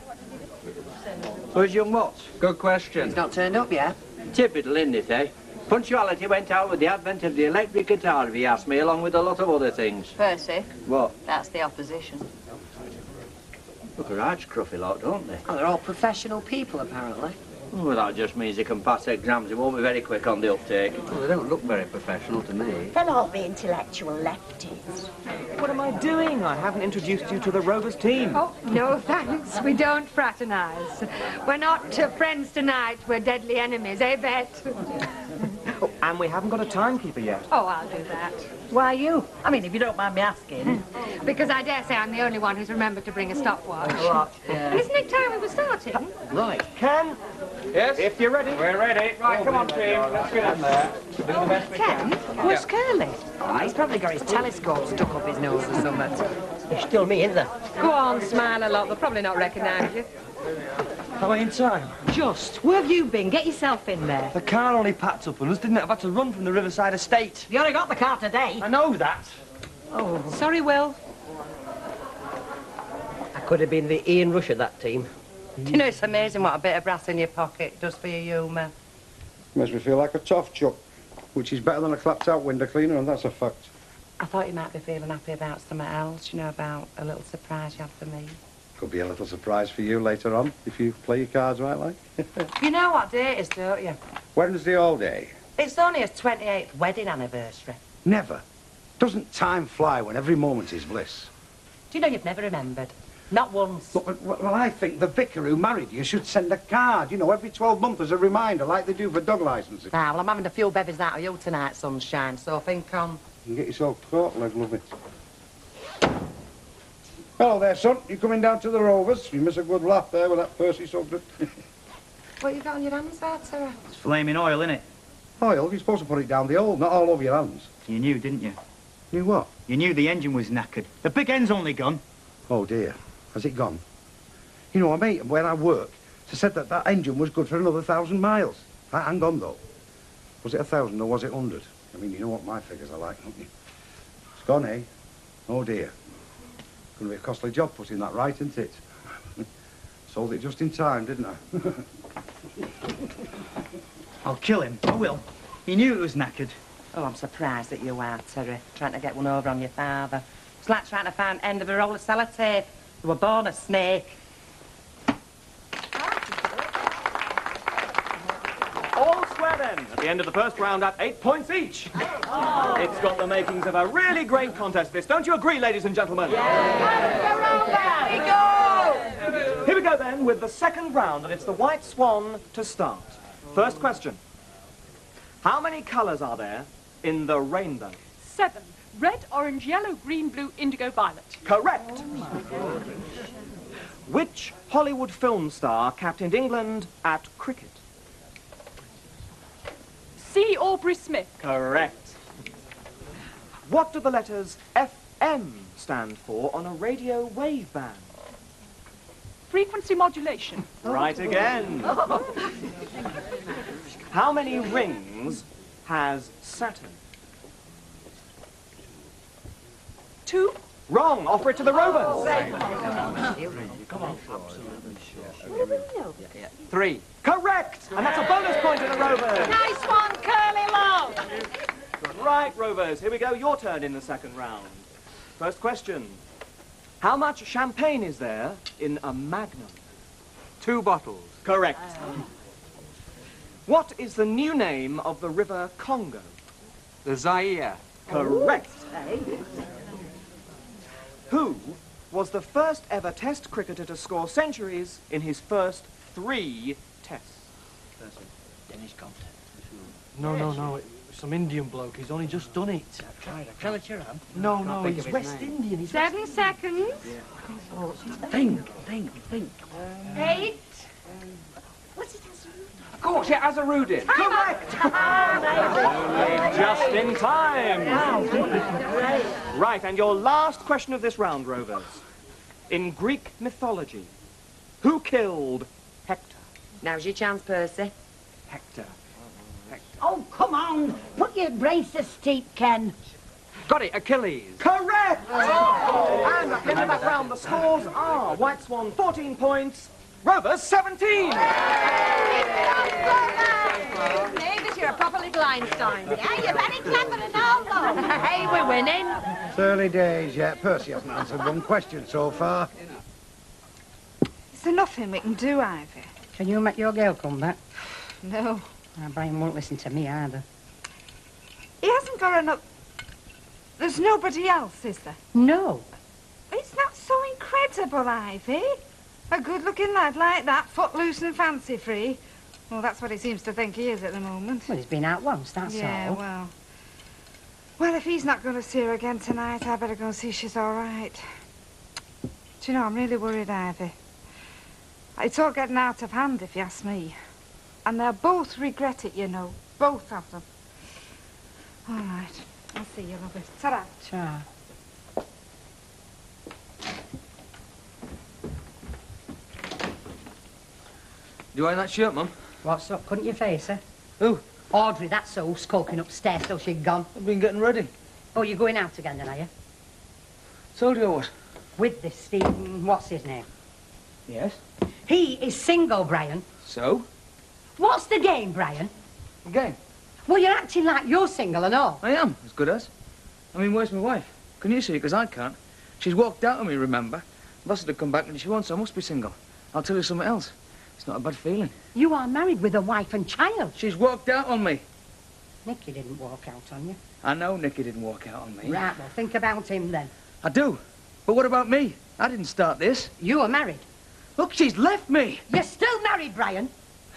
Where's young Watts? Good question. He's not turned up yet. Typical, isn't it, eh? Punctuality went out with the advent of the electric guitar, if you ask me, along with a lot of other things. Percy, What? that's the opposition. Look, a right scruffy lot, don't they? Oh, they're all professional people, apparently. Well, that just means they can pass exams. It won't be very quick on the uptake. Well, they don't look very professional to me. They'll all be intellectual lefties. What am I doing? I haven't introduced you to the Rovers team. Oh, no thanks. We don't fraternise. We're not friends tonight. We're deadly enemies, eh, Bet? Oh, and we haven't got a timekeeper yet. Oh, I'll do that. Why you? I mean, if you don't mind me asking. Because I dare say I'm the only one who's remembered to bring a stopwatch. What? Yeah. Isn't it time we were starting? Right. Ken? Yes? If you're ready. We're ready. Right, come on, team. Let's get in there. Do the best we Ken? can. Where's Curly? Oh, he's probably got his telescope stuck up his nose or something. It's still me, isn't there? Go on, smile a lot. They'll probably not recognise you. Am I in time? Just, where have you been? Get yourself in there. The car only packed up on us, didn't it? I've had to run from the Riverside estate. You only got the car today. I know that. Oh. Sorry, Will. I could have been the Ian Rush of that team. Do you know, it's amazing what a bit of brass in your pocket does for your humour. Makes me feel like a toff chuck, which is better than a clapped-out window cleaner, and that's a fact. I thought you might be feeling happy about something else, you know, about a little surprise you had for me. Could be a little surprise for you later on, if you play your cards right, like. You know what day it is, don't you? Wednesday all day. It's only his 28th wedding anniversary. Never. Doesn't time fly when every moment is bliss? Do you know you've never remembered? Not once. Well, I think the vicar who married you should send a card, you know, every 12 months as a reminder, like they do for dog licenses. Ah, well, I'm having a few bevies out of you tonight, sunshine, so think on. You can get yourself caught, leg, lovey. Hello there, son. You coming down to the Rovers? You miss a good laugh there with that Percy subject. What you got on your hands there, Sarah? It's flaming oil, innit? Oil? You're supposed to put it down the hole, not all over your hands. You knew, didn't you? Knew what? You knew the engine was knackered. The big end's only gone. Oh, dear. Has it gone? You know, a mate where I work said that that engine was good for another 1,000 miles. Hang on, though. Was it 1,000 or was it 100? I mean, you know what my figures are like, don't you? It's gone, eh? Oh, dear. Gonna be a costly job putting that right, isn't it? Sold it just in time, didn't I? I'll kill him. I will. He knew it was knackered. Oh, I'm surprised that you are, Terry, trying to get one over on your father. It's like trying to find end of a roll of sellotape. You were born a snake. All square then, at the end of the first round at 8 points each. It's got the makings of a really great contest, this. Don't you agree, ladies and gentlemen? Here we go then with the second round, and it's the White Swan to start. First question. How many colours are there in the rainbow? 7. Red, orange, yellow, green, blue, indigo, violet. Correct. Which Hollywood film star captained England at cricket? C. Aubrey Smith. Correct. What do the letters FM stand for on a radio wave band? Frequency modulation. Right again. How many rings has Saturn? 2. Wrong. Offer it to the Rovers. 3. Correct. And that's a bonus point to the Rovers. Nice one, Curly Love. Right, Rovers. Here we go. Your turn in the second round. First question. How much champagne is there in a Magnum? 2 bottles. Correct. What is the new name of the river Congo? The Zaire. Correct. Who was the first ever Test cricketer to score centuries in his first 3 Tests? Dennis Compton. No. It's some Indian bloke. He's only just done it. Shall I cheer him? No, he's West Indian. He's 7 seconds. Oh, Think. 8. What's it? Of course, yeah, Azarudin. Correct. Just in time. Right, and your last question of this round, Rovers. In Greek mythology, who killed Hector? Now's your chance, Percy. Hector. Oh, come on. Put your brace to steep, Ken. Got it, Achilles. Correct! And at the end of that round, the scores are White Swan 14 points, Rovers 17! Neighbours, you're a proper little Einstein. Yeah, you're very clever and all, though. Hey, we're winning. It's early days yet. Percy hasn't answered one question so far. Is there nothing we can do, Ivy? Can you make your girl come back? No. Brian won't listen to me either. He hasn't got enough... There's nobody else, is there? No. It's not so incredible, Ivy. A good-looking lad like that, footloose and fancy-free. Well, that's what he seems to think he is at the moment. Well, he's been out once, that's all. Yeah, well... Well, if he's not going to see her again tonight, I better go and see she's all right. Do you know, I'm really worried, Ivy. It's all getting out of hand, if you ask me. And they'll both regret it, you know. Both of them. All right. I'll see you, lovey. Ta-ra. Ta. Do you like that shirt, Mum? What's up? Couldn't you face her? Who? Audrey, that's so, skulking upstairs till she'd gone. I've been getting ready. Oh, you're going out again then, are you? Told you what? With this Stephen, what's his name? Yes? He is single, Brian. So? What's the game, Brian? The game? Well, you're acting like you're single and all. I am, as good as. I mean, where's my wife? Can you see her? Because I can't. She's walked out on me, remember? Lost her to come back and she won't, so I must be single. I'll tell you something else. It's not a bad feeling. You are married with a wife and child. She's walked out on me. Nicky didn't walk out on you. I know Nicky didn't walk out on me. Right, well, think about him then. I do. But what about me? I didn't start this. You are married. Look, she's left me. You're still married, Brian.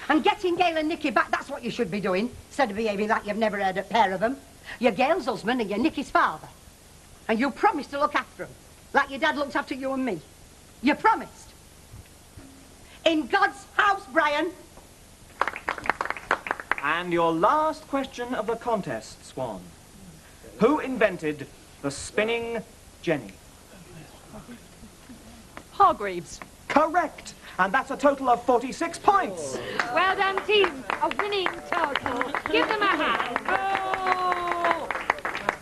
And getting Gail and Nicky back, that's what you should be doing, instead of behaving like you've never had a pair of them. You're Gail's husband and you're Nicky's father. And you promised to look after him, like your dad looked after you and me. You promised. In God's house, Brian. And your last question of the contest, Swan. Who invented the spinning jenny? Hargreaves. Correct. And that's a total of 46 points. Well done, team. A winning total. Give them a hand. Oh!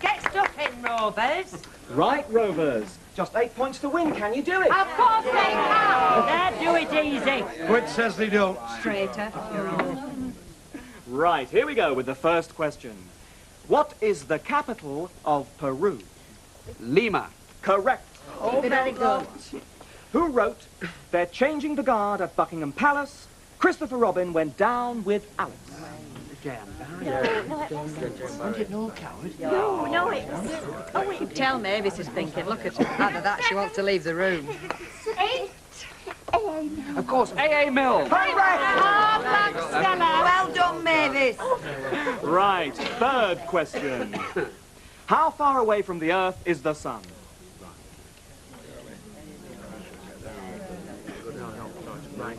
Get stuck in, Rovers. Right, Rovers. Just 8 points to win. Can you do it? Of course they can. There, do it easy. Which says they don't. Traitor. Right, here we go with the first question. What is the capital of Peru? Lima. Correct. Oh, very good. Who wrote, "They're changing the guard at Buckingham Palace. Christopher Robin went down with Alice"? No, it was... Oh, it... Tell Mavis is thinking. Look at her. After that, she wants to leave the room. 8. Of course, A.A. Mills. Well done, Mavis. Right, third question. How far away from the Earth is the Sun?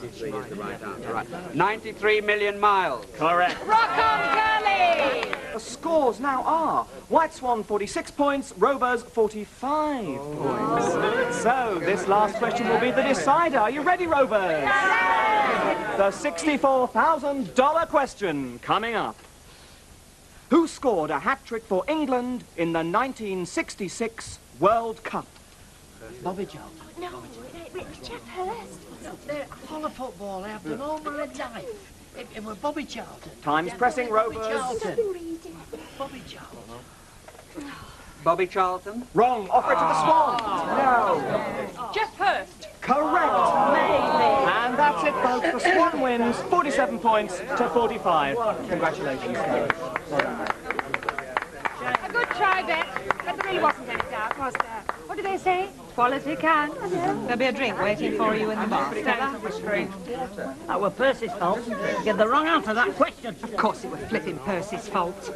Is the right answer. Right. 93 million miles. Correct. Rock on, Curly! The scores now are White Swan 46 points, Rovers 45 points. So this last question will be the decider. Are you ready, Rovers? The $64,000 question coming up. Who scored a hat-trick for England in the 1966 World Cup? Bobby Joe. No, it was Jeff Hurst. I follow football. I've done all my life. It was Bobby Charlton. Time's pressing, Rovers. Bobby Charlton. Bobby Charlton. Wrong. Offer it to the Swan. No. Jeff Hurst. Correct. And that's it, folks. The Swan wins 47 points to 45. Congratulations, guys. A good try, Bet. But there really wasn't any doubt, was there? What do they say? Quality can. There'll be a drink waiting for you in the bar. Stella? That was Percy's fault. Get the wrong answer to that question. Of course it was flipping Percy's fault.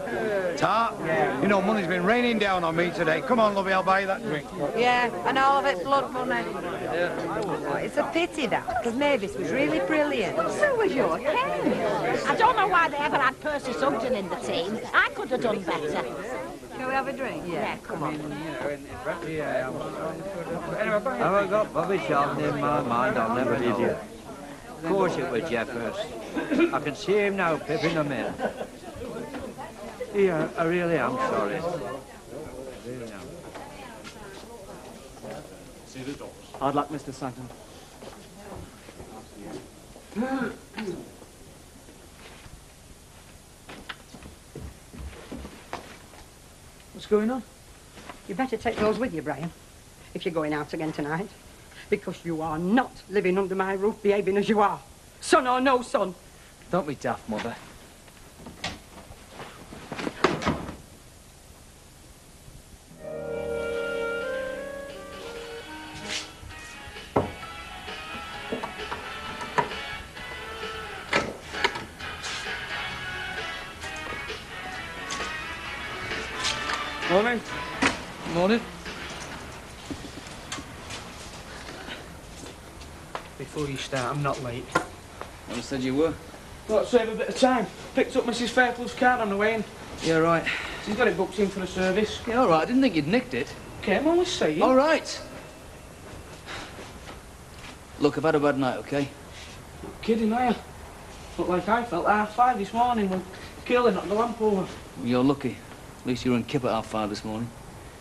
Tart, you know money's been raining down on me today. Come on, lovey, I'll buy you that drink. Yeah, and all of it's blood money. Oh, it's a pity, that, because Mavis was really brilliant. So was your Ken. I don't know why they ever had Percy Sugden in the team. I could have done better. Shall we have a drink? Yeah, come on. Have I got Bobby Charlton in my mind? I'll never know. Of course it was Jeff Hurst. I can see him now, pipping him in. Yeah, I really am sorry. I really am. Hard luck, Mr. Sutton. What's going on? You better take those with you, Brian, if you're going out again tonight. Because you are not living under my roof behaving as you are. Son or no son. Don't be daft, Mother. Morning. Morning. Before you start, I'm not late. Never said you were. Thought I'd save a bit of time. Picked up Mrs. Fairclough's card on the way in. Yeah, right. She's got it booked in for the service. Yeah, all right. I didn't think you'd nicked it. Okay, I'm only saying. All right. Look, I've had a bad night, okay? Kidding, are you? Looked like I felt at 5:30 this morning when Curly knocked the lamp over. Well, you're lucky. At least you were in Kip at 5:30 this morning.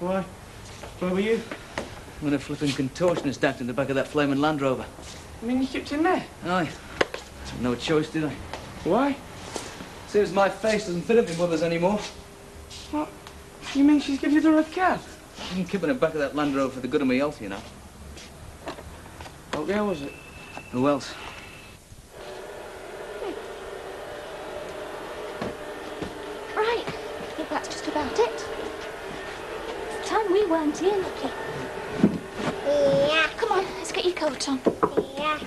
Why? Where were you? I'm in a flipping contortionist act in the back of that flaming Land Rover. You mean you kept in there? Aye. No choice, did I? Why? Seems my face doesn't fit at my mother's anymore. What? You mean she's given you the red card? I can keep in the back of that Land Rover for the good of my health, you know. What girl was it? Who else? Right, I think that's just about it. It's time we weren't here, Lucky. Yeah. Come on, let's get your coat on. Yeah.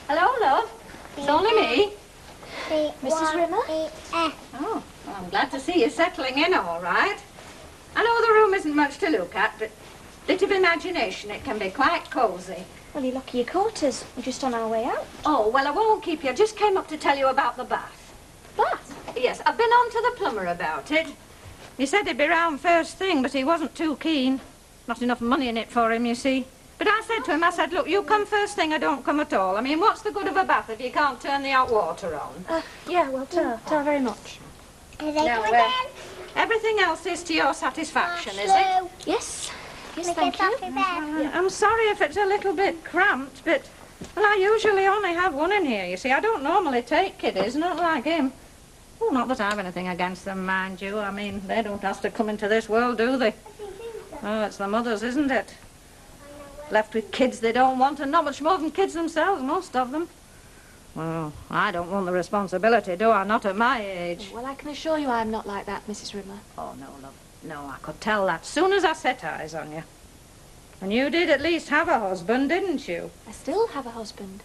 Hello, love. It's only me. Mrs. Rimmer? Oh, well, I'm glad to see you settling in all right. I know the room isn't much to look at, but bit of imagination, it can be quite cosy. Well, you're lucky you caught us. We're just on our way out. Oh, well, I won't keep you. I just came up to tell you about the bath. Bath? Yes, I've been on to the plumber about it. He said he'd be round first thing, but he wasn't too keen. Not enough money in it for him, you see. But I said to him, I said, look, you come first thing, I don't come at all. I mean, what's the good of a bath if you can't turn the hot water on? Yeah, well, ta very much. Now, everything else is to your satisfaction, is it? Yes. Yes, thank you. Yeah, I'm sorry if it's a little bit cramped, but, well, I usually only have one in here, you see. I don't normally take kiddies, not like him. Oh, not that I have anything against them, mind you. I mean, they don't have to come into this world, do they? Oh, it's the mothers, isn't it? Left with kids they don't want, and not much more than kids themselves, most of them. Well, I don't want the responsibility, do I? Not at my age. Well, I can assure you I'm not like that, Mrs. Rimmer. Oh, no, love. No, I could tell that soon as I set eyes on you. And you did at least have a husband, didn't you? I still have a husband.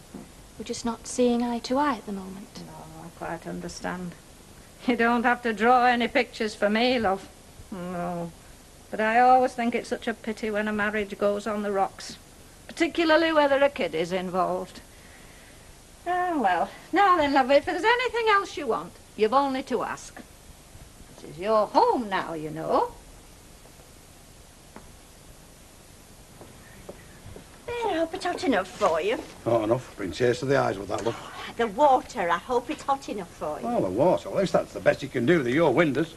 We're just not seeing eye to eye at the moment. No, I quite understand. You don't have to draw any pictures for me, love. No. But I always think it's such a pity when a marriage goes on the rocks. Particularly whether a kid is involved. Ah, well. Now then, love, if there's anything else you want, you've only to ask. This is your home now, you know. There, I hope it's hot enough for you. Hot enough. Bring tears to the eyes with that look. The water, I hope it's hot enough for you. Well, the water. At least that's the best you can do. They're your windows.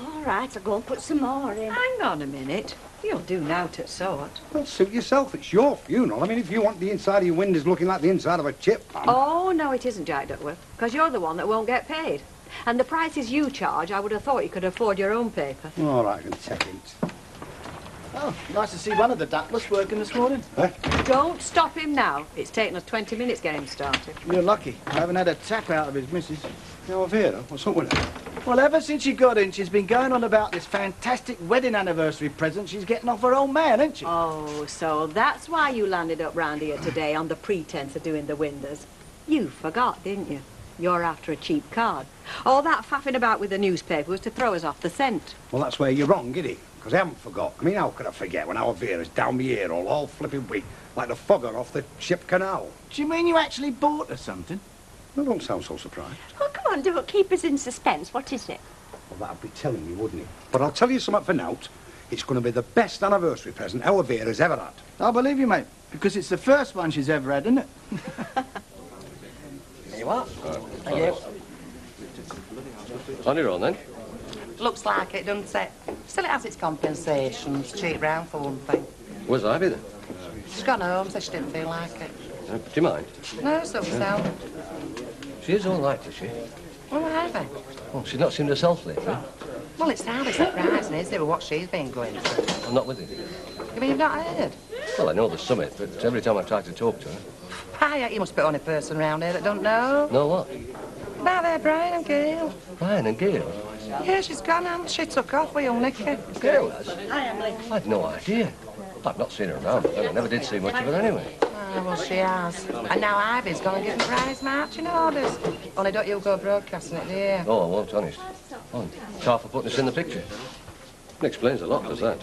All right, I'll go and put some more in. Hang on a minute. You'll do now to sort. Well, suit yourself. It's your funeral. I mean, if you want the inside of your windows looking like the inside of a chip pan... Oh, no, it isn't, Jack Duckworth, because you're the one that won't get paid. And the prices you charge, I would have thought you could afford your own paper. All right, I can take it. Oh, nice to see one of the Dacklers working this morning. Eh? Don't stop him now. It's taken us 20 minutes getting him started. You're lucky. I haven't had a tap out of his missus. Now, Vera, what's up with her? Well, ever since she got in, she's been going on about this fantastic wedding anniversary present she's getting off her old man, ain't she? Oh, so that's why you landed up round here today on the pretense of doing the windows. You forgot, didn't you? You're after a cheap card. All that faffing about with the newspaper was to throw us off the scent. Well, that's where you're wrong, isn't it? Because I haven't forgot. I mean, how could I forget when our Vera's down the ear all flipping week, like the fogger off the ship canal? Do you mean you actually bought her something? Well, don't sound so surprised. Oh, come on, don't keep us in suspense. What is it? Well, that'd be telling you, wouldn't it? But I'll tell you something for now. It's going to be the best anniversary present our Vera's ever had. I believe you, mate, because it's the first one she's ever had, isn't it? There you are. Thank you. On your own, then? Looks like it, doesn't it? Still, it has its compensations. Cheap round for one thing. Where's Ivy, then? She's gone home, so she didn't feel like it. Do you mind? No, so herself. She is all right, is she? Well, Ivy. Well, she's not seemed herself lately. Well, it's hardly surprising, is it, with what she's been going through? I'm not with you. You mean you've not heard? Well, I know the summit, but every time I try to talk to her... Hi, you must be the only person round here that don't know. No, what? About there, Brian and Gail. Brian and Gail? Yeah, she's gone, and she took off with young Nicky. Gail has? Hi, Emily. I'd no idea. I've not seen her around, and I never did see much of her anyway. Oh, well, she has. And now Ivy's gone and given prize marching orders. Only don't you go broadcasting it, do you? No, I won't, honest. Oh, Tar for putting us in the picture. It explains a lot, does that?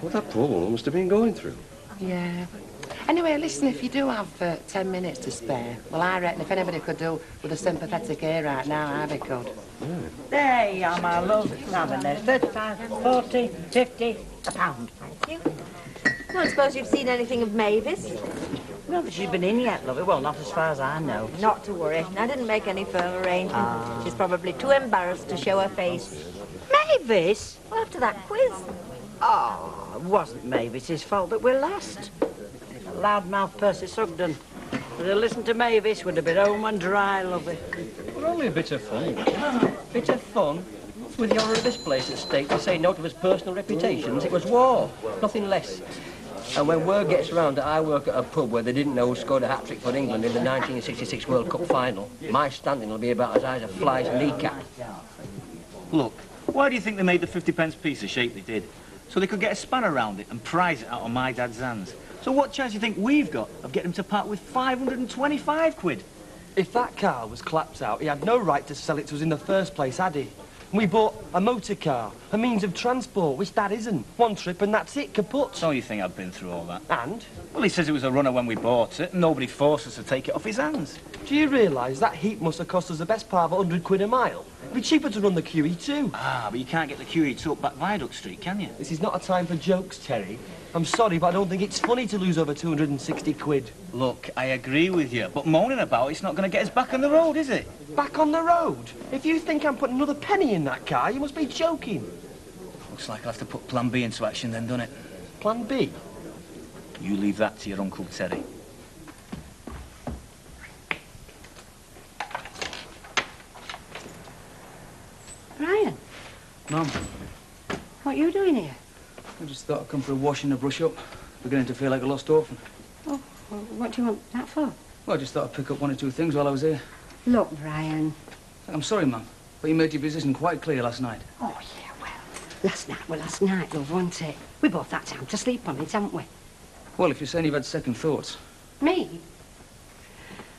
What that poor woman must have been going through. Yeah. Anyway, listen, if you do have 10 minutes to spare, well, I reckon if anybody could do with a sympathetic ear right now, Ivy could. There you are, my love. Having there. 35, 40, 50, a pound. Thank you. I don't suppose you've seen anything of Mavis? Not that she's been in yet, lovey. Well, not as far as I know. Not to worry. I didn't make any firm arrangements. She's probably too embarrassed to show her face. Mavis? Well, after that quiz. Oh, it wasn't Mavis's fault that we're lost. Loudmouth Percy Sugden Listen to Mavis would have been home and dry, lovey. We're only a bit of fun. Bit of fun? With the honour of this place at stake, to say no to his personal reputations, it was war, nothing less. And when word gets round that I work at a pub where they didn't know who scored a hat-trick for England in the 1966 World Cup final, my standing will be about as high as a fly's kneecap. Look, why do you think they made the 50p piece the shape they did? So they could get a span around it and prize it out of my dad's hands. So what chance do you think we've got of getting him to part with 525 quid? If that car was clapped out, he had no right to sell it to us in the first place, had he? We bought a motor car, a means of transport, which that isn't. One trip and that's it, kaput. So you think I've been through all that? And? Well, he says it was a runner when we bought it, and nobody forced us to take it off his hands. Do you realise that heat must have cost us the best part of 100 quid a mile? It'd be cheaper to run the QE2. Ah, but you can't get the QE2 up back Viaduct Street, can you? This is not a time for jokes, Terry. I'm sorry, but I don't think it's funny to lose over 260 quid. Look, I agree with you, but moaning about it's not going to get us back on the road, is it? Back on the road? If you think I'm putting another penny in that car, you must be joking. Looks like I'll have to put Plan B into action then, doesn't it? Plan B? You leave that to your Uncle Terry. Brian, Mum, what are you doing here? I just thought I'd come for a wash and a brush up. Beginning to feel like a lost orphan. Oh, well, what do you want that for? Well, I just thought I'd pick up one or two things while I was here. Look, Brian. I'm sorry, Mum, but you made your position quite clear last night. Oh, yeah, well, last night, love, wasn't it? We both had time to sleep on it, haven't we? Well, if you're saying you've had second thoughts. Me?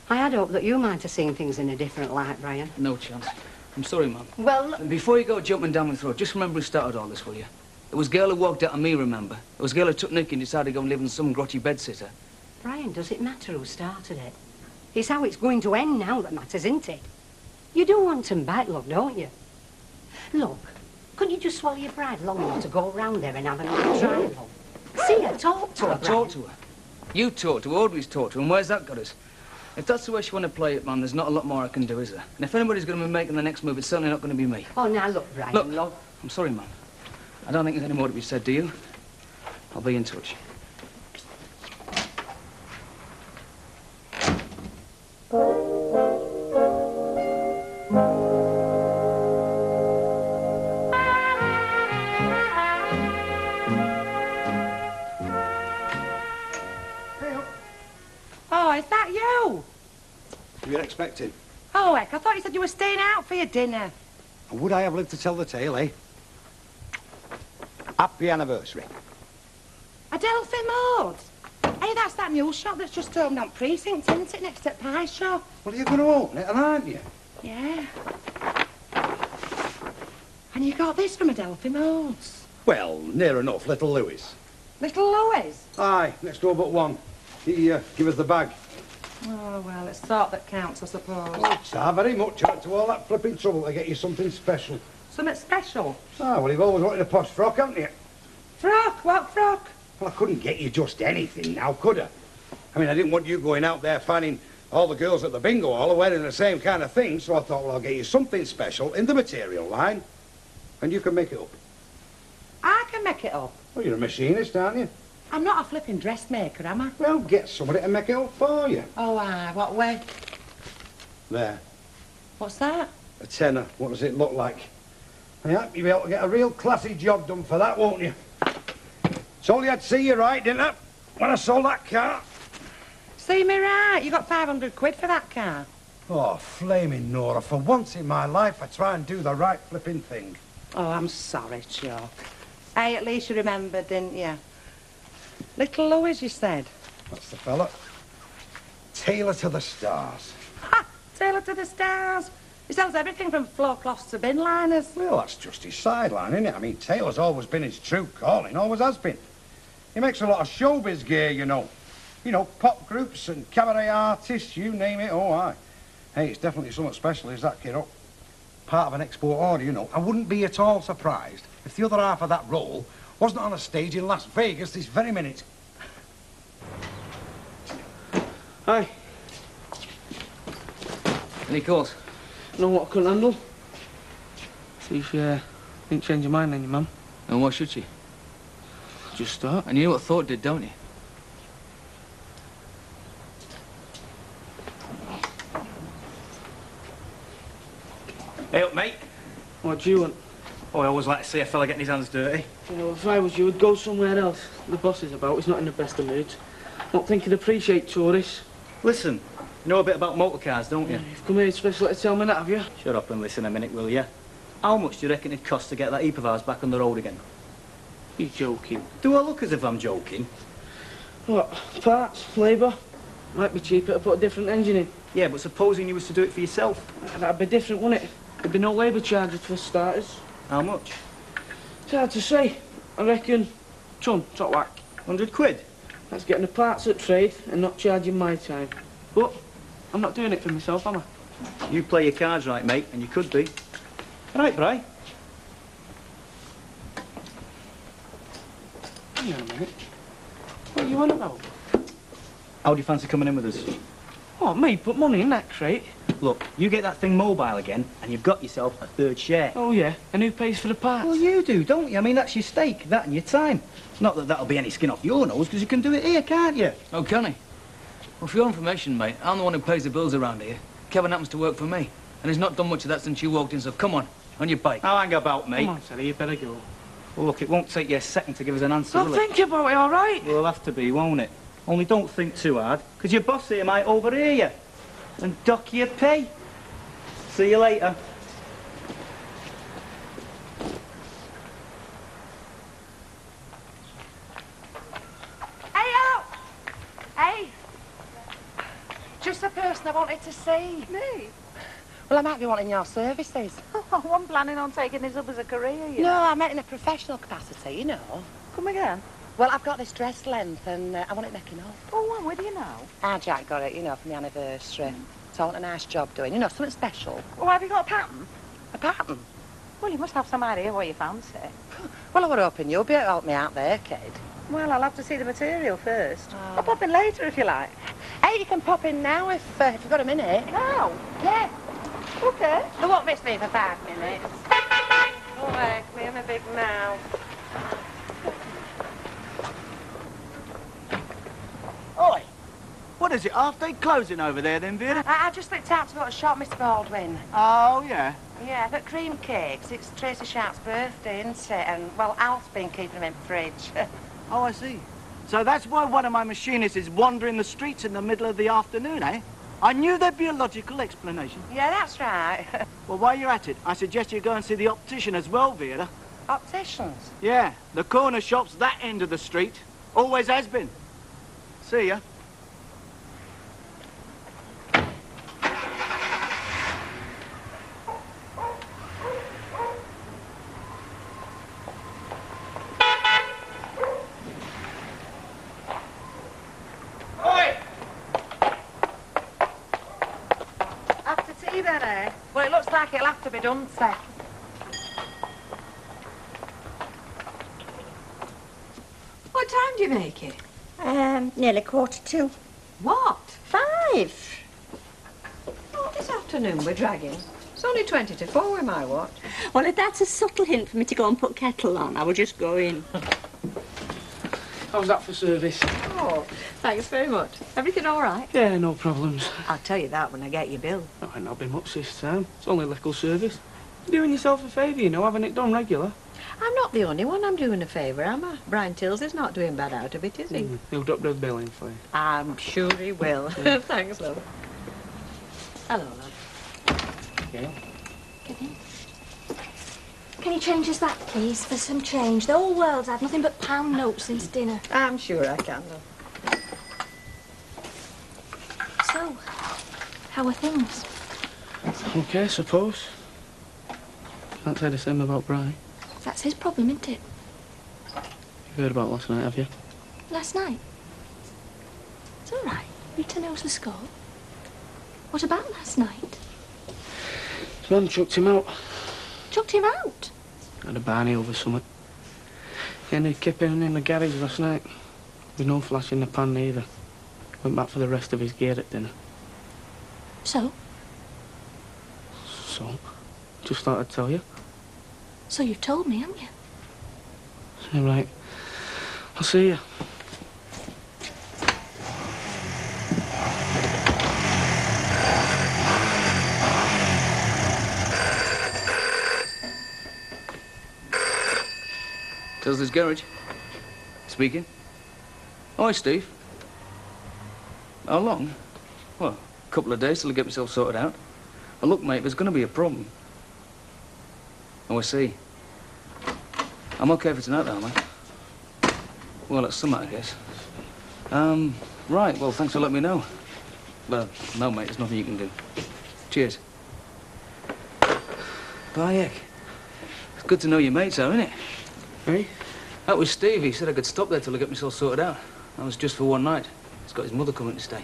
I had hoped that you might have seen things in a different light, Brian. No chance. I'm sorry, Mum. Well... And before you go jumping down my throat, just remember who started all this, will you? It was a girl who walked out on me, remember? It was a girl who took Nicky and decided to go and live with some grotty bedsitter. Brian, does it matter who started it? It's how it's going to end now that matters, isn't it? You do want them back, love, don't you? Look, couldn't you just swallow your pride long enough to go round there and have another try, love? See her, talk to her, Brian. Talk to her? You talk to her, Audrey's talk to her, and where's that got us? If that's the way she want to play it, Mum, there's not a lot more I can do, is there? And if anybody's going to be making the next move, it's certainly not going to be me. Oh, now look, Brian, look, love. I'm sorry, Mum. I don't think there's any more to be said, do you? I'll be in touch. Oh, is that you? You were expecting? Oh, heck, I thought you said you were staying out for your dinner. And would I have lived to tell the tale, eh? Happy anniversary. Adelphi Modes. Hey, that's that new shop that's just opened on Precinct, isn't it, next to the pie shop? Well, you're going to open it, aren't you? Yeah. And you got this from Adelphi Modes? Well, near enough, little Louis. Little Louis? Aye, next door but one. He give us the bag. Oh, well, it's thought that counts, I suppose. Ah, very much. To all that flipping trouble to get you something special. Something special? Ah, well, you've always wanted a posh frock, haven't you? Frock? What frock? Well, I couldn't get you just anything now, could I? I mean, I didn't want you going out there finding all the girls at the bingo hall are wearing the same kind of thing, so I thought, well, I'll get you something special in the material line, and you can make it up. I can make it up? Well, you're a machinist, aren't you? I'm not a flipping dressmaker, am I? Well, get somebody to make it up for you. Oh, aye. What way? There. What's that? A tenner. What does it look like? Yeah, you'll be able to get a real classy job done for that, won't you? Told you I'd see you right, didn't I? When I sold that car. See me right. You got 500 quid for that car. Oh, flaming Nora. For once in my life, I try and do the right flipping thing. Oh, I'm sorry, Chuck. Hey, at least you remembered, didn't you? Little Louis, you said? That's the fella. Tailor to the stars. Ha! Tailor to the stars. He sells everything from floor cloths to bin liners. Well, that's just his sideline, isn't it? I mean, Taylor's always been his true calling, always has been. He makes a lot of showbiz gear, you know. You know, pop groups and cabaret artists, you name it, oh, aye. Hey, it's definitely something special, is that kid up? Part of an export order, you know. I wouldn't be at all surprised if the other half of that role wasn't on a stage in Las Vegas this very minute. Hi. Any calls? Know what I can handle? See if you didn't change your mind then, your mum. And why should she? Just start. And you know what thought did, don't you? Hey up, mate. What do you want? Oh, I always like to see a fella getting his hands dirty. You know, if I was you, I'd go somewhere else. The boss is about. He's not in the best of moods. Don't think he'd appreciate tourists. Listen, you know a bit about motor cars, don't you? You've come here especially to tell me that, have you? Shut up and listen a minute, will you? How much do you reckon it costs to get that heap of ours back on the road again? You're joking. Do I look as if I'm joking? What? Parts? Labour? Might be cheaper to put a different engine in. Yeah, but supposing you was to do it for yourself? That'd be different, wouldn't it? There'd be no labour charges for starters. How much? It's hard to say. I reckon ton, top whack. 100 quid? That's getting the parts at trade and not charging my time. But I'm not doing it for myself, am I? You play your cards right, mate, and you could be. Right, Bri? Hang on a minute. What are you on about? How do you fancy coming in with us? Oh, me put money in that crate. Look, you get that thing mobile again, and you've got yourself a third share. Oh, yeah? And who pays for the parts? Well, you do, don't you? I mean, that's your stake, that and your time. Not that that'll be any skin off your nose, because you can do it here, can't you? Oh, can he? Well, for your information, mate, I'm the one who pays the bills around here. Kevin happens to work for me, and he's not done much of that since you walked in, so come on your bike. Now hang about, mate. Come on, Sally, you better go. Well, look, it won't take you a second to give us an answer, I'll will it? think about it, all right? Well, it'll have to be, won't it? Only don't think too hard, because your boss here might overhear you and dock your pay. See you later. Hey, Hey! Just the person I wanted to see. Me? Well, I might be wanting your services. Oh, I'm planning on taking this up as a career, you No, know. I meant in a professional capacity, you know. Come again? Well, I've got this dress length and I want it necking off. Oh, I'm with you now. Ah, Jack got it, you know, for my anniversary. So I want a nice job doing, you know, something special. Oh, have you got a pattern? A pattern? Well, you must have some idea what you fancy. Well, I were hoping you'll be able to help me out there, kid. Well, I'll have to see the material first. I'll pop in later if you like. Hey, you can pop in now if you've got a minute. Now? Yeah. Okay. They won't miss me for 5 minutes. Oh, wake me, I'm a big mouth. Oi! What is it, half-day closing over there then, Vera? I just slipped out to go to shop, Mr. Baldwin. Oh, yeah? Yeah, but cream cakes. It's Tracy Sharp's birthday, isn't it? And, well, Al's been keeping them in the fridge. Oh, I see. So that's why one of my machinists is wandering the streets in the middle of the afternoon, eh? I knew there'd be a logical explanation. Yeah, that's right. Well, while you're at it, I suggest you go and see the optician as well, Vera. Opticians? Yeah, the corner shop's that end of the street. Always has been. See ya. After tea then, eh? Well, it looks like it'll have to be done, Seth. What time do you make it? Nearly 1:45. What? 5. Oh, this afternoon we're dragging. It's only 20 to 4 with my watch. Well, if that's a subtle hint for me to go and put kettle on, I will just go in. How's that for service? Oh, thanks very much. Everything all right? Yeah, no problems. I'll tell you that when I get your bill. Oh, I've not been much this time. It's only little service. You're doing yourself a favour, you know, having it done regular. I'm not the only one I'm doing a favour, am I? Brian Tills is not doing bad out of it, is he? He'll drop the bill in for you. I'm sure he will. Yeah. Thanks, love. Hello, love. Yeah. Can you change us that, please, for some change? The whole world's had nothing but pound notes since dinner. I'm sure I can, love. So, how are things? Okay, I suppose. Can't say the same about Brian. That's his problem, isn't it? You've heard about last night, have you? Last night? It's all right. Rita knows the score. What about last night? His mum chucked him out. Chucked him out? Had a barney over something. He ended kipping in the garage last night. With no flash in the pan either. Went back for the rest of his gear at dinner. So? So, just thought I'd tell you. So you've told me, haven't you? Yeah, right. I'll see you. Brothers Garage. Speaking. Hi, Steve. How long? Well, a couple of days till I get myself sorted out. Well, look, mate, there's going to be a problem. Oh, I see. I'm okay for tonight, though, mate. Well, that's something, I guess. Right, well, thanks for letting me know. Well, no, mate, there's nothing you can do. Cheers. Bayek. It's good to know your mates, though, isn't it? Hey? That was Steve. He said I could stop there till I get myself sorted out. That was just for one night. He's got his mother coming to stay.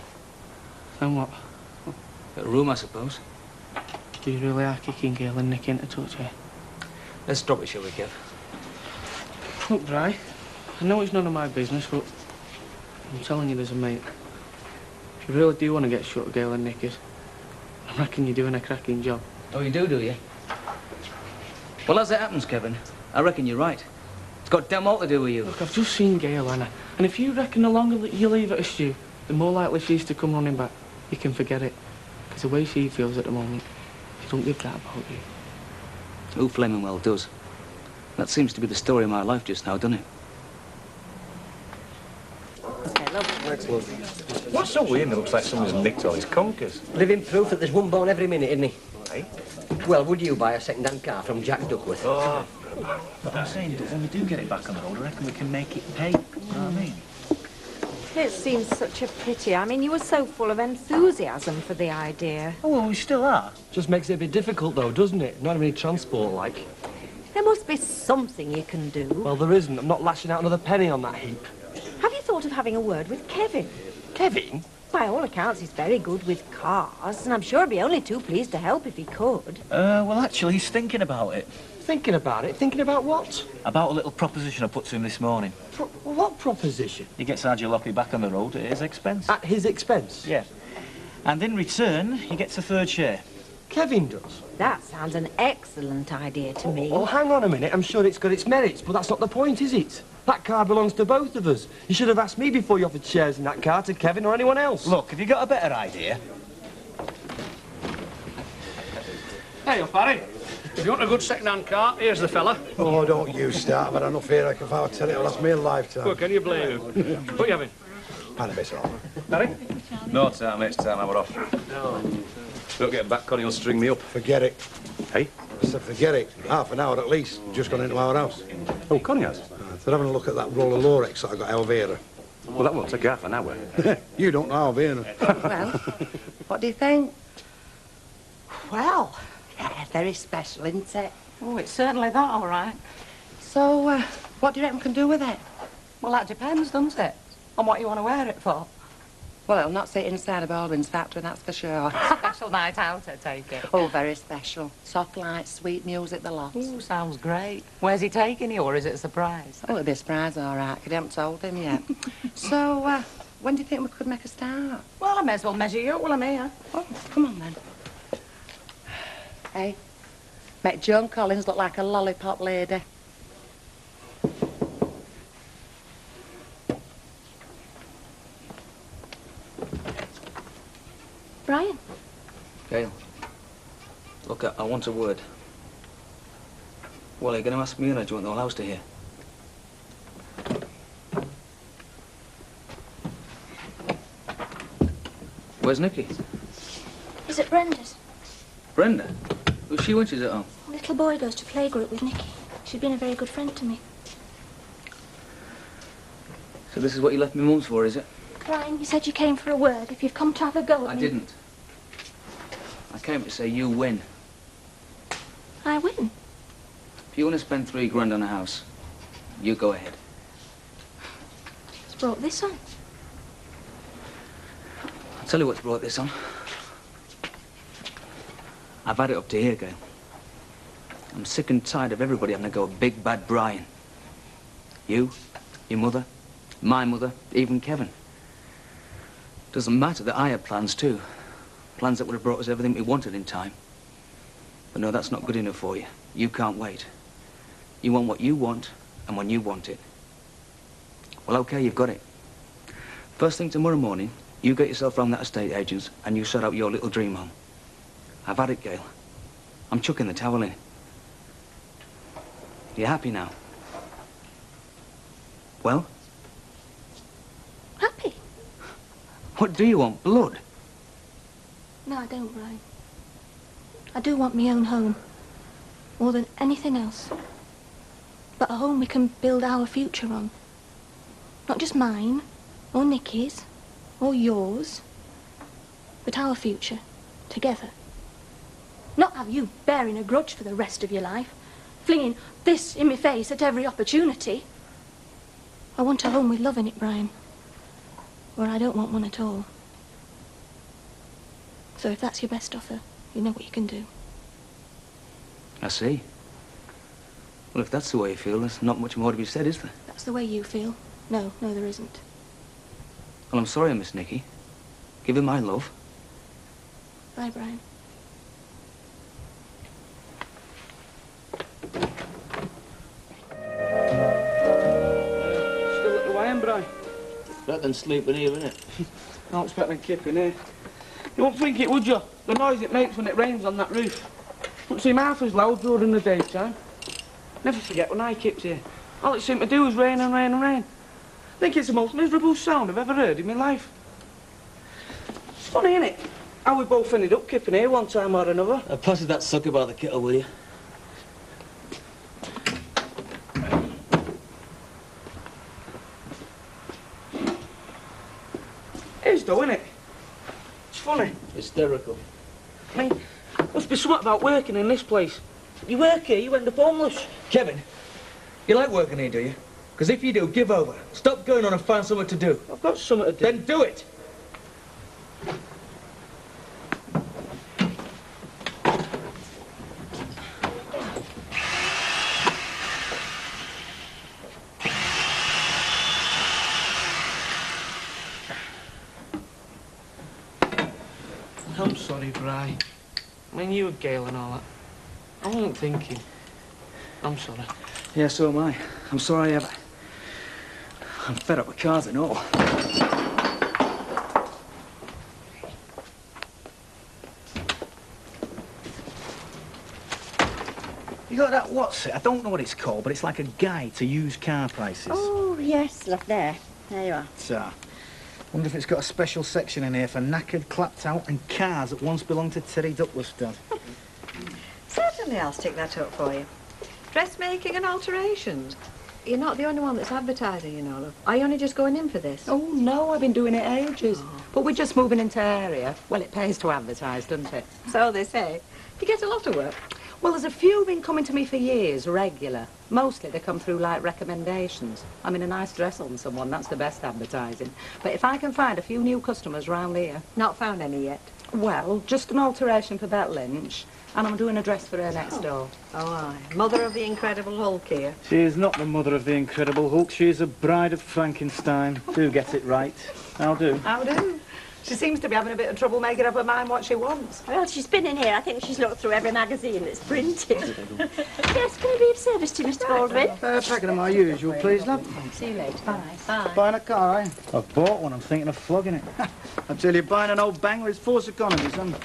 And what? Got a room, I suppose. You really are kicking Gail and Nick into touch here. Let's drop it, shall we, Kev? Look, Bri, I know it's none of my business, but I'm telling you there's a mate. If you really do want to get shut of Gail and Nickers, I reckon you're doing a cracking job. Oh, you do you? Well, as it happens, Kevin, I reckon you're right. It's got damn all to do with you. Look, I've just seen Gail, Anna, and if you reckon the longer that you leave it a stew, the more likely she is to come running back. You can forget it. Because the way she feels at the moment, she don't give that about you. Who flaming well does. That seems to be the story of my life just now, doesn't it? Thanks, love. What's so weird? It looks like someone's nicked all his conkers. Living proof that there's one born every minute, isn't he? Hey? Well, would you buy a second-hand car from Jack Duckworth? Oh. But I'm saying, when we do get it back on the road, I reckon we can make it pay. You know what I mean? It seems such a pity. I mean, you were so full of enthusiasm for the idea. Oh, well, we still are. Just makes it a bit difficult, though, doesn't it? Not having any transport, like. There must be something you can do. Well, there isn't. I'm not lashing out another penny on that heap. Have you thought of having a word with Kevin? Kevin? By all accounts, he's very good with cars, and I'm sure he'd be only too pleased to help if he could. Well, actually, he's thinking about it. Thinking about it? Thinking about what? About a little proposition I put to him this morning. What proposition? He gets our jalopy back on the road at his expense. At his expense? Yeah. And in return, he gets a third share. Kevin does? That sounds an excellent idea to me. Well, hang on a minute. I'm sure it's got its merits, but that's not the point, is it? That car belongs to both of us. You should have asked me before you offered shares in that car to Kevin or anyone else. Look, have you got a better idea? Hey up, Harry. If you want a good second-hand car, here's the fella. Oh, don't you start. I've had enough here. If I tell it, it'll last me a lifetime. Well, can you blame him? What are you having? And a bit off. Harry? No time, it's time I were off. No. Don't get back, Connie will string me up. Forget it. Hey? I said forget it. Half an hour at least. Just gone into our house. Oh, Connie has? They're having a look at that roll of Lorex that I got Elvira. Well, that won't take half an hour. You don't know Elvira. Well, what do you think? Well, yeah, very special, isn't it? Oh, it's certainly that, all right. So, what do you reckon we can do with it? Well, that depends, doesn't it? On what you want to wear it for. Well, it'll not sit inside a Baldwin's factory, that's for sure. Special night out, I take it. Oh, very special. Soft lights, sweet music, the lot. Ooh, sounds great. Where's he taking you, or is it a surprise? Oh, it'll be a surprise, all right, 'cause I haven't told him yet. So, when do you think we could make a start? Well, I may as well measure you up while I'm here. Oh, come on, then. Hey, make Joan Collins look like a lollipop lady. Brian? Gail. Look, I want a word. Well, are you going to ask me or do you want the whole house to hear? Where's Nicky? He's at Brenda's. Brenda? Who's she when she's at home? A little boy goes to playgroup with Nicky. She's been a very good friend to me. So this is what you left me mum's for, is it? Brian, you said you came for a word. If you've come to have a go at I me... didn't. I came to say you win. I win? If you want to spend £3 grand on a house, you go ahead. What's brought this on? I'll tell you what's brought this on. I've had it up to here, Gail. I'm sick and tired of everybody having to go big bad Brian. You, your mother, my mother, even Kevin. Doesn't matter that I had plans too. Plans that would have brought us everything we wanted in time. But no, that's not good enough for you. You can't wait. You want what you want, and when you want it. Well, okay, you've got it. First thing tomorrow morning, you get yourself round that estate agent's and you sort out your little dream home. I've had it, Gail. I'm chucking the towel in. You happy now? Well? Happy. What do you want? Blood? No, I don't, Brian. I do want my own home. More than anything else. But a home we can build our future on. Not just mine, or Nicky's, or yours, but our future, together. Not have you bearing a grudge for the rest of your life, flinging this in my face at every opportunity. I want a home with love in it, Brian. Or I don't want one at all. So if that's your best offer, you know what you can do. I see. Well, if that's the way you feel, there's not much more to be said, is there? That's the way you feel. No, there isn't. Well, I'm sorry, Miss Nicky. Give her my love. Bye, Brian. Still at the way, Brian? Better than sleeping here, innit? I don't expect them keeping here. You won't think it, would you? The noise it makes when it rains on that roof. Don't seem half as loud during the daytime. Never forget when I kept here. All it seemed to do was rain and rain and rain. I think it's the most miserable sound I've ever heard in my life. It's funny, isn't it? How we both ended up keeping here one time or another. Pass that sucker by the kettle, will you? It is though, isn't it? It's funny. Hysterical. I mean, must be something about working in this place. You work here, you end up homeless. Kevin, you like working here, do you? Because if you do, give over. Stop going on and find something to do. I've got something to do. Then do it. I'm sorry, Bri. I mean, you were Gail and all that. I wasn't thinking. I'm sorry. Yeah, so am I. I'm sorry I'm fed up with cars and all. You got that, what's it? I don't know what it's called, but it's like a guide to used car prices. Oh, yes, look there. There you are. So, wonder if it's got a special section in here for knackered, clapped out, and cars that once belonged to Terry Duckworth's dad. Certainly, I'll stick that up for you. Dressmaking and alterations. You're not the only one that's advertising, you know, love. Are you only just going in for this? Oh, no, I've been doing it ages. But we're just moving into area. Well, it pays to advertise, doesn't it? So they say. You get a lot of work. Well, there's a few been coming to me for years, regular. Mostly they come through like recommendations. I mean, a nice dress on someone, that's the best advertising. But if I can find a few new customers round here... Not found any yet? Well, just an alteration for Bet Lynch, and I'm doing a dress for her next door. Oh, aye. Mother of the Incredible Hulk here. She is not the mother of the Incredible Hulk. She is a bride of Frankenstein. Do get it right. I'll do. How do? She seems to be having a bit of trouble making up her mind what she wants. Well, she's been in here. I think she's looked through every magazine that's printed. Yes, can I be of service to you, Mr. Baldwin? Packing of my usual, please, love. See you later. Bye. Bye. Buying a car, eh? I've bought one. I'm thinking of flogging it. I tell you, buying an old banger is force economy, son.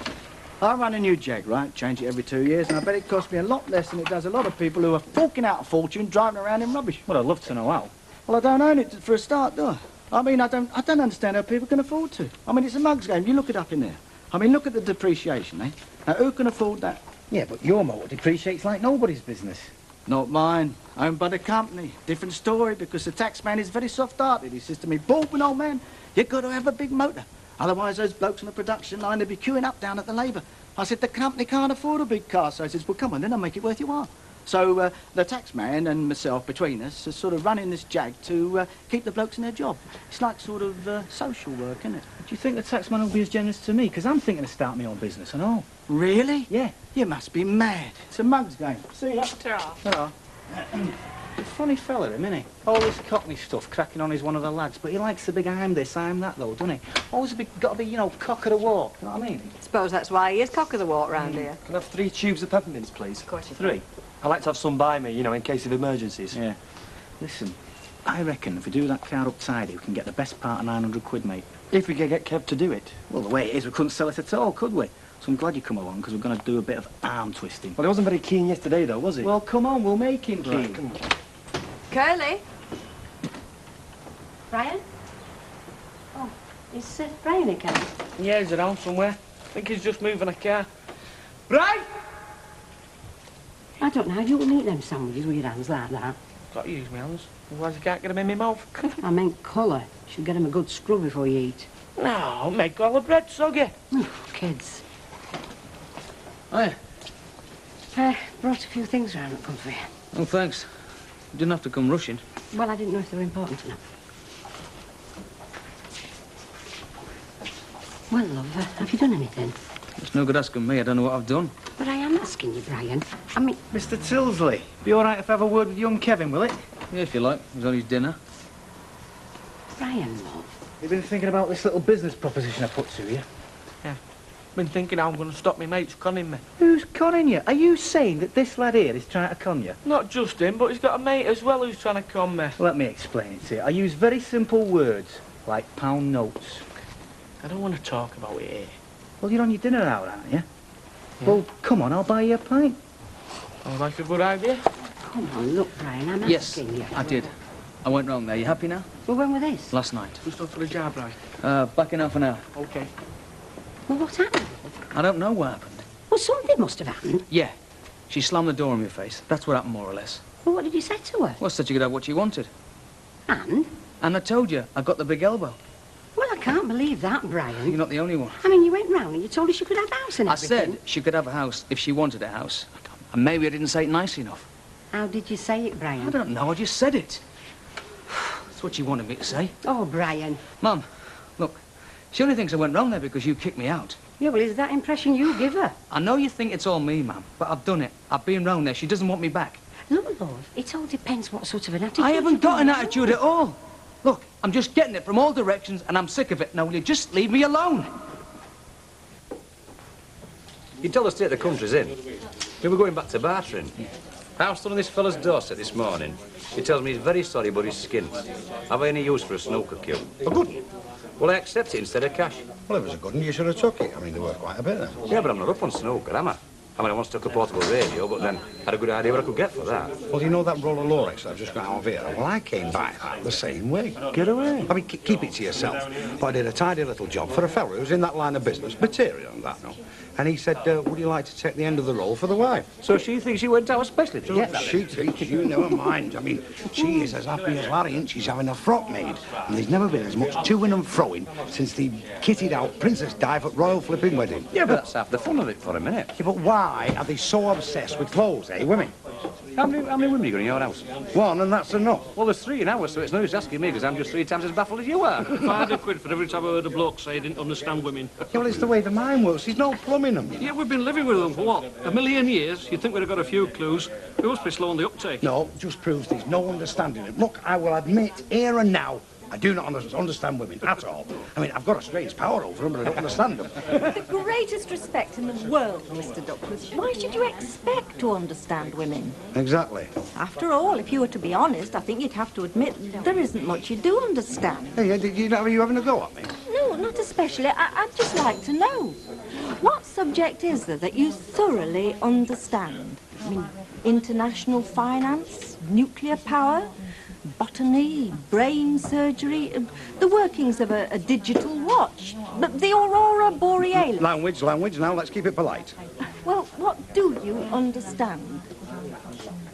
I run a new Jag, right? Change it every 2 years, and I bet it costs me a lot less than it does a lot of people who are forking out a fortune driving around in rubbish. Well, I'd love to know how. Well, I don't own it for a start, do I? I mean, I don't understand how people can afford to. I mean, it's a mug's game. You look it up in there. I mean, look at the depreciation, eh? Now, who can afford that? Yeah, but your motor depreciates like nobody's business. Not mine. Owned by the company. Different story, because the tax man is very soft-hearted. He says to me, Baldwin, old man, you've got to have a big motor. Otherwise, those blokes on the production line, they'll be queuing up down at the labour. I said, the company can't afford a big car. So he says, well, come on, then I'll make it worth your while. So the tax man and myself, between us, are sort of running this Jag to keep the blokes in their job. It's like sort of social work, isn't it? Do you think the tax man will be as generous to me? Because I'm thinking of starting my own business and all. Really? Yeah. You must be mad. It's a mug's game. See ya. Ta-ra. A funny fella, him, isn't he? All this cockney stuff, cracking on he's one of the lads, but he likes the big I'm this, I'm that, though, doesn't he? Always got to be, you know, cock of the walk, you know what I mean? Suppose that's why he is cock of the walk round here. Can I have 3 tubes of peppermints, please? Of course you can. 3? I like to have some by me, you know, in case of emergencies. Yeah. Listen, I reckon if we do that car up tidy, we can get the best part of 900 quid, mate. If we can get Kev to do it. Well, the way it is, we couldn't sell it at all, could we? So I'm glad you come along, because we're going to do a bit of arm twisting. Well, he wasn't very keen yesterday, though, was he? Well, come on, we'll make him keen. Right, come on. Curly? Brian? Oh, is Brian again? Yeah, he's around somewhere. I think he's just moving a car. Brian! I don't know. You wouldn't eat them sandwiches with your hands like that. Got to use my hands. Otherwise I can't get them in my mouth. I meant colour. Should get them a good scrub before you eat. No, make all the bread soggy. Kids. Hi. Brought a few things round that come for you. Oh, thanks. You didn't have to come rushing. Well, I didn't know if they were important enough. Well, love, have you done anything? It's no good asking me. I don't know what I've done. But I am asking you, Brian. I mean... Mr. Tilsley, be all right if I have a word with young Kevin, will it? Yeah, if you like. It was on his dinner. Brian, love. You've been thinking about this little business proposition I put to you? Yeah. Been thinking how I'm going to stop my mates conning me. Who's conning you? Are you saying that this lad here is trying to con you? Not just him, but he's got a mate as well who's trying to con me. Let me explain it to you. I use very simple words, like pound notes. I don't want to talk about it here. Well, you're on your dinner hour, aren't you? Yeah. Well, come on, I'll buy you a pint. Sounds like a good idea. Come on, look, Brian, I'm asking you. I did. I went wrong there. You happy now? Well, when was this? Last night. Just off for the jar, Brian. Back in half an hour. OK. Well, what happened? I don't know what happened. Well, something must have happened. Yeah. She slammed the door in my face. That's what happened, more or less. Well, what did you say to her? Well, said she could have what she wanted. And? And I told you, I got the big elbow. Well, I can't believe that, Brian. You're not the only one. I mean, you went round and you told her she could have a house and everything. I said she could have a house if she wanted a house. And maybe I didn't say it nice enough. How did you say it, Brian? I don't know, I just said it. That's what she wanted me to say. Oh, Brian. Mum, look, she only thinks I went wrong there because you kicked me out. Yeah, well, is that impression you give her? I know you think it's all me, Mum, but I've done it. I've been round there. She doesn't want me back. Look, love, it all depends what sort of an attitude I haven't got an have. attitude at all. Look, I'm just getting it from all directions and I'm sick of it. Now, will you just leave me alone? You tell the state the country's in. We were going back to bartering. I stood on this fella's doorstep this morning. He tells me he's very sorry but he's skint. Have I any use for a snooker cue? A good one? Well, I accept it instead of cash. Well, if it was a good one, you should have took it. I mean, they were quite a bit then. Yeah, but I'm not up on snooker, am I? I mean, I once took a portable radio, but then had a good idea what I could get for that. Well, you know that roll of Lorex I've just got out of here? Well, I came by that the same way. Get away. I mean, keep it to yourself. But I did a tidy little job for a fella who's in that line of business, material and that, no? And he said, would you like to take the end of the roll for the wife? So she thinks she went out especially to Yes, she thinks you never mind. I mean, she is as happy as Larry, and she's having a frock made. And there's never been as much toing and froing since the kitted out Princess Dive at Royal Flipping Wedding. Yeah, but that's half the fun of it for a minute. Yeah, but why are they so obsessed with clothes, eh, women? How many women you got in your house? One, and that's enough. Well, there's 3 in ours, so it's no use asking me, because I'm just 3 times as baffled as you are. £5 for every time I heard a bloke say he didn't understand women. Yeah, well, it's the way the mind works. There's no plumbing them. Yeah, we've been living with them for what? A million years? You'd think we'd have got a few clues. We must be slow on the uptake. No, just proves there's no understanding them. Look, I will admit, here and now, I do not understand women at all. I mean, I've got a strange power over them, but I don't understand them. The greatest respect in the world, Mr. Duckworth. Why should you expect to understand women? Exactly. After all, if you were to be honest, I think you'd have to admit there isn't much you do understand. Hey, are you having a go at me? No, not especially. I'd just like to know. What subject is there that you thoroughly understand? I mean, international finance, nuclear power, botany, brain surgery, the workings of a digital watch, the aurora borealis. Language, now let's keep it polite. Well, what do you understand?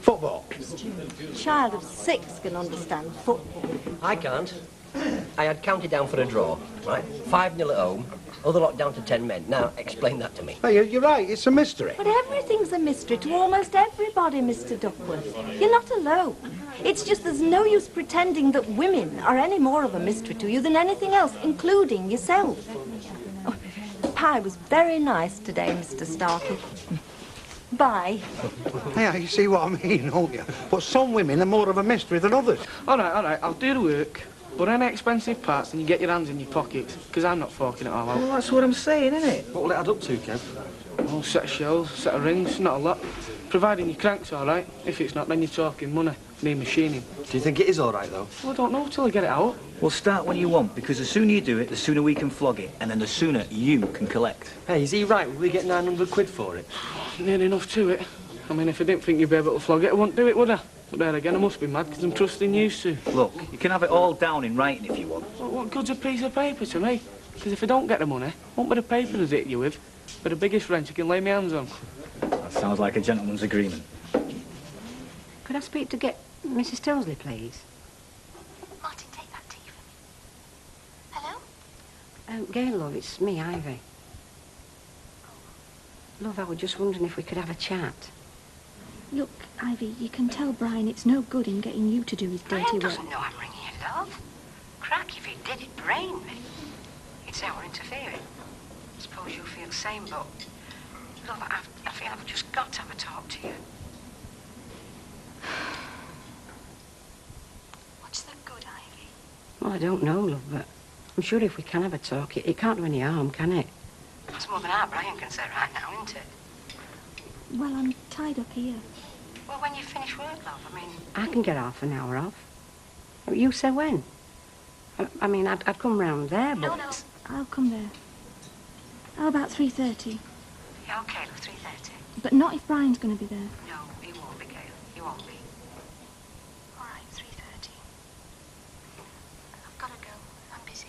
Football. A child of 6 can understand football. I can't. I had counted down for a draw, right? 5-0 at home, other lot down to 10 men. Now, explain that to me. Hey, you're right, it's a mystery. But everything's a mystery to almost everybody, Mr. Duckworth. You're not alone. It's just there's no use pretending that women are any more of a mystery to you than anything else, including yourself. Oh, the pie was very nice today, Mr. Starkey. Bye. Yeah, you see what I mean, don't you? But some women are more of a mystery than others. All right, I'll do the work. But any expensive parts, then you get your hands in your pockets, because I'm not forking it all out. Well, that's what I'm saying, isn't it? What will it add up to, Kev? Well, set of shells, set of rings, not a lot. Providing your crank's all right. If it's not, then you're talking money. Need machining. Do you think it is all right, though? Well, I don't know till I get it out. Well, start when you want, because the sooner you do it, the sooner we can flog it, and then the sooner you can collect. Hey, is he right? Will we get 900 quid for it? Near enough to it. I mean, if I didn't think you'd be able to flog it, I wouldn't do it, would I? But there again, I must be mad because I'm trusting you, Sue. Look, you can have it all down in writing if you want. Well, what good's a piece of paper to me? Because if I don't get the money, won't be the paper to hit you with, but the biggest wrench you can lay my hands on. That sounds like a gentleman's agreement. Could I speak to get Mrs. Tosley, please? Martin, take that tea for me. Hello? Gail, love, it's me, Ivy. Love, I was just wondering if we could have a chat. Look, Ivy, you can tell Brian it's no good in getting you to do his dirty Brian work. doesn't know I'm ringing you, love. Crack, if he did, it'd brain me. It's our interfering. I suppose you feel the same, but... Love, I feel I've just got to have a talk to you. What's the good, Ivy? Well, I don't know, love, but I'm sure if we can have a talk, it can't do any harm, can it? That's more than our Brian can say right now, isn't it? Well, I'm tied up here. Well, when you finish work, love, I mean... I can get half an hour off. You say when? I mean, I'd come round there, but... No, I'll come there. How about 3:30? Yeah, OK, love, 3:30. But not if Brian's going to be there. No, he won't be, Gail. He won't be. All right, 3:30. I've got to go. I'm busy.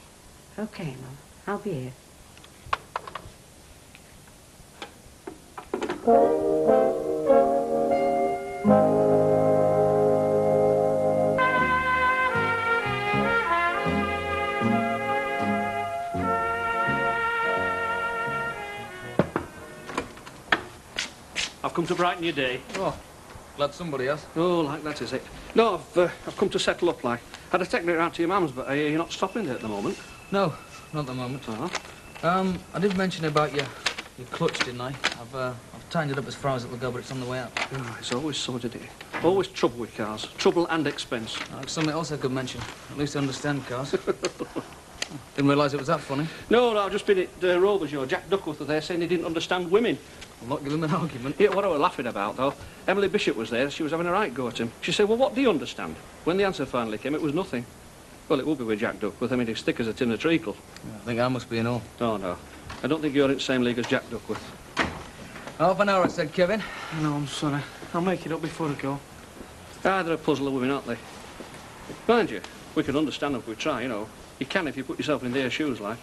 OK, love. I'll be here. I've come to brighten your day. Oh, glad somebody has. Oh, like that is it. No, I've come to settle up, like. I'd have taken it round to your mum's, but you're not stopping there at the moment. No, not at the moment. I did mention about your clutch, didn't I? I've tightened it up as far as it will go, but it's on the way out. Oh, it's always so, did it? Always trouble with cars. Trouble and expense. Something else I could mention. At least I understand cars. Didn't realise it was that funny. No, I've just been at Rover's, Jack Duckworth was there saying he didn't understand women. I'll not give him an argument. Yeah, what I was laughing about, though, Emily Bishop was there. She was having a right go at him. She said, well, what do you understand? When the answer finally came, it was nothing. Well, it will be with Jack Duckworth. I mean, he's thick as a tin of treacle. I think I must be in all. Oh, no. I don't think you're in the same league as Jack Duckworth. Half an hour, I said, Kevin. No, I'm sorry. I'll make it up before I go. Ah, they're a puzzle of women, aren't they? Mind you, we can understand them if we try, you know. You can if you put yourself in their shoes, like.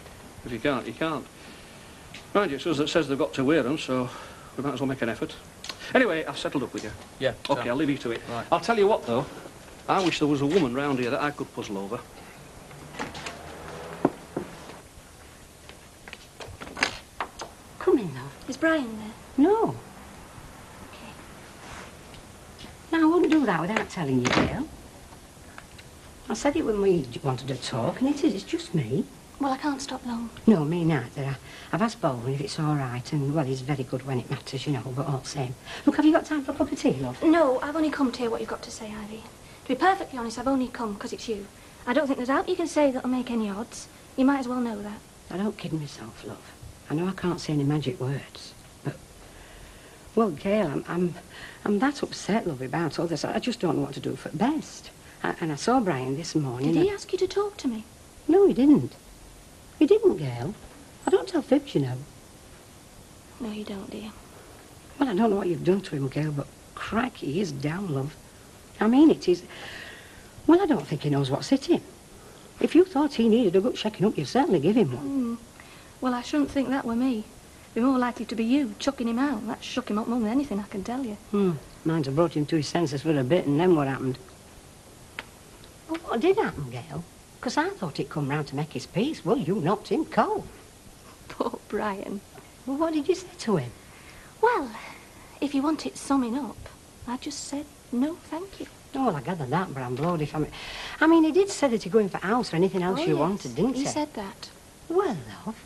If you can't, you can't. Mind you, it's us that says they've got to wear them, so we might as well make an effort. Anyway, I've settled up with you. Yeah. OK, I'll leave you to it. Right. I'll tell you what, though. I wish there was a woman round here that I could puzzle over. Come in, love. Is Brian there? No. Now, I wouldn't do that without telling you, Gail. I said it when we wanted to talk, and it's just me. Well, I can't stop long. No, me neither. I've asked Baldwin if it's all right, and, well, he's very good when it matters, you know, but all the same. Look, have you got time for a cup of tea, love? No, I've only come to hear what you've got to say, Ivy. To be perfectly honest, I've only come because it's you. I don't think there's out you can say that'll make any odds. You might as well know that. I don't kid myself, love. I know I can't say any magic words, but... Well, Gail, I'm that upset, love, about all this. I just don't know what to do for best. And I saw Brian this morning. Did he ask you to talk to me? No, he didn't. He didn't, Gail. I don't tell fibs, you know. No, you don't, dear. Well, I don't know what you've done to him, Gail, but cracky, he is down, love. I mean it, he's... Well, I don't think he knows what's hit him. If you thought he needed a good shaking up, you'd certainly give him one. Well, I shouldn't think that were me. It'd be more likely to be you, chucking him out. That shook him up more than anything, I can tell you. Mine's have brought him to his senses for a bit, and then what happened? Well, what did happen, Gail? Because I thought he'd come round to make his peace. Well, you knocked him cold. Poor Brian. Well, what did you say to him? Well, if you want it summing up, I just said no, thank you. Oh, well, I gathered that, but I'm blowed if I'm... I mean, he did say that he'd go in for house or anything else you wanted, didn't he? He said that. Well, love.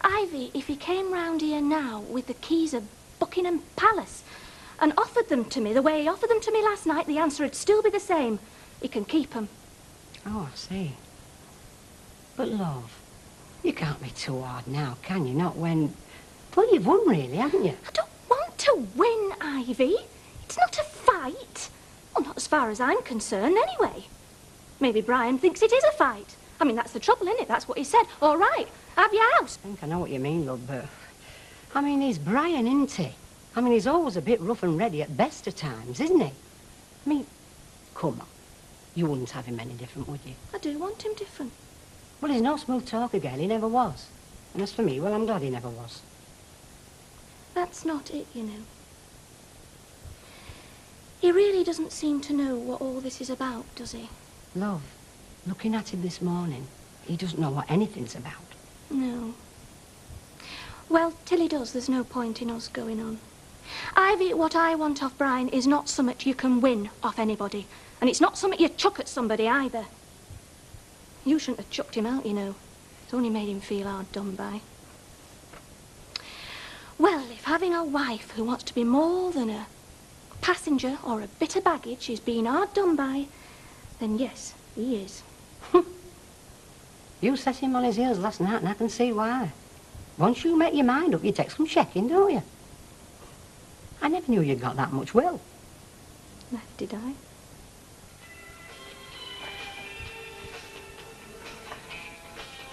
Ivy, if he came round here now with the keys of Buckingham Palace and offered them to me the way he offered them to me last night, the answer would still be the same. He can keep them. Oh, I see. But, love, you can't be too hard now, can you? Not when... Well, you've won, really, haven't you? I don't want to win, Ivy. It's not a fight. Well, not as far as I'm concerned, anyway. Maybe Brian thinks it is a fight. I mean, that's the trouble, isn't it? That's what he said. All right, have your house. I think I know what you mean, love, but... I mean, he's Brian, isn't he? I mean, he's always a bit rough and ready at best of times, isn't he? I mean, come on. You wouldn't have him any different, would you? I do want him different. Well, he's no smooth talker, girl. He never was. And as for me, well, I'm glad he never was. That's not it, you know. He really doesn't seem to know what all this is about, does he? Love, looking at him this morning, he doesn't know what anything's about. No. Well, till he does, there's no point in us going on. Ivy, what I want off Brian is not something you can win off anybody. And it's not something you chuck at somebody either. You shouldn't have chucked him out, you know. It's only made him feel hard done by. Well, if having a wife who wants to be more than a passenger or a bit of baggage is being hard done by, then yes, he is. You set him on his heels last night, and I can see why. Once you make your mind up, you take some checking, don't you? I never knew you'd got that much will. Never did I.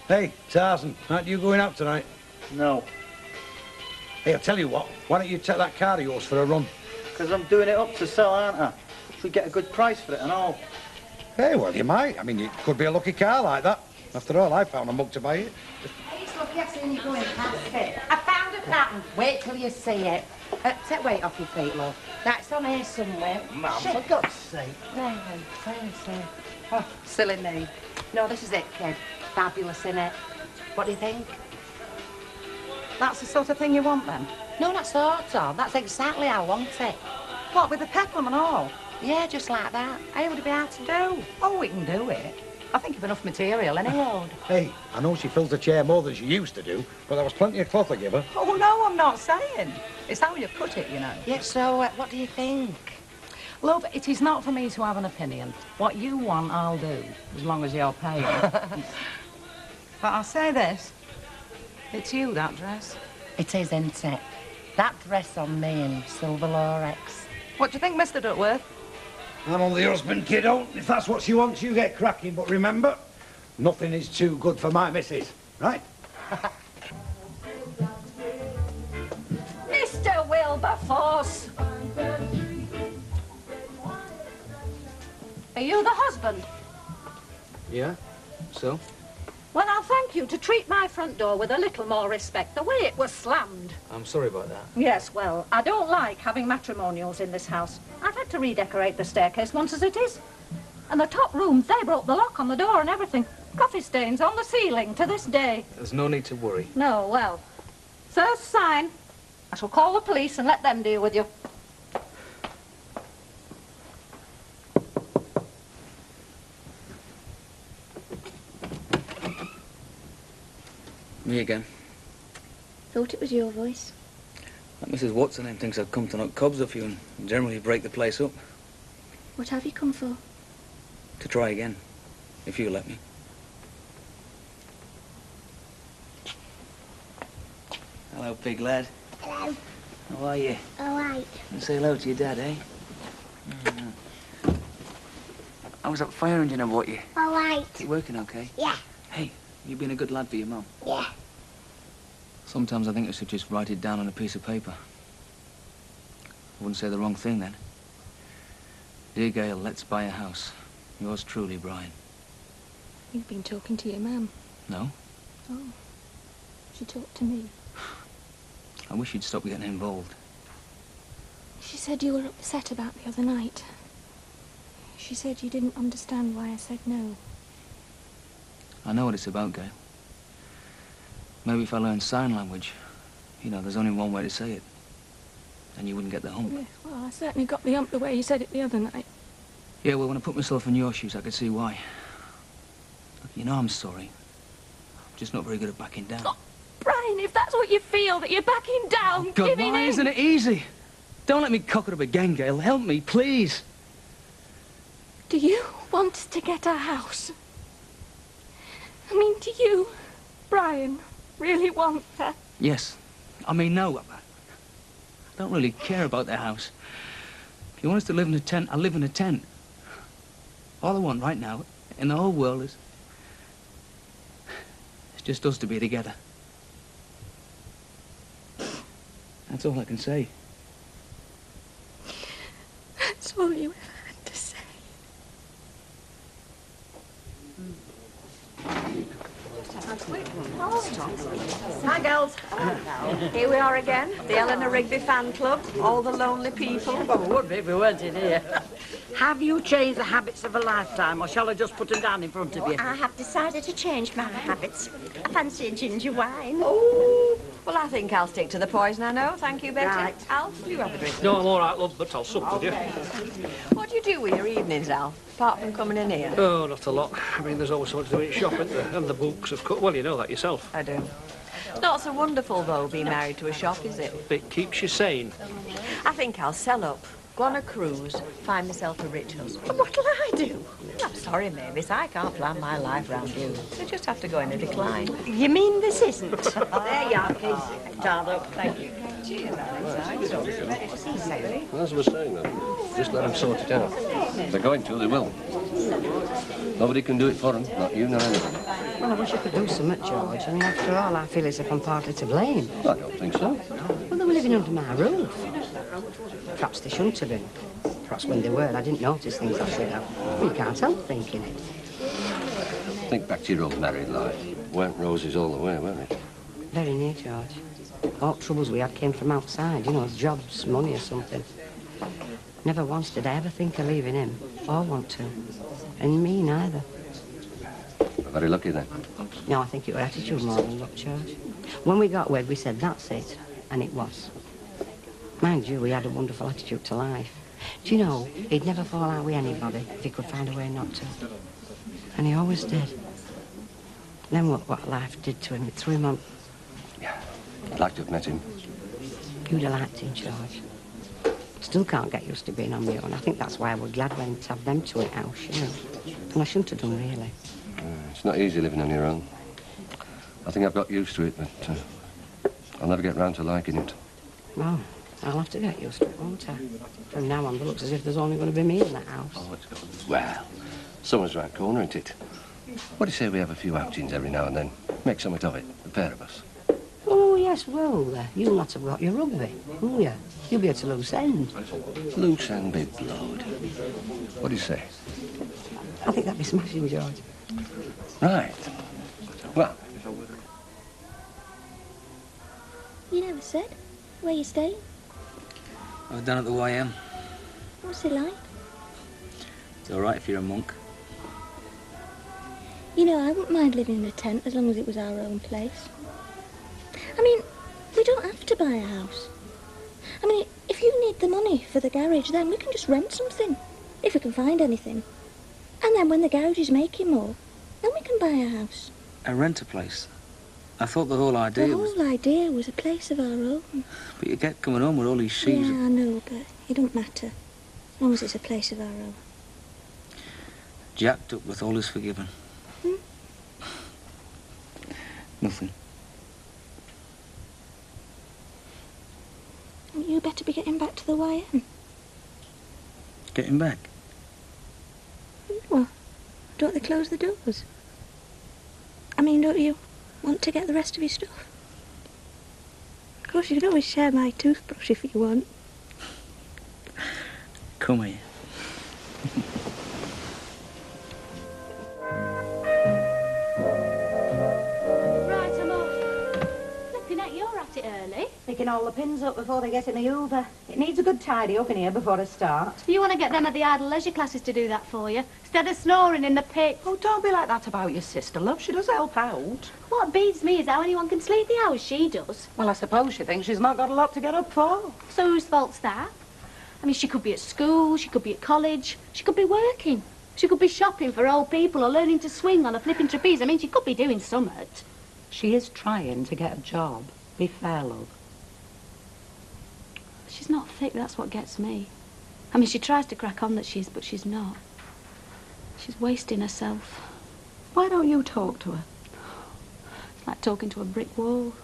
Hey, Tarzan, aren't you going out tonight? No. Hey, I'll tell you what, why don't you take that car of yours for a run? Because I'm doing it up to sell, aren't I? Should get a good price for it and all. Hey, well, you might. I mean, it could be a lucky car like that. After all, I found a mug to buy it. Hey, it's lucky I've seen you going past it. I found a pattern. Wait till you see it. Take weight off your feet, love. That's on here somewhere. Ma'am, for God's sake. No, seriously. Oh, silly me. No, this is it, kid. Fabulous, innit? What do you think? That's the sort of thing you want, then? No, not sort of. That's exactly how I want it. What, with the peplum and all? Yeah, just like that. How would it be hard to do? Oh, we can do it. I think of enough material, any road. Hey, I know she fills the chair more than she used to do, but there was plenty of cloth I give her. Oh, no, I'm not saying. It's how you cut it, you know. Yeah, so what do you think? Love, it is not for me to have an opinion. What you want, I'll do, as long as you're paying. But I'll say this. It's you, that dress. It is, isn't it? That dress on me in silver Lorex. What do you think, Mr. Duckworth? I'm on the husband, kiddo. If that's what she wants, you get cracking. But remember, nothing is too good for my missus, right? Mr. Wilberforce! Are you the husband? Yeah? So? Well, I'll thank you to treat my front door with a little more respect, the way it was slammed. I'm sorry about that. Yes, well, I don't like having matrimonials in this house. I've had to redecorate the staircase once as it is. And the top rooms, they broke the lock on the door and everything. Coffee stains on the ceiling to this day. There's no need to worry. No, well, first sign, I shall call the police and let them deal with you. Me again. Thought it was your voice. That Mrs. What's-her-name thinks I've come to knock cobs off you and generally break the place up. What have you come for? To try again, if you let me. Hello, big lad. Hello. How are you? All right. And say hello to your dad, eh? I was up fire engine, I bought you. All right. You working okay? Yeah. Hey, you been a good lad for your mum? Yeah. Sometimes I think I should just write it down on a piece of paper. I wouldn't say the wrong thing then. Dear Gail, let's buy a house. Yours truly, Brian. You've been talking to your mum. No? Oh. She talked to me. I wish you'd stop getting involved. She said you were upset about the other night. She said you didn't understand why I said no. I know what it's about, Gail. Maybe if I learned sign language, you know, there's only one way to say it. Then you wouldn't get the hump. Yeah, well, I certainly got the hump the way you said it the other night. Yeah, well, when I put myself in your shoes, I could see why. Look, you know I'm sorry. I'm just not very good at backing down. Oh, Brian, if that's what you feel, that you're backing down, God, giving why in... isn't it easy? Don't let me cock it up again, Gail. Help me, please. Do you want to get a house? I mean, do you, Brian, really want that? Yes. I mean, no. I don't really care about the house. If you want us to live in a tent, I'll live in a tent. All I want right now in the whole world is... it's just us to be together. That's all I can say. That's all you ever had Hi, girls. Here we are again, the Eleanor Rigby fan club, all the lonely people. Well, we would be if we weren't in here. Have you changed the habits of a lifetime, or shall I just put them down in front of you? I have decided to change my habits. I fancy a ginger wine. Oh, well, I think I'll stick to the poison I know. Thank you, Betty. Right. Alf, you have a drink. No, I'm all right, love, but I'll sup with you. What do you do with your evenings, Alf, apart from coming in here? Oh, not a lot. I mean, there's always something to do in shop, isn't there? And the books, of course. Well, you know that yourself. I do. It's not so wonderful, though, being married to a shop, is it? It keeps you sane. I think I'll sell up, go on a cruise, find myself a rich husband. And what'll I do? I'm sorry, Mavis, I can't plan my life round you. I just have to go in a decline. You mean this isn't? There you are, kids. Tied up. Thank you. Cheers, Alex. Ready to see you. As we're saying, though, just let them sort it out. If they're going to, they will. Nobody can do it for them, not you nor anybody. Well, I wish I could do something, George. I mean, after all, I feel as if I'm partly to blame. I don't think so. Well, they were living under my roof. Perhaps they shouldn't have been. Perhaps when they were, I didn't notice things I should have. Well, you can't help thinking it. Think back to your old married life. Weren't roses all the way, were they? Very near, George. All troubles we had came from outside, you know, jobs, money or something. Never once did I ever think of leaving him, or want to. And me neither. You're very lucky then. No, I think it was attitude more than luck, George. When we got wed, we said, that's it. And it was. Mind you, he had a wonderful attitude to life. Do you know, he'd never fall out with anybody if he could find a way not to. And he always did. Then what life did to him, it threw him on. I'd like to have met him. You'd have liked him, George. Still can't get used to being on my own. I think that's why I was glad when to have them two in house, you know. And I shouldn't have done, really. It's not easy living on your own. I think I've got used to it, but I'll never get round to liking it. Well, I'll have to get used to it, won't I? From now on, it looks as if there's only going to be me in that house. Oh, it's going well. Summer's right corner, isn't it? What do you say we have a few outings every now and then? Make something of it, the pair of us. Oh, yes, well, you'll not have got your rugby, will you? You'll be at a loose end. Loose end be blowed. What do you say? I think that'd be smashing, George. Right. Well. You never said where you staying. I was down at the YM. What's it like? It's all right if you're a monk. You know, I wouldn't mind living in a tent as long as it was our own place. I mean, we don't have to buy a house. I mean, if you need the money for the garage, then we can just rent something, if we can find anything. And then when the garage is making more, then we can buy a house. A rent a place? I thought the whole idea The was... whole idea was a place of our own. But you get coming home with all these sheaves. Yeah, I know, but it don't matter. As long as it's a place of our own. Jacked up with all his forgiven. Nothing. You better be getting back to the YM. Getting back? Well, don't they close the doors? I mean, don't you want to get the rest of your stuff? Of course, you can always share my toothbrush if you want. Come here. Right, I'm off. Flipping heck, you're at it early. Picking all the pins up before they get in the Hoover. It needs a good tidy up in here before I start. You want to get them at the idle leisure classes to do that for you, instead of snoring in the pit. Oh, don't be like that about your sister, love. She does help out. What beats me is how anyone can sleep the hours she does. Well, I suppose she thinks she's not got a lot to get up for. So whose fault's that? I mean, she could be at school, she could be at college, she could be working. She could be shopping for old people or learning to swing on a flipping trapeze. I mean, she could be doing something. She is trying to get a job. Be fair, love. She's not thick, that's what gets me. I mean, she tries to crack on that she is, but she's not. She's wasting herself. Why don't you talk to her? It's like talking to a brick wall.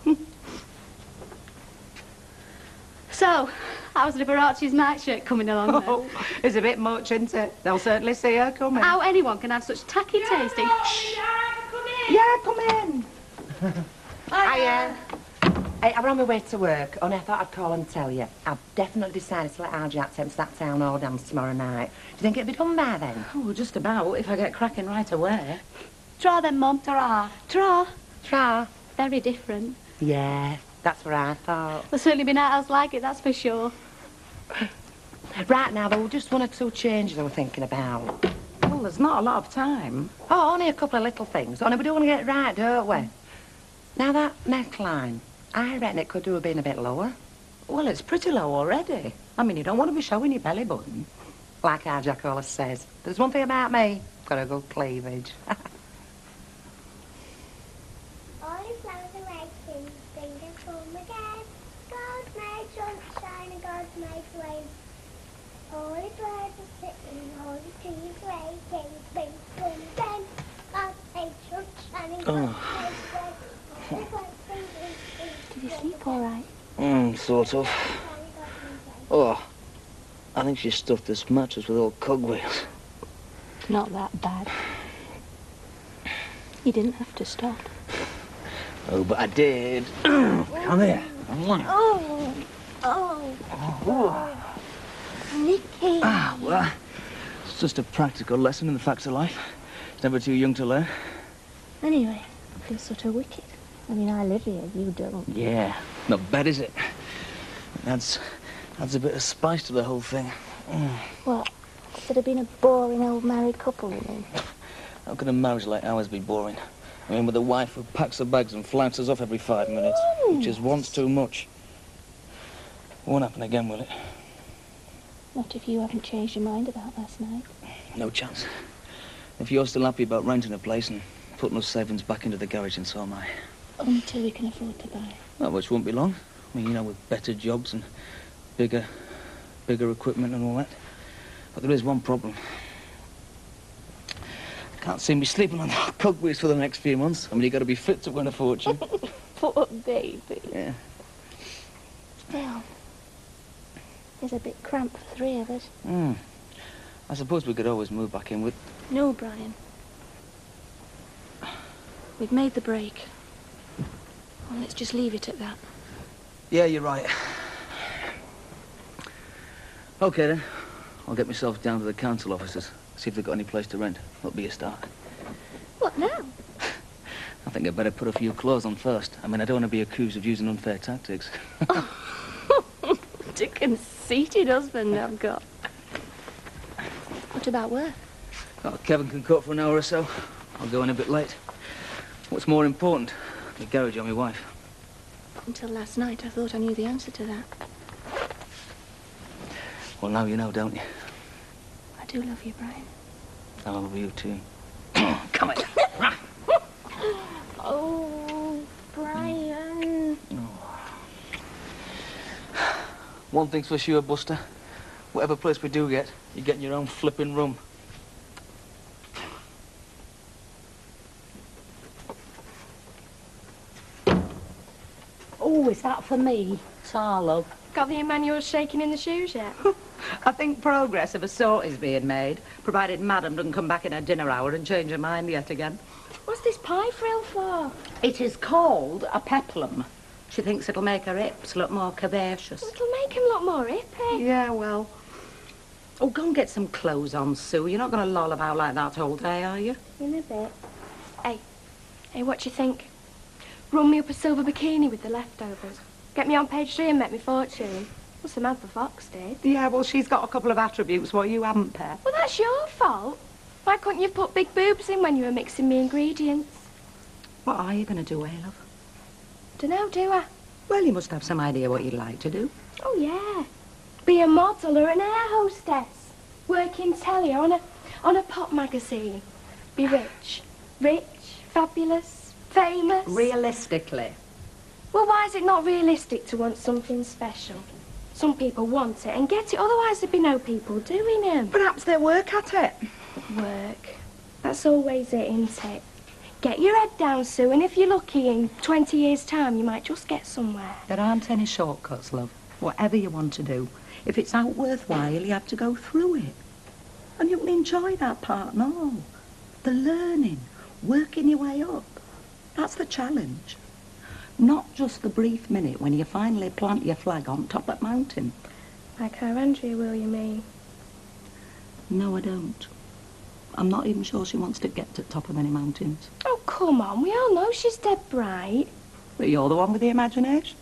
So, how's Liberace's nightshirt coming along then? Oh, it's a bit much, isn't it? They'll certainly see her coming. How anyone can have such tacky tasting... Yeah, come in. Hiya. Hey, I'm on my way to work, and I thought I'd call and tell you. I've definitely decided to let our Jack take me to that town hall dance tomorrow night. Do you think it'll be done by then? Oh, just about, if I get cracking right away. Tra then, Mum. Ta-ra. Tra. Tra? Very different. Yeah, that's what I thought. There's certainly been else like it, that's for sure. Right now, there were just one or two changes I was thinking about. Well, there's not a lot of time. Oh, only a couple of little things. Only we do want to get it right, don't we? Now, that neckline, I reckon it could do with being a bit lower. Well, it's pretty low already. I mean, you don't want to be showing your belly button. Like our Jack always says. There's one thing about me, got a good cleavage. All the flowers are waiting, fingers come again. God made sunshine and God made rain. All the birds are sitting, all the trees waiting, bing, boom, bang. God made sunshine and God made rain. All the birds sing, Did you sleep all right? Sort of. Oh, I think she stuffed this mattress with old cogwheels. Not that bad. You didn't have to stop. Oh, but I did. Come here. Oh, Nicky. Ah, well, it's just a practical lesson in the facts of life. It's never too young to learn. Anyway, I feel sort of wicked. I mean, I live here, you don't. Yeah, not bad, is it? Adds a bit of spice to the whole thing. What? Instead of being a boring old married couple, you mean? How can a marriage like ours be boring? I mean, with a wife who packs her bags and flounces off every 5 minutes, which is once too much. Won't happen again, will it? Not if you haven't changed your mind about last night. No chance. If you're still happy about renting a place and putting those savings back into the garage, and so am I. Until we can afford to buy. Well, which won't be long. I mean, you know, with better jobs and bigger equipment and all that. But there is one problem. I can't see me sleeping on cogwheels for the next few months. I mean, you got to be fit to win a fortune. Poor baby. Yeah. Well, it's a bit cramped for 3 of us. I suppose we could always move back in with... No, Brian. We've made the break. Well, let's just leave it at that. Yeah, you're right. OK, then. I'll get myself down to the council offices, see if they've got any place to rent. That'll be a start. What now? I think I'd better put a few clothes on first. I mean, I don't want to be accused of using unfair tactics. What a conceited husband I've got. What about work? Oh, Kevin can cook for an hour or so. I'll go in a bit late. What's more important, the garage or my wife? Until last night, I thought I knew the answer to that. Well, now you know, don't you? I do love you, Brian. I love you, too. Come here. Oh, Brian. One thing's for sure, Buster. Whatever place we do get, you get in your own flipping room. Oh, is that for me? Love. Got the Emmanuel shaking in the shoes yet? I think progress of a sort is being made, provided Madam doesn't come back in her dinner hour and change her mind yet again. What's this pie frill for? It is called a peplum. She thinks it'll make her hips look more curvaceous. It'll make him look more hippie. Yeah, well... Oh, go and get some clothes on, Sue. You're not going to loll about like that all day, are you? In a bit. Hey, what do you think? Run me up a silver bikini with the leftovers. Get me on page 3 and make me fortune. Well, Samantha Fox did. Yeah, well, she's got a couple of attributes what you haven't, Pet. Well, that's your fault. Why couldn't you put big boobs in when you were mixing me ingredients? What are you going to do, love? Dunno, do I? Well, you must have some idea what you'd like to do. Oh, yeah. Be a model or an air hostess. Work in telly or on a pop magazine. Be rich. Rich, fabulous, famous. Realistically. Well, why is it not realistic to want something special? Some people want it and get it, otherwise there'd be no people doing it. Perhaps they work at it. Work. That's always it, isn't it? Get your head down, Sue, and if you're lucky, in 20 years' time, you might just get somewhere. There aren't any shortcuts, love. Whatever you want to do, if it's out worthwhile, you have to go through it. And you can enjoy that part and all. The learning, working your way up. That's the challenge. Not just the brief minute when you finally plant your flag on top of that mountain. Like how Andrea will, you mean? No, I don't. I'm not even sure she wants to get to the top of any mountains. Oh, come on. We all know she's dead bright. But you're the one with the imagination.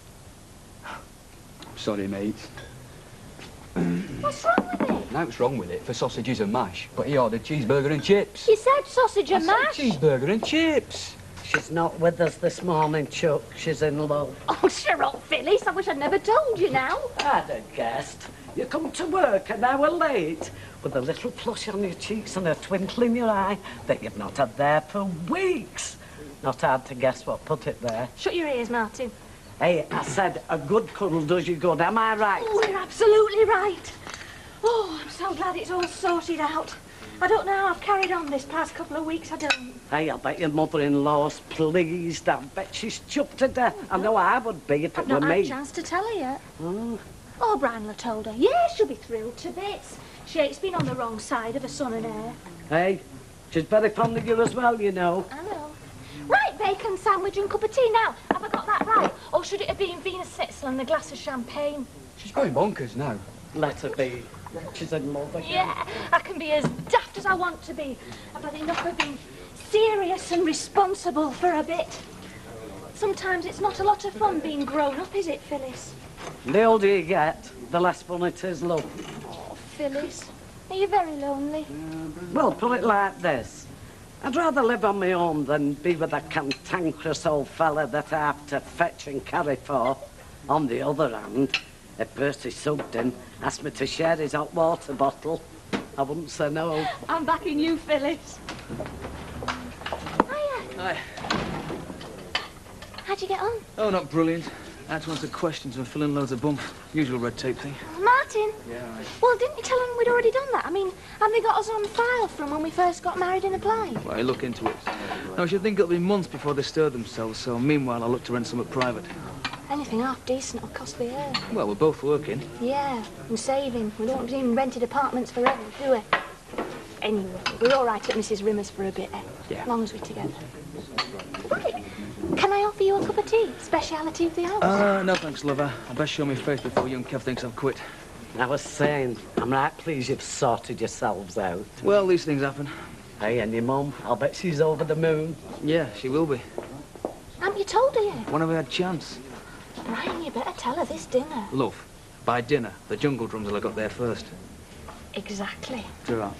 Sorry, mate. What's wrong with it? Now what's wrong with it for sausages and mash, but he ordered cheeseburger and chips. You said sausage and I mash. said cheeseburger and chips. She's not with us this morning, Chuck. She's in love. Oh, sure up, Phyllis. I wish I'd never told you now. I'd have guessed. You come to work an hour late with a little flush on your cheeks and a twinkle in your eye that you've not had there for weeks. Not hard to guess what put it there. Shut your ears, Martin. Hey, I said a good cuddle does you good. Am I right? Oh, you're absolutely right. Oh, I'm so glad it's all sorted out. I don't know how I've carried on this past couple of weeks, I don't. Hey, I bet your mother-in-law's pleased. I bet she's chuffed to death. I know I would be if I've it were not me. had a chance to tell her yet. Oh, Branla told her. Yeah, she'll be thrilled to bits. Shake's been on the wrong side of her son and heir. Hey, she's very fond of you as well, you know. I know. Right, bacon sandwich and cup of tea now. Have I got that right? Or should it have been Venus Schnitzel and a glass of champagne? She's going bonkers now. Let her be. She's in love again. Yeah, I can be as daft as I want to be. I've had enough of being serious and responsible for a bit. Sometimes it's not a lot of fun being grown up, is it, Phyllis? The older you get, the less fun it is, love. Oh, Phyllis, are you very lonely? Well, put it like this. I'd rather live on my own than be with a cantankerous old fella that I have to fetch and carry for. On the other hand, if Percy Sugden asked me to share his hot water bottle, I wouldn't say no. I'm backing you, Phyllis. Hiya. Hi. How'd you get on? Oh, not brilliant. I had to answer questions and fill in loads of bump. Usual red tape thing. Martin? Yeah, right. Well, didn't you tell them we'd already done that? I mean, have they got us on file from when we first got married and applied? Well, I look into it. Now, I should think it'll be months before they stir themselves, so meanwhile, I'll look to rent somewhere private. Anything half decent will cost the air. Well, we're both working. Yeah, and saving. We don't want to be in rented apartments forever, do we? Anyway, we're all right at Mrs. Rimmer's for a bit, eh? Yeah. As long as we're together. Right. Can I offer you a cup of tea? Speciality of the hour? No thanks, lover. I best show my face before young Kev thinks I've quit. I was saying, I'm right pleased you've sorted yourselves out. Well, these things happen. Hey, and your mum, I'll bet she's over the moon. Yeah, she will be. Haven't you told her yet? When have we had chance? Brian, you better tell her this dinner. Love, by dinner, the jungle drums will have got there first. Exactly. Ta-ra.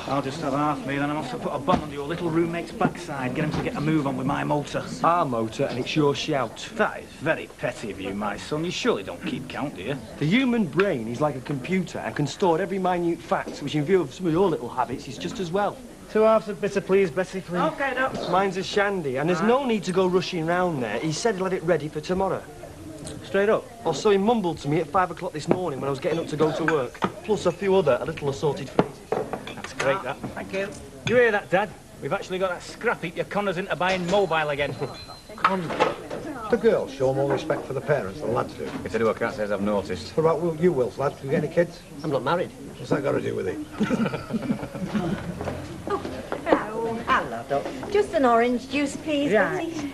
I'll just have half me, then I must have put a bomb on your little roommate's backside, get him to get a move on with my motor. Our motor, and it's your shout. That is very petty of you, my son. You surely don't keep count, do you? The human brain is like a computer and can store every minute fact, which in view of some of your little habits is just as well. 2 halves of bitter, please, Bessie, please. Okay, no. Mine's a shandy, and there's no need to go rushing round there. He said he'll have it ready for tomorrow. Straight up. Or so he mumbled to me at 5 o'clock this morning when I was getting up to go to work. Plus a few other little assorted phrases. That's great, that. Thank you. You hear that, Dad? We've actually got that scrap heap your conners into buying mobile again. The girls show more respect for the parents than lads do. If they do, I can't say as I've noticed. What about you, Wilf, lad? You get any kids? I'm not married. What's that got to do with it? Hello, Doc. Just an orange juice, please, Right. Betty.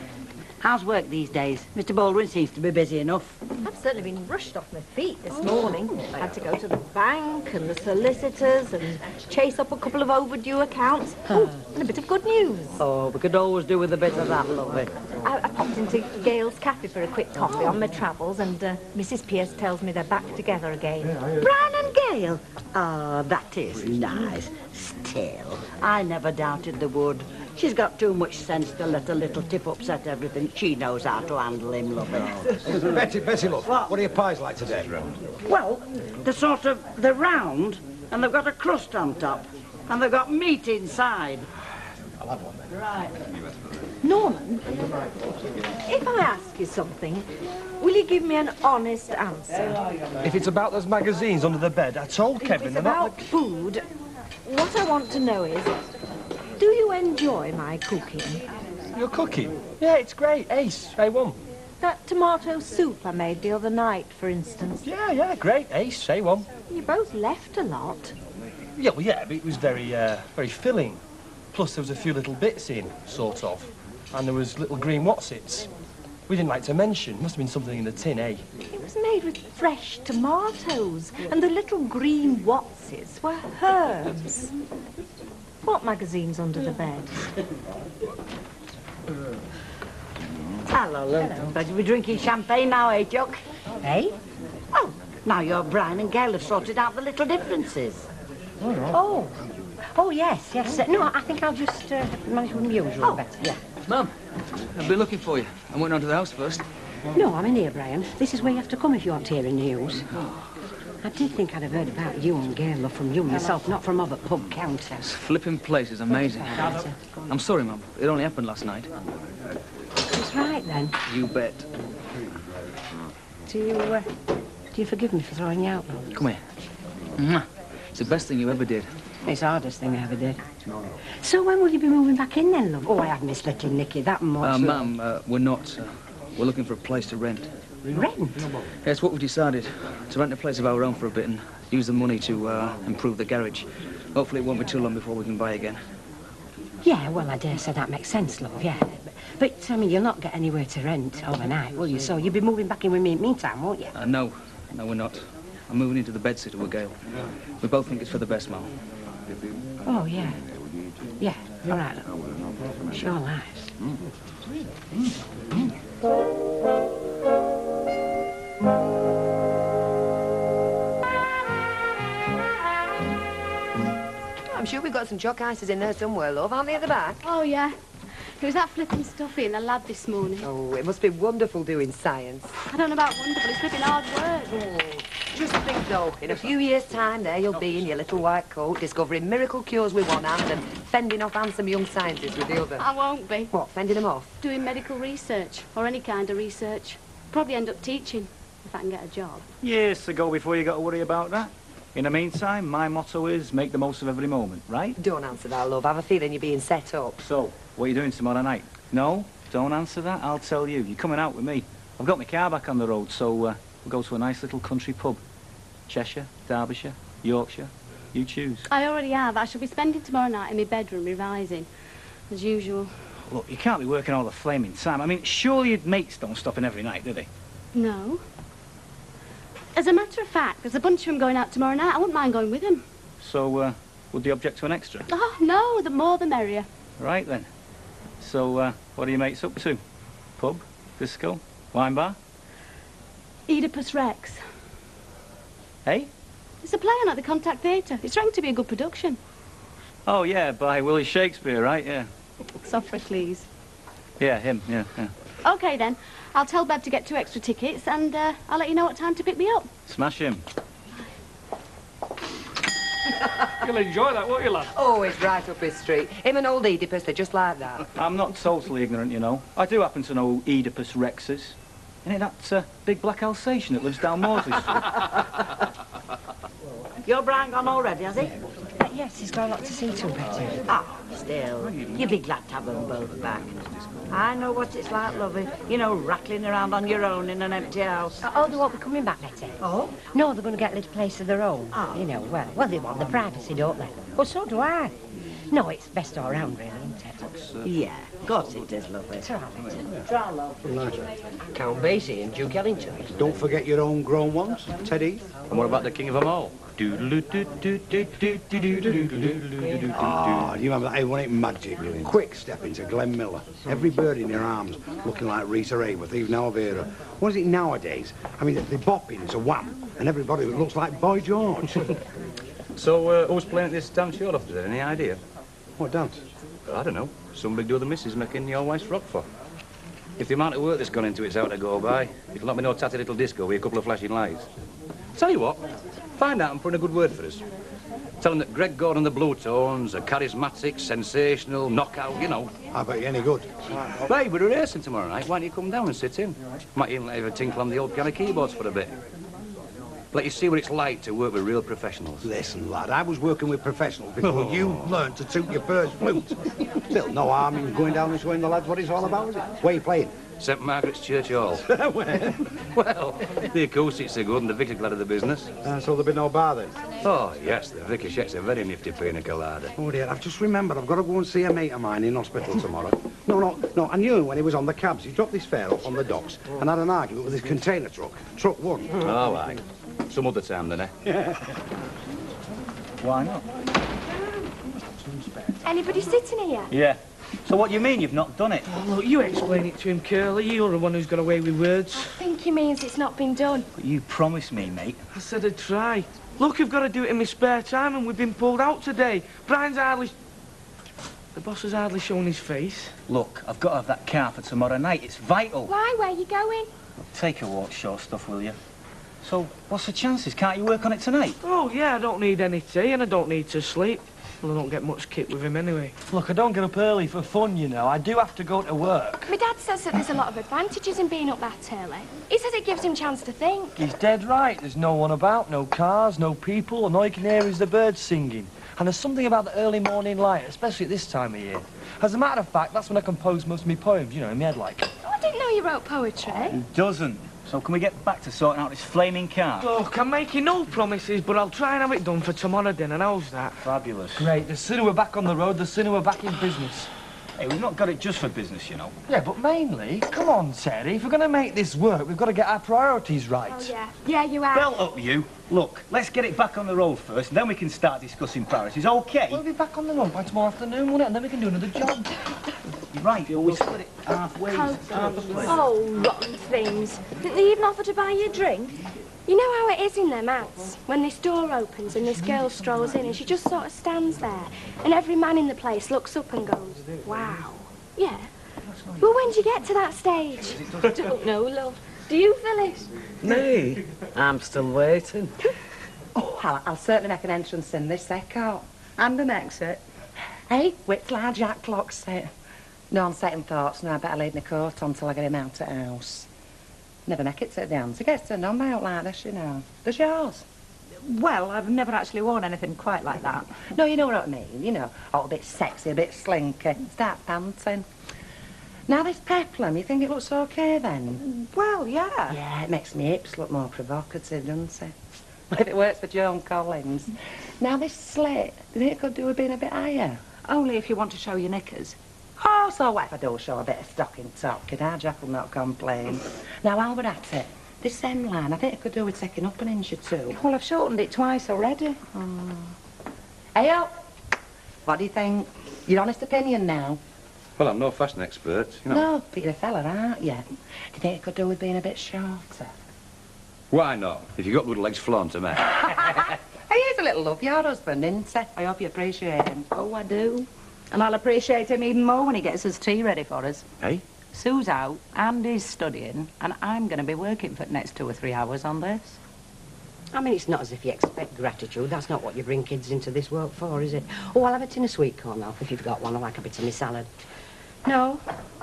How's work these days? Mr. Baldwin seems to be busy enough. I've certainly been rushed off my feet this morning. I had to go to the bank and the solicitors and chase up a couple of overdue accounts. Oh, and a bit of good news. Oh, we could always do with a bit of that, lovey. I popped into Gale's Cafe for a quick coffee on my travels, and Mrs. Pierce tells me they're back together again. Brian and Gale? Oh, that is nice. Still, I never doubted the wood. She's got too much sense to let a little tip upset everything. She knows how to handle him, lovey. Betty, look, what are your pies like today? Well, they're round, and they've got a crust on top, and they've got meat inside. I'll have one then. Right. Norman, if I ask you something, will you give me an honest answer? If it's about those magazines under the bed, I told If Kevin it's they're not... about food, what I want to know is, do you enjoy my cooking? You're cooking? Yeah, it's great. Ace, A1. That tomato soup I made the other night, for instance. Yeah, great. Ace, A1. You both left a lot. Yeah, well, yeah, but it was very filling. Plus, there was a few little bits in, sort of. And there was little green whatsits. We didn't like to mention. Must have been something in the tin, eh? It was made with fresh tomatoes, and the little green Wattses were herbs. What magazine's under the bed? Hello, love. But we're drinking champagne now, eh, Chuck? Eh? Oh, now your Brian and Gail have sorted out the little differences. Oh. Oh, yes, yes. No, I think I'll just manage with the usual better, yeah. Mum, I've been looking for you. I went on to the house first. No, I'm in here, Brian. This is where you have to come if you want to hear the news. I did think I'd have heard about you and Gail, though, from you myself, not from other pub counters. This flipping place is amazing. I'm sorry, Mum. It only happened last night. It's right, then. You bet. Do you forgive me for throwing you out, love? Come here. Mwah. It's the best thing you ever did. It's the hardest thing I ever did. So when will you be moving back in then, love? Oh, I have missed little Nicky that much. Ma'am, we're not. We're looking for a place to rent. Rent? Yes, what we've decided. To rent a place of our own for a bit and use the money to improve the garage. Hopefully it won't be too long before we can buy again. Yeah, well, I dare say that makes sense, love, yeah. But, I mean, you'll not get anywhere to rent overnight, will you? So you'll be moving back in with me in the meantime, won't you? No, we're not. I'm moving into the bedsitter with Gail. We both think it's for the best, Mum. Oh, yeah. Yeah, all right, love. Sure lies. I'm sure we've got some chalk ices in there somewhere, love. Aren't they at the back? Oh, yeah. There was that flipping stuffy in the lab this morning. Oh, it must be wonderful doing science. I don't know about wonderful, it's flipping hard work. Just think, though, in a few years' time, there you'll be in your little white coat, discovering miracle cures with one hand and fending off handsome young scientists with the other. I won't be. What, fending them off? Doing medical research, or any kind of research. Probably end up teaching, if I can get a job. Years to go before you got to worry about that. In the meantime, my motto is make the most of every moment, right? Don't answer that, love. I have a feeling you're being set up. So, what are you doing tomorrow night? No, don't answer that. I'll tell you. You're coming out with me. I've got my car back on the road, so we'll go to a nice little country pub. Cheshire, Derbyshire, Yorkshire. You choose. I already have. I shall be spending tomorrow night in my bedroom revising, as usual. Look, you can't be working all the flaming time. I mean, surely your mates don't stop in every night, do they? No. As a matter of fact, there's a bunch of them going out tomorrow night. I wouldn't mind going with them. So, would they object to an extra? Oh, no, the more the merrier. Right, then. So, what are your mates up to? Pub? Disco? Wine bar? Oedipus Rex. Hey? It's a play on at the Contact Theatre. It's ranked to be a good production. Oh, yeah, by Willie Shakespeare, right? Yeah. Sophocles. Yeah, him, yeah. OK, then. I'll tell Bev to get 2 extra tickets, and I'll let you know what time to pick me up. Smash him. You'll enjoy that, won't you, lad? Oh, it's right up his street. Him and old Oedipus, they're just like that. I'm not totally ignorant, you know. I do happen to know Oedipus Rexes. Isn't it that big black Alsatian that lives down Maudsley Street? Your Brian gone already, has he? Yes, he's got a lot to see to, Betty. Oh, still, you'd be glad to have them both back. I know what it's like, lovey. You know, rattling around on your own in an empty house. Oh, they won't be coming back, Betty. Oh? No, they're going to get a little place of their own. Oh. You know, well, they want the privacy, don't they? Well, so do I. No, it's best all round, really, isn't it? Yeah, of course it is, lovely. Try, Betty. Try, love. Count Basie and Duke Ellington. Don't forget your own grown ones, Teddy. And what about the king of them all? Ah, do you remember that? It wasn't magic. Quick step into Glenn Miller. Every bird in your arms looking like Rita Hayworth, even Alvera. What is it nowadays? I mean, they bop into Wham, and everybody looks like Boy George. So, who's playing at this dance you're off today? Any idea? What dance? I don't know. Some big do the missus making your wife's frock for. If the amount of work that's gone into it's out to go by, it'll not be no tatty little disco with a couple of flashing lights. Tell you what, find out and put in a good word for us. Tell them that Greg Gordon the Blue Tones are charismatic, sensational, knockout, you know. I bet you any good. Hey, we're rehearsing tomorrow night. Why don't you come down and sit in? Might even let you have a tinkle on the old piano keyboards for a bit. Let you see what it's like to work with real professionals. Listen, lad, I was working with professionals before you learned to toot your first flute. Still, no harm in going down and showing the lads what it's all about, is it? Where you playing? St Margaret's Church Hall. Where? Well, the acoustics are good and the vicar's glad of the business. So there'll be no bar then? Oh, yes, the vicar shakes a very nifty pina colada. Oh dear, I've just remembered I've got to go and see a mate of mine in hospital tomorrow. No, I knew him when he was on the cabs. He dropped his fare off on the docks and had an argument with his container truck. Truck one. Oh, aye. Some other time then, eh? Why not? Anybody sitting here? Yeah. So what you mean you've not done it? Oh, look, you explain it to him, Curly. You're the one who's got away with words. I think he means it's not been done. But you promised me, mate. I said I'd try. Look, I've got to do it in my spare time and we've been pulled out today. Brian's hardly... The boss has hardly shown his face. Look, I've got to have that car for tomorrow night. It's vital. Why? Where are you going? Take a walk, short stuff, will you? So, what's the chances? Can't you work on it tonight? Oh, yeah, I don't need any tea and I don't need to sleep. Well, I don't get much kit with him anyway. Look, I don't get up early for fun, you know. I do have to go to work. My dad says that there's a lot of advantages in being up that early. He says it gives him a chance to think. He's dead right. There's no one about, no cars, no people, and all you can hear is the birds singing. And there's something about the early morning light, especially at this time of year. As a matter of fact, that's when I compose most of my poems, you know, in my head, like. Oh, I didn't know you wrote poetry. He doesn't. So can we get back to sorting out this flaming car? Look, I'm making no promises, but I'll try and have it done for tomorrow dinner. How's that? Fabulous. Great. The sooner we're back on the road, the sooner we're back in business. Hey, we've not got it just for business, you know. Yeah, but mainly, come on, Terry, if we're going to make this work, we've got to get our priorities right. Oh, yeah. Yeah, you are. Belt up, you. Look, let's get it back on the road first, and then we can start discussing priorities, OK? We'll be back on the road by tomorrow afternoon, won't it? And then we can do another job. You're right, we'll split it halfway. Half the plate. Oh, rotten things. Didn't they even offer to buy you a drink? You know how it is in them ads? When this door opens and this girl strolls in and she just sort of stands there and every man in the place looks up and goes, wow. Yeah. Well, when do you get to that stage? Don't know, love. Do you, Phyllis? Me? I'm still waiting. Oh, I'll certainly make an entrance in this echo. And an exit. Hey, wait till our jack clock's set. No, I'm setting thoughts now. I better leave my coat on till I get him out of the house. Never make it to the dance. It gets turned on by out like this, you know. Does yours? Well, I've never actually worn anything quite like that. No, you know what I mean. You know, all a bit sexy, a bit slinky. Start panting. Now this peplum, you think it looks okay then? Well, yeah. Yeah, it makes my hips look more provocative, doesn't it? Well, if it works for Joan Collins. Now this slit, do you think it could do with being a bit higher? Only if you want to show your knickers. Oh, so what if I do show a bit of stocking top? Kid, our Jack will not complain. Now, while we're at it, this hem line, I think it could do with taking up an inch or two. Well, I've shortened it twice already. Oh. Hey, up! What do you think? Your honest opinion now? Well, I'm no fashion expert, you know. No, but you're a fella, aren't you? Do you think it could do with being a bit shorter? Why not? If you've got good legs, flaunt to me. Hey, here's a little love, your husband, isn't he? I hope you appreciate him. Oh, I do. And I'll appreciate him even more when he gets his tea ready for us. Hey? Sue's out, Andy's studying, and I'm going to be working for the next 2 or 3 hours on this. I mean, it's not as if you expect gratitude. That's not what you bring kids into this world for, is it? Oh, I'll have a tin of sweet corn now, if you've got one. I like a bit of my salad. No,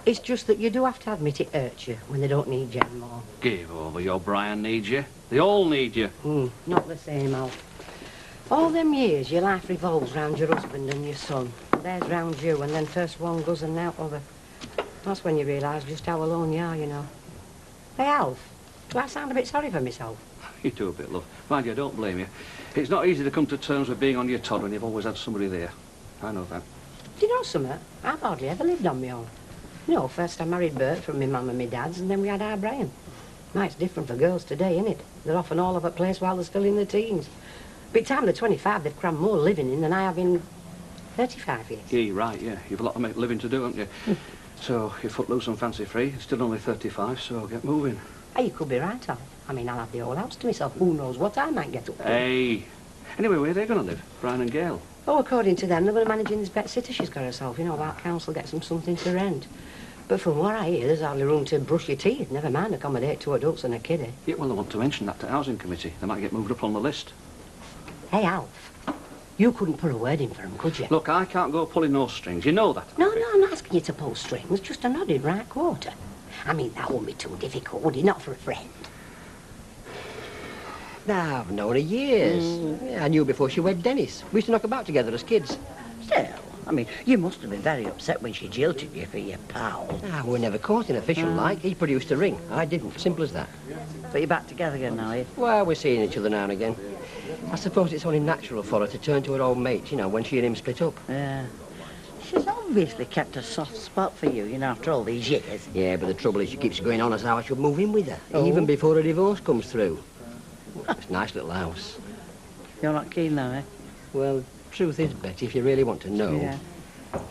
it's just that you do have to admit it hurts you when they don't need you anymore. Give over, your Brian needs you. They all need you. Not the same, Al. All them years, your life revolves round your husband and your son. Theirs round you, and then first one goes and now other. That's when you realise just how alone you are, you know. Hey, Alf, do I sound a bit sorry for myself? You do a bit, love. Mind you, I don't blame you. It's not easy to come to terms with being on your Todd when you've always had somebody there. I know that. Do you know something? I've hardly ever lived on my own. You know, first I married Bert from my mum and my dad's, and then we had our Brian. Now, it's different for girls today, isn't it? They're often all over the place while they're still in their teens. By the time they're 25, they've crammed more living in than I have in 35 years. Yeah, you're right, yeah. You've a lot of living to do, haven't you? So, you're footloose and fancy-free. Still only 35, so get moving. Hey, you could be right, Al. I mean, I'll have the whole house to myself. Who knows what I might get up to. Hey. Anyway, where are they going to live? Brian and Gail? Oh, according to them, they're going to manage in this pet sitter she's got herself. You know, that council gets them something to rent. But from what I hear, there's hardly room to brush your teeth. Never mind accommodate 2 adults and a kiddie. Yeah, well, they want to mention that to Housing Committee. They might get moved up on the list. Hey, Alf, you couldn't put a word in for them, could you? Look, I can't go pulling no strings. You know that. No, I'm not asking you to pull strings. Just a nodded right quarter. I mean, that won't be too difficult, would it? Not for a friend. Nah, I've known her years. Yeah, I knew her before she wed Dennis. We used to knock about together as kids. Still, I mean, you must have been very upset when she jilted you for your pal. Ah, we were never caught in official like. He produced a ring. I didn't. Simple as that. But you're back together again now, are you? Well, we're seeing each other now and again. I suppose it's only natural for her to turn to her old mate, you know, when she and him split up. Yeah. She's obviously kept a soft spot for you, you know, after all these years. Yeah, but the trouble is she keeps going on as how I should move in with her, Oh. even before a divorce comes through. It's a nice little house. You're not keen now, eh? Well, truth is, Betty, if you really want to know, Yeah.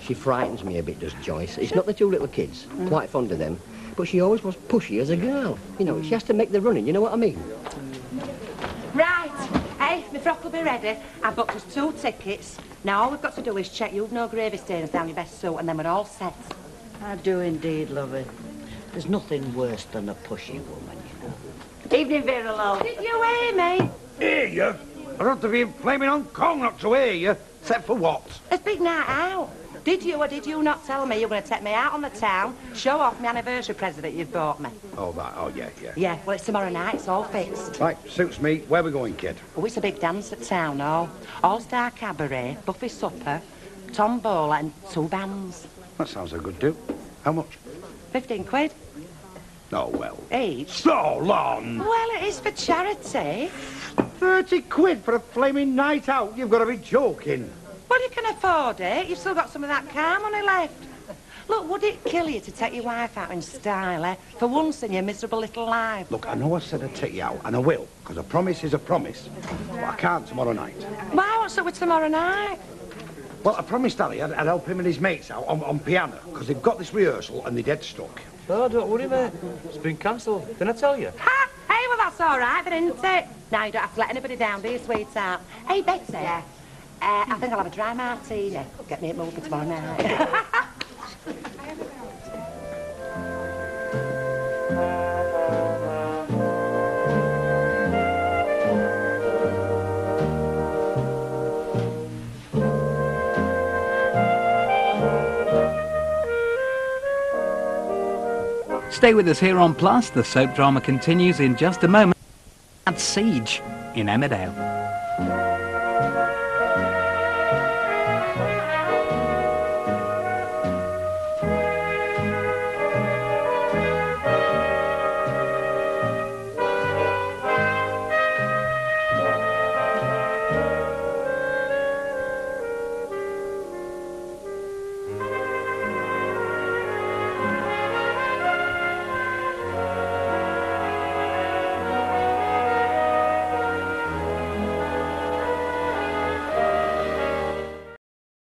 she frightens me a bit, does Joyce. It's not the two little kids, quite fond of them, but she always was pushy as a girl. You know, she has to make the running, you know what I mean? Right. Hey, my frock will be ready. I've booked us 2 tickets. Now all we've got to do is check you've no gravy stains down your best suit, and then we're all set. I do indeed, lovey. There's nothing worse than a pushy woman, you know. Evening, Vera Love. Did you hear me? Hear you? I'd have to be in flaming Hong Kong not to hear you. Except for what? It's big night out. Did you or did you not tell me you were going to take me out on the town, show off my anniversary present that you've bought me? Oh, that. Oh, yeah, yeah. Yeah, well, it's tomorrow night. It's all fixed. Right, suits me. Where we going, kid? Oh, it's a big dance at town, oh. All-star cabaret, buffet supper, tombola and 2 bands. That sounds a good do. How much? 15 quid. Oh, well. Each. So long! Well, it is for charity. 30 quid for a flaming night out? You've got to be joking. Well, you can afford it. You've still got some of that car money left. Look, would it kill you to take your wife out in style, eh? For once in your miserable little life. Look, I know I said I'd take you out, and I will, because a promise is a promise. But I can't tomorrow night. Why, what's up with tomorrow night? Well, I promised Ali I'd help him and his mates out on piano, because they've got this rehearsal and they're dead stuck. Oh, don't worry, mate. It's been cancelled. Didn't I tell you? Ha! Hey, well, that's all right, then, isn't it? Now you don't have to let anybody down, do you, sweetheart? Hey, Betsy. Yeah. I think I'll have a dry martini. Get me at Mulber tomorrow night. Stay with us here on Plus. The soap drama continues in just a moment. Siege in Emmerdale.